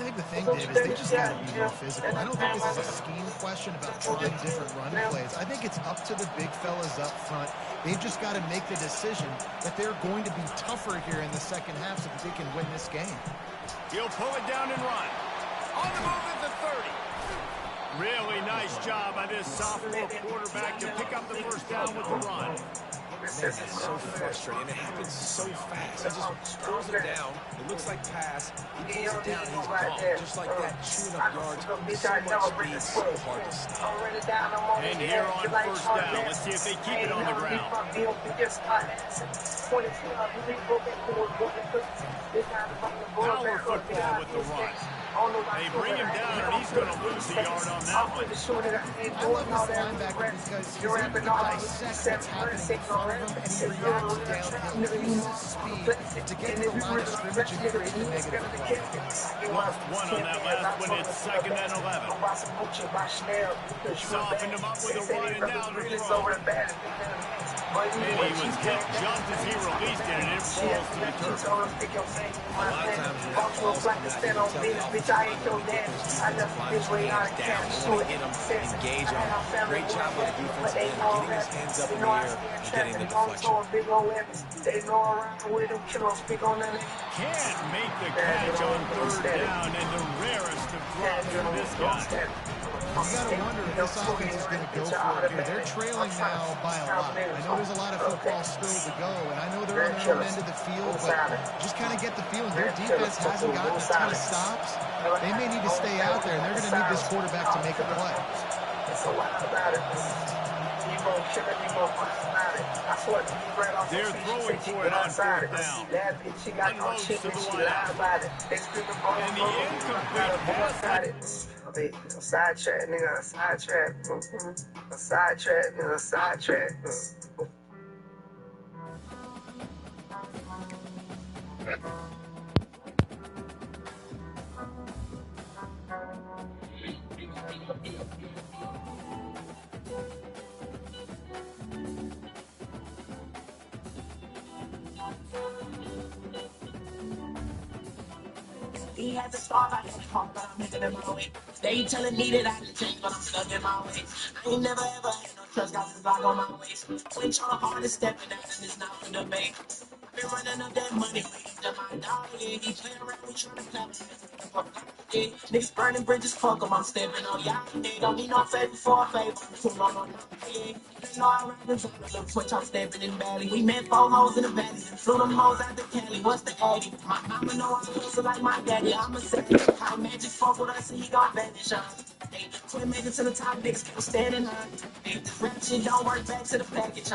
think the thing, Dave, is they just got to be more physical. I don't think this is a scheme question about trying different run plays. I think it's up to the big fellas up front. They've just got to make the decision that they're going to be tougher here in the second half so that they can win this game. He'll pull it down and run. On the move at the 30. Really nice job by this sophomore quarterback to pick up the first down with the run. Man, it's so frustrating. It happens so fast. He just pulls it down. It looks like pass. He pulls it down and he's gone. Just like that, chewing up yards. So much speed, so hard to stop. And here on first down, let's see if they keep it on the ground. Power football with the run. They bring him down, and he's going to lose a yard on that one. I love this linebacker because he's able to dissect what's happening in front of him, and he reacts downhill. He uses speed to get to the line of scrimmage and create the negative play. Lost one on that last one. It's 2nd and 11. Softened him up with a run, and now to throw. And he was hit just as he released it, and it falls to the turf. A lot of times when that ball's coming out, you can tell the offensive line is down. They want to get him engaged on him. Great job by the defensive end, getting his hands up in the air and getting the deflection. Can't make the catch on 3rd down, and the rarest of drops for this guy. You got to wonder if this offense is going to go for it here. They're trailing now by a lot. I know there's a lot of football still to go, and I know they're on their own end of the field, but just kind of get the feeling their defense hasn't gotten a ton of stops. They may need to stay out there, and they're going to need this quarterback to make a play. They're throwing for it on 4th down. Unloads to the wideout. And the incomplete pass. Sidetrack, nigga, sidetrack. Sidetrack, nigga, sidetrack. He had to start by his heart, but I'm making it my way. They telling me that I can change, but I'm stuck in my ways. I ain't never ever had no trust, got this block on my waist. Clinch on the hardest stepping out, and it's not for debate. Been running up that money, waiting to my dog, yeah. He playing around, we trying to clap him. Yeah. Niggas burning bridges, fuck 'em, I'm stepping on y'all. They don't need no favor for a favor. Too long on yeah. They know I rap the time, little twitch, I'm stepping in Valley. We met 4 hoes in the valley, and flew them hoes out the Cali. What's the Addy? My mama know I hustle like my daddy. I'm a second, high magic fuck with us, and he gon' vanish, Hey, quit making to the top, niggas keep standing on. Hey, this rap shit don't work, back to the package,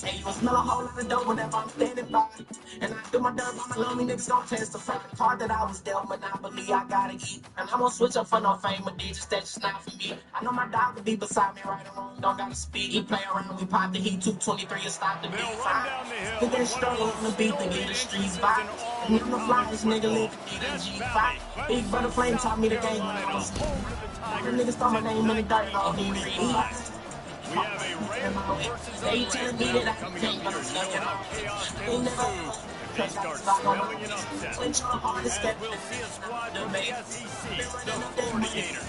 Hey, you smell a whole lot of dope whenever I'm standing by. And I do my dirt by my lonely niggas gon' testify. The card that I was dealt, monopoly, I gotta eat. And I won't switch up for no fame or digits, that's just not for me. I know my dog could be beside me, right or wrong, don't gotta speak. He play around, we pop the heat, 223 and stop the beat. They'll run down the hill. But that struggle on the beat, the get the streets vibe. And I'm the flyest nigga living in G5. Big brother flame taught me the game when I was the niggas throw my name in the dirt, all he read. We have a Rambo versus They a telling me Rambo that I coming can't, up but here I'm in stuck in Normal my Chaos Ain't Table 2. never They start smelling an upset. clinch on hard to As step we'll see a squad from the SEC, the 48ers,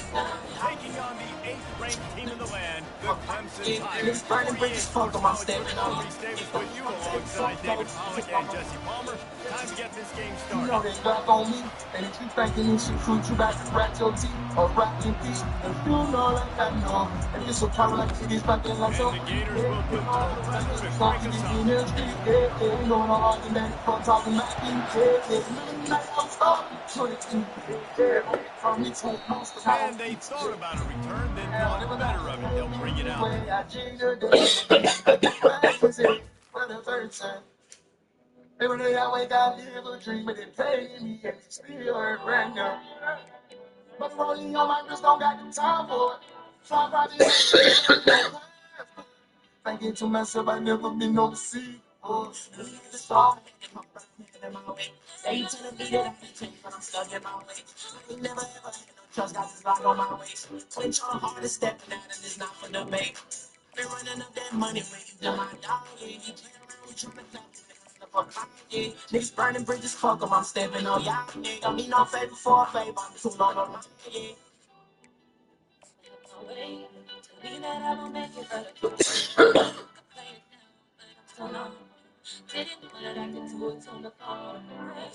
taking on the 8th-ranked team in the land, the Clemson Tigers. 48 Sports College Coach Maurice Davis with you alongside David Pollack and Jesse Palmer. Time to get this game You started. know they back on me, and if you thinking you should shoot, you back to rat your teeth or rap in peace. If you know like I know, and this will come like cities fucking like so. And the Gators will go to the rescue to break us up. You know no argument for talking back in like I'm starting from me to most of And they thought about a return, then thought better of it. They'll bring it out. For the first time. Every day I wake up, live a dream, but it paid me, and it's still hurt right now. But rolling on my wrist, don't got the time for it. So I probably thinking to myself, I never been overseas. Oh, They telling me that I can change, but I'm stuck in my ways. I ain't never ever had no trust, got this block on my waist. Clinch on the hardest stepping out, and it's not for debate. Been running up that money, waiting to my dog, yeah. He playing around, we tryna clap yeah. Niggas burning bridges, fuck 'em, I'm stepping on y'all, yeah. Don't need no favor for a favor, I'm too long on my yeah. Thinking that I won't make it, but I play it down, but I'm still on. Didn't know that I could do it on the phone. I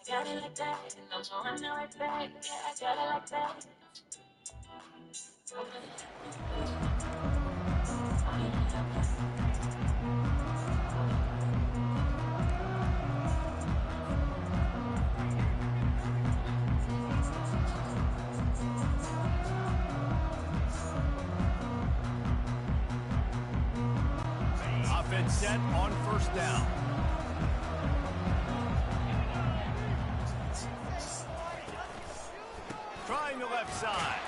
got it like that, and I'm running right back. Yeah, I got it like that. Offense set on first down. Trying the left side.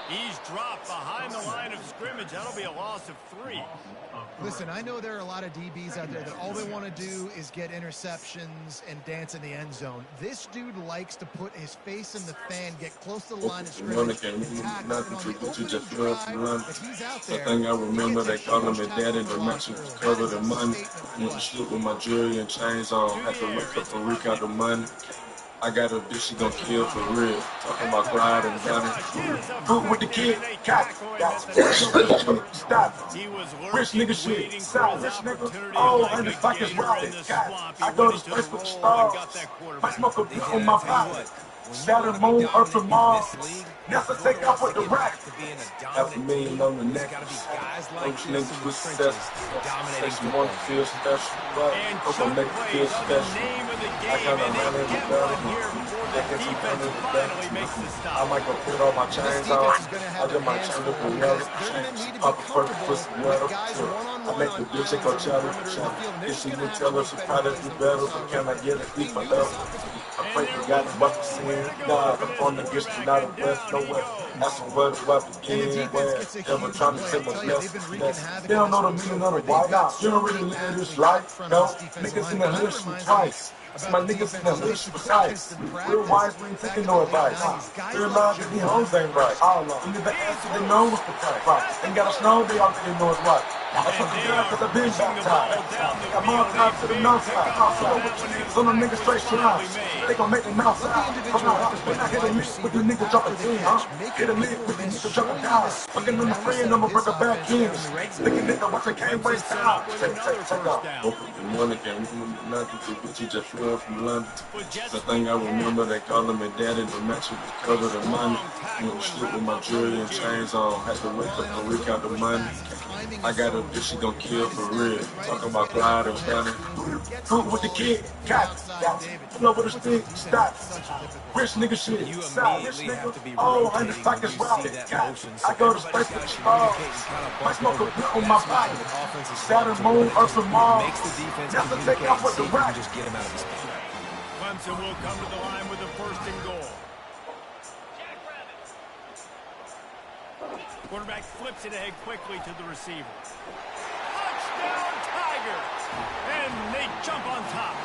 He's dropped behind the line of scrimmage. That'll be a loss of 3. Listen, I know there are a lot of DBs out there that all they want to do is get interceptions and dance in the end zone. This dude likes to put his face in the fan, get close to the line of scrimmage, and tackle. And on the opening drive, if he's out there, I think I remember they called him a a daddy to match him to cover the money. Went to sleep with my jewelry and chains on. Had to wake up and reek out the money. I got a bitch, she gon' kill for real. Talking about pride and gunning. Food with the kid, got stop. He was Rich lurking, nigga shit, waiting for stop. his Rich nigga, opportunity oh, like and the a fuck is gator right. in the swamp. He I go went to into the space with the role and got stars. that I quarterback. smoke a They blunt did. on I'll my tell you pocket. what. When you Saturn, want to be moon, earth, dominant and in Mars. this league, NASA in order take for off us to with the get rack. back to being a Half a dominant million team, on the it's neck. got to be guys like Those this niggas in the with trenches success. dominating Takes one football to feel games. special, but And hope I chunk make you feel plays are the special. name of the I game, kinda and they ran in the get battle. one here before the They get some defense fun in the finally battle. makes the I stop. might go put all my This chains on. defense is going to I have their get my hands chain full up and because yellow. they're going to need to be Pop a first comfortable pussy with yellow. guys I one-on-one make on the bitch islands go in the challenge. perimeter of the field, and they're If just she going to would have tell to her make she better probably plays do than what we better, saw but can I yesterday. get it They deep knew this enough? offensive. I And pray there to God was about the nowhere sin. to go God, for I'm this from the quarterback, United and West, down no he way. goes. That's where the weapon And the begin. defense Where gets a ever huge trying to play. take I my tell you, they've been blessings. wreaking havoc They in don't this know the one so meaning of far. the They've white got out. You so don't really many live this athletes up life. front on No, this defensive niggas line. in It the kind hood of shoot reminds me twice. See about my the niggas in the defenses they hood used to shoot play against sights. in Real practice wise, we ain't back taking in the no late advice. 90s. Guys Real like live, these Jimmy hoes ain't right. Garoppolo. And if they He's answer, they loose know what's the price. And got a snow, they all they know it's right. And they are pushing the ball down the I'm field. on time to A the big north side. pickup So on what that you one. need The is on the sack nigga was straight finally slides. made. They gon' make them mouth Let the side. individual effort When by I the hit a wide lick with the receiver nigga after dropping the 10, catch, Hit a making lick people with the miss, nigga dropping showing you the down. Fucking speed in and the how to friend, set I'ma up break this a back offense in. in the red zone. Looking nigga, watch I can't Clemson waste set time. up with Take another first off. down. The morning can't remember nothing to bitch, he just flew in from London. With jet The sweep thing I remember, pass. they calling me daddy, the match was A covered in money. strong Went tackle to and sleep with wrap my up from the jewelry and junior. chains on. Had to wake Well, up and and on reek third out the money. pushbacks, timing I is got so a bitch, she gon' important. kill Right for snap real. it, right Talking as about the NFL gliding, heads family. to him, gets the Fruit with the ball, he's kid, hitting the got outside, and got David pull over the puts his stick, defense in stop. such a difficult Rich spot. nigga shit, You stop. Rich immediately have nigga, to be oh, and the rotating when pockets you see routed, that got. motion. I So go to everybody's space got with to the ball. communicate and kind of My bump smoke a over. blunt on my That's why body. with offenses Saturn, love to moon, run, earth, just and Mars. makes the defense Never take communicate off and with see the if you can rack. just get him out of the spot. Clemson will come to the line with a first and goal. Quarterback flips it ahead quickly to the receiver. Touchdown, Tigers! And they jump on top.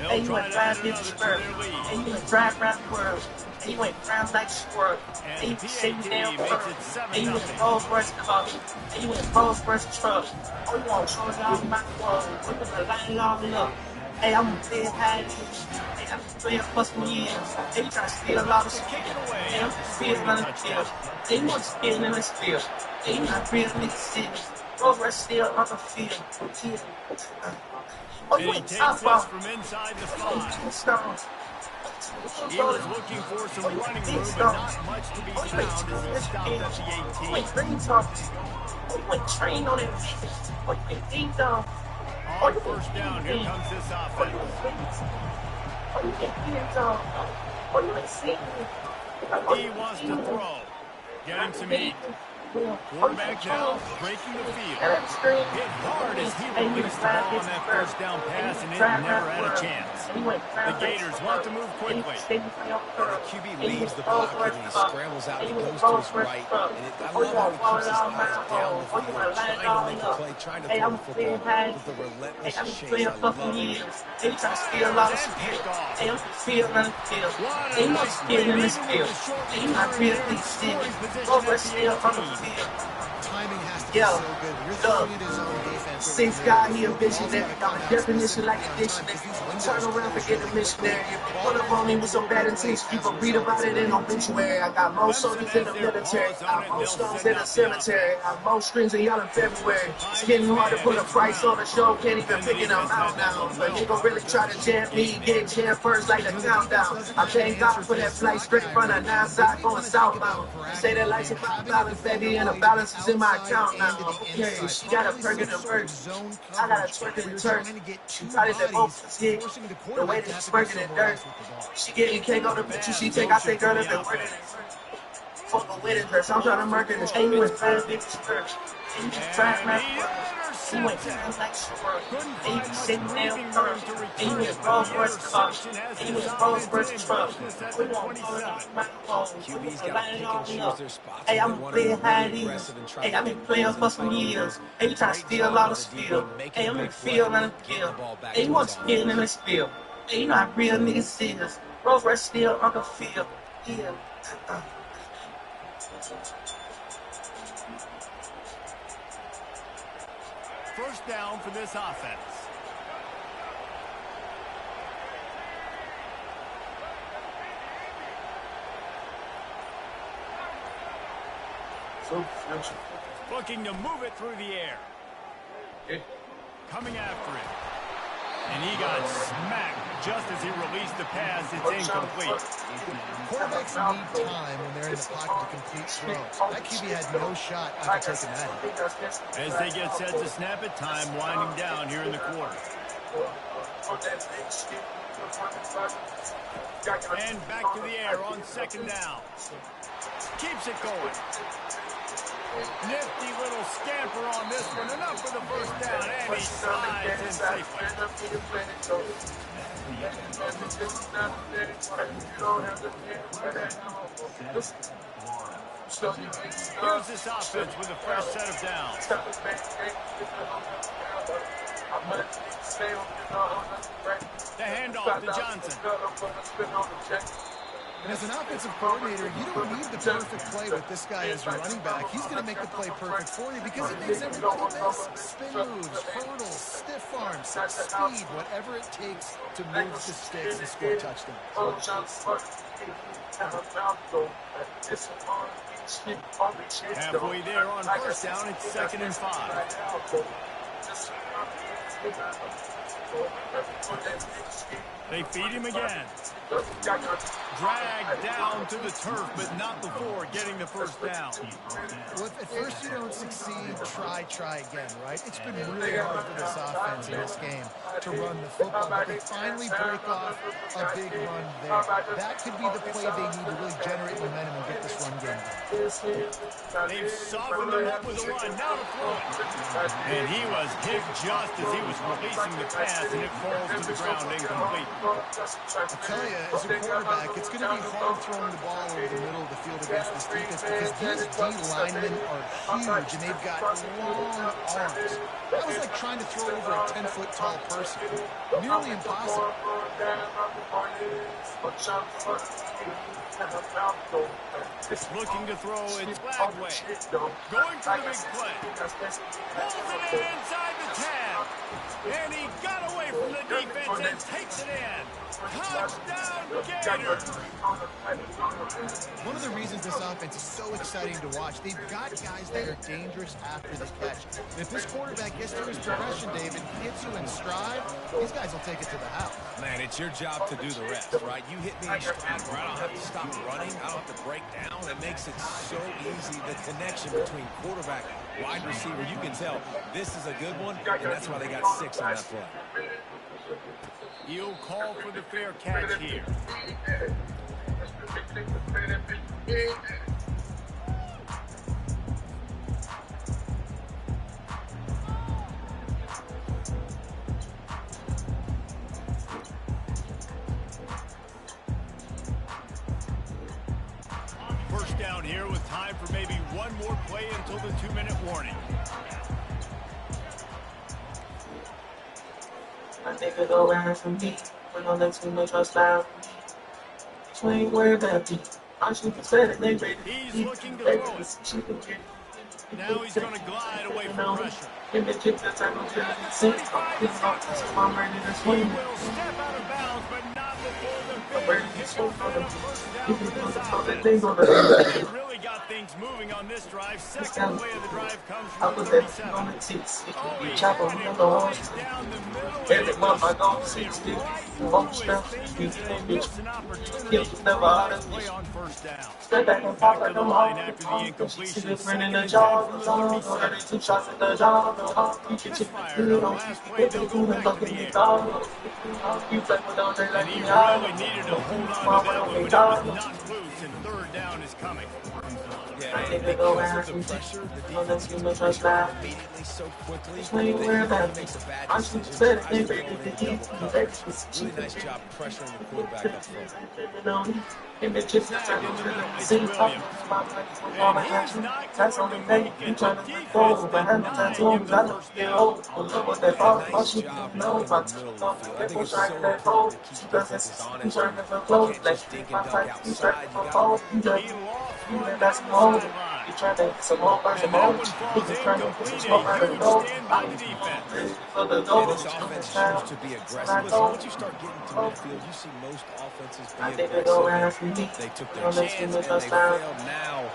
And They'll you try went to add fast, get another to spur. their lead. And you went drive around the world. And you went round like a squirrel. And And you the shake me down PAT makes firm. it 7-0. And you went Rolls Royce car. And you went Rolls Royce truck. Oh, you want to it out my wall. We're gonna line it all up. Hey, I'm a big high. Hey, I'm 3+ years. Hey, you trying to steal a lot of skill. Hey, I'm just feeling on the field. Hey, you want to steal in this field. Hey, you not real niggas serious. Rolls Royce still on the field. Oh, you And he went takes top this off. from inside the Oh, you 5. stones. He was looking for some running room, but not much to be found as he stopped at the 18. Wait, green talk. Oh, you went train on it. Oh, you went ding dong. On first down, here comes this offense. Oh, you went ding dong. Oh, you went singing. He wants to throw. Getting some heat. Quarterback now breaking the field. Hit hard as he released the ball on that first down pass, and it never had a chance. The Gators want to move quickly. The QB leaves the pocket and he scrambles out. He goes to his right. And I love how he keeps his eyes down the field, trying to make a play, trying to throw the football with the relentless chase. I love it. They try to steal a lot of skill. They don't feel on the field. They want skill in this field. They not really steal. Over still on the field. Timing has to be Yo, so good. When you're throwing into zone defense. Six guy, he a visionary. Definition like a dictionary. Turn around, forget a missionary. Pull up on me with some bad intentions. People read about it in obituary. I got more soldiers in the military. Got more stones in the cemetery. Got more strings than y'all in February. It's getting hard to put a price on the show. Can't even figure them out now. But nigga really try to jam me. Get jammed first like the countdown. I thank God for that flight straight from the 9 side going southbound. Say that life's about balance, baby, and the balance is in my account now. Okay, she got a perk in the verse. I got a twerk in the turf. She probably that both was hit. The way that she's working in dirt. She getting cake on the picture she take. I say, girl, that's been working in fuck a wedding dress. I'm trying to murk in this. Ain't you as bad big church. And you just try to you went down like squirrel. And you just sitting down firm. And you went Rolls Royce car. And you went Rolls Royce truck. We won't pull it off my phone. QB's got to pick and choose their spots. Hey, When I'm they want playing to be high really these. aggressive and try Hey, to I've been get playing balls in for the some field. years. Hey, you trying to steal a lot of skill. Hey, I'm in field and a skill. Hey, you want to steal in this field. Hey, you know how real niggas is. Rolls Royce still on the field. Yeah. First down for this offense. Looking to move it through the air. Coming after it. And he got smacked just as he released the pass. It's incomplete. Quarterbacks need time when they're in the pocket to complete throws. That QB had no shot after taking that hit. As they get set to snap it, time winding down here in the quarter. And back to the air on second down. Keeps it going. Nifty little scamper on this one. Enough for the first down, and he slides in safely. Here's this offense with a fresh set of downs. The handoff to Johnson. And as an offensive coordinator, you don't need the perfect play with this guy as your running back. He's going to make the play perfect for you because he makes everybody miss. Spin moves, hurdles, stiff arms, speed, whatever it takes to move the sticks and score touchdowns. Halfway there on first down, it's 2nd and 5. They feed him again. Dragged down to the turf, but not before getting the first down. Well, if at first you don't succeed, try again, right? It's been really hard for this offense in this game to run the football, but they finally break off a big run there. That could be the play they need to really generate momentum and get this run game going. They've softened him up with a run, now to throw. And he was hit just as he was releasing the pass, and it falls to the ground incomplete. I tell you, as a quarterback, it's going to be hard throwing the ball over the middle of the field against this defense because these D linemen are huge and they've got long arms. That was like trying to throw over a 10-foot tall person. Nearly impossible. Looking to throw, it's Flagway. Going for the big play. Pulls it inside the 10. And he got away from the defense and takes it in. Touchdown, Gators! One of the reasons this offense is so exciting to watch, they've got guys that are dangerous after the catch. And if this quarterback gets through his progression, David, hits you in stride, these guys will take it to the house. Man, it's your job to do the rest, right? You hit me in stride where I don't have to stop running, I don't have to break down. It makes it so easy. The connection between quarterback, wide receiver, you can tell this is a good one, and that's why they got 6 on that play. He'll call for the fair catch here. First down here with time for maybe one more play until the 2-minute warning. My nigga go around for me. We don't let too much trust out. So ain't worried about me. I should have said it, they ready. He's looking to throw it. Now he's going to glide away from pressure. He will step out of bounds, but not before the big pickup and a first down for this offense. They really got things moving on this drive. Second play of the drive comes from 37. Oh, he down the middle. Every month I go 60. Missed an opportunity to play on first down. Step back and pop like them all. After the incompletion, Second in the jaw, 32 shots in the jaw. You can check the last play, they'll go back to the air. And he really needed to hold on to that one, but it was not loose, and third down is coming. Yeah, and because of the pressure, the defense gets pressure immediately so quickly, they makes a bad decision. I just throw in double coverage. Really nice job pressuring the quarterback up front. And he's not going to make it. The defense did not give him the first down. Nice job in the middle of the field. I think it's so important to keep defenses honest. You can't just dink and dunk outside. You got to He lost one down the sideline. And that one falls incomplete, and a huge stand by the defense. Yeah, this offense shows to be aggressive. Listen, once you start getting to midfield, you see most offenses be aggressive. They took their chance and they failed. Now,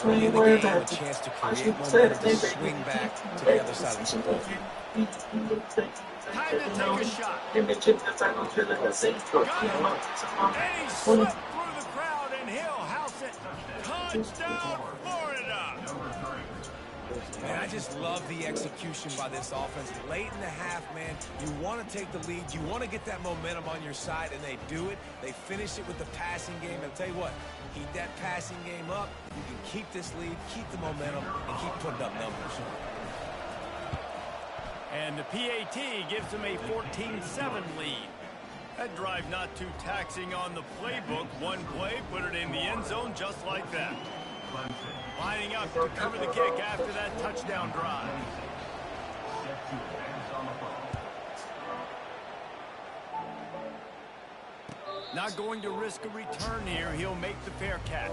early in the game, a chance to create momentum to swing back to the other side of the football. Time to take a shot. Got him. And he slipped through the crowd, and he'll house it. Touchdown, Florida. Man, I just love the execution by this offense. Late in the half, man, you want to take the lead. You want to get that momentum on your side, and they do it. They finish it with the passing game. And I'll tell you what, keep that passing game up. You can keep this lead, keep the momentum, and keep putting up numbers. And the PAT gives them a 14-7 lead. That drive not too taxing on the playbook. One play, put it in the end zone just like that. Lining up to cover the kick after that touchdown drive. Not going to risk a return here. He'll make the fair catch.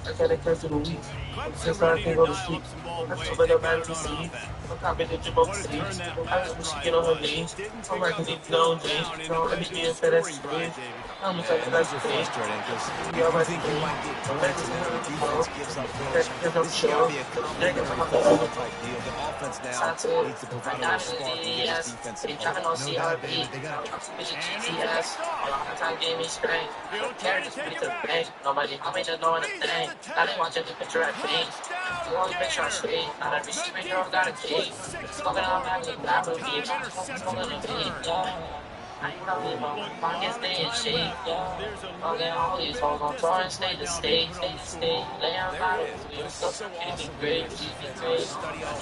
Okay, they curse of the week. Since I can't go to sleep. That's what the man to see. I'm confident you both see. I just wish she get on her knees. I'm working deep down, James. Don't let me be in FedEx squeeze. I'm a type of that's frustrating because you you think you might get points and then the defense gives up points. This got to be a complementary type deal. The offense now needs to provide a little spark and get this defense involved. No doubt, David. They got to Nobody, I mean, just knowing the thing. Now they want you to picture at me. You always make sure I speak. Not every street girl got a key. Smoking on that with that movie. Smoking on me. I ain't gonna leave my pockets, stay in shape. Okay, all these hoes on tour and stay to stay. Lay on bottom, we so keep it great.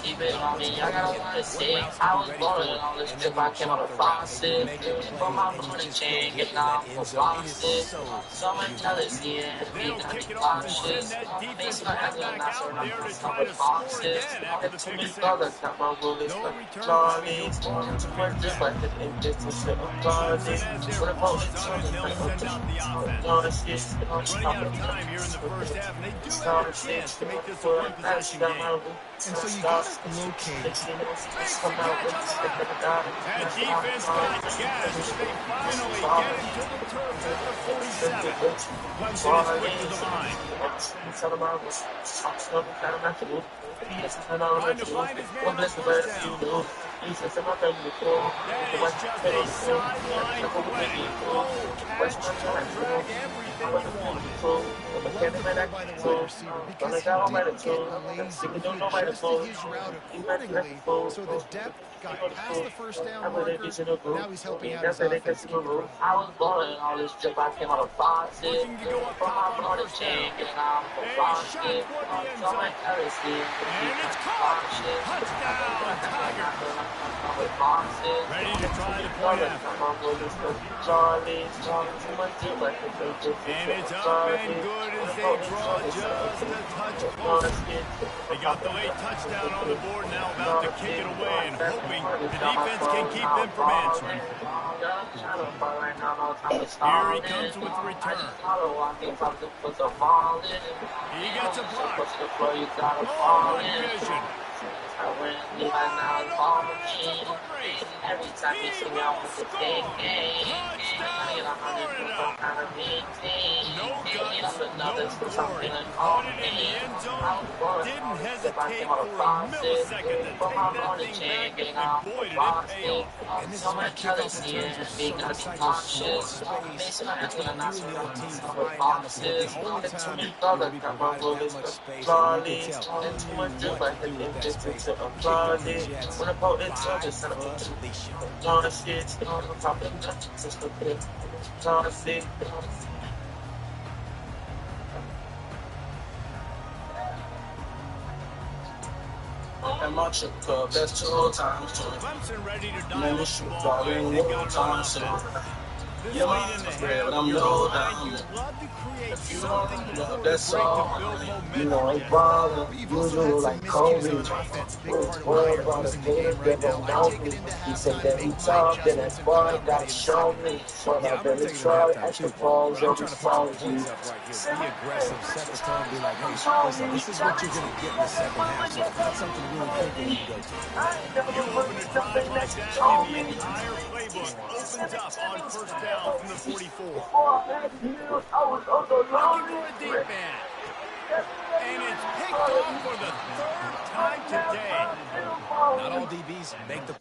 Keep it on me, I got a lot to say. I was born in all this trip, I came out of faucet. From my morning chain, getting off for boxes. So much jealousy and me got me cautious. Face my head, I'm not sure I'm with boxes. If too many brothers got my rules, but Charlie's too much just like the distance to a Clemson, as their opponents are, they'll send out the offense. Running out of time here in the first half, and they do have a chance to make this a one-possession game. And so you got to locate. That defense got gas, but they finally get into the turf at the 47. Clemson is quick to the line. Trying to find his man on first down. That is just a sideline play. Oh, catch, drag, everything you want. By the wide receiver because he didn't get lazy. He adjusted his route accordingly, so the depth got past the first down marker. Now he's helping out his offense keep it rolling. I was born in all this trip. I came out of boxes. Looking to go up top on first down. A shot toward the end zone. And it's caught. Touchdown, Tigers. Ready to try the point after. And it's up and good as they draw just a touch closer. They got the late touchdown on the board, now about to kick it away and hoping the defense can keep them from answering. Here he comes with the return. He gets a block. Oh, good vision. Every time you see me out with the big game, I get 100 No guts, no glory. Caught it in the end zone. Didn't hesitate for a millisecond to take that thing back, and boy, did it pay off. And this is where kickoff returns are so exciting. Short space between you and the other team flying down the field. The only time you're going to be provided that much space, and you can tell what to do with that space. Kick the Jets wide unleash And my trip club, that's 2 times 20. Clemson ready to dial Man, up this the shit ball. probably They ain't got it time on so. offense. This Yeah, late in the half, but I'm you're low fine. down. You love to create If you something don't before love the that break to song, build you momentum. know, Yes. But you've also had some miscues on offense. Big part of why you're losing the game right now. I take it into halftime, make my adjustments, and come out ready to start. Yeah, I'm going to take it at halftime too, Paul. But I'm trying to put some points up right here. Be aggressive, set the tone, be like, hey, listen, this is what you're going to get in the second half. So find something really quick that you can go to. You open a drive like that, and the entire playbook opens up on first down from the 44. Looking for a deep man. And it's picked off for the third time today. Not all DBs make the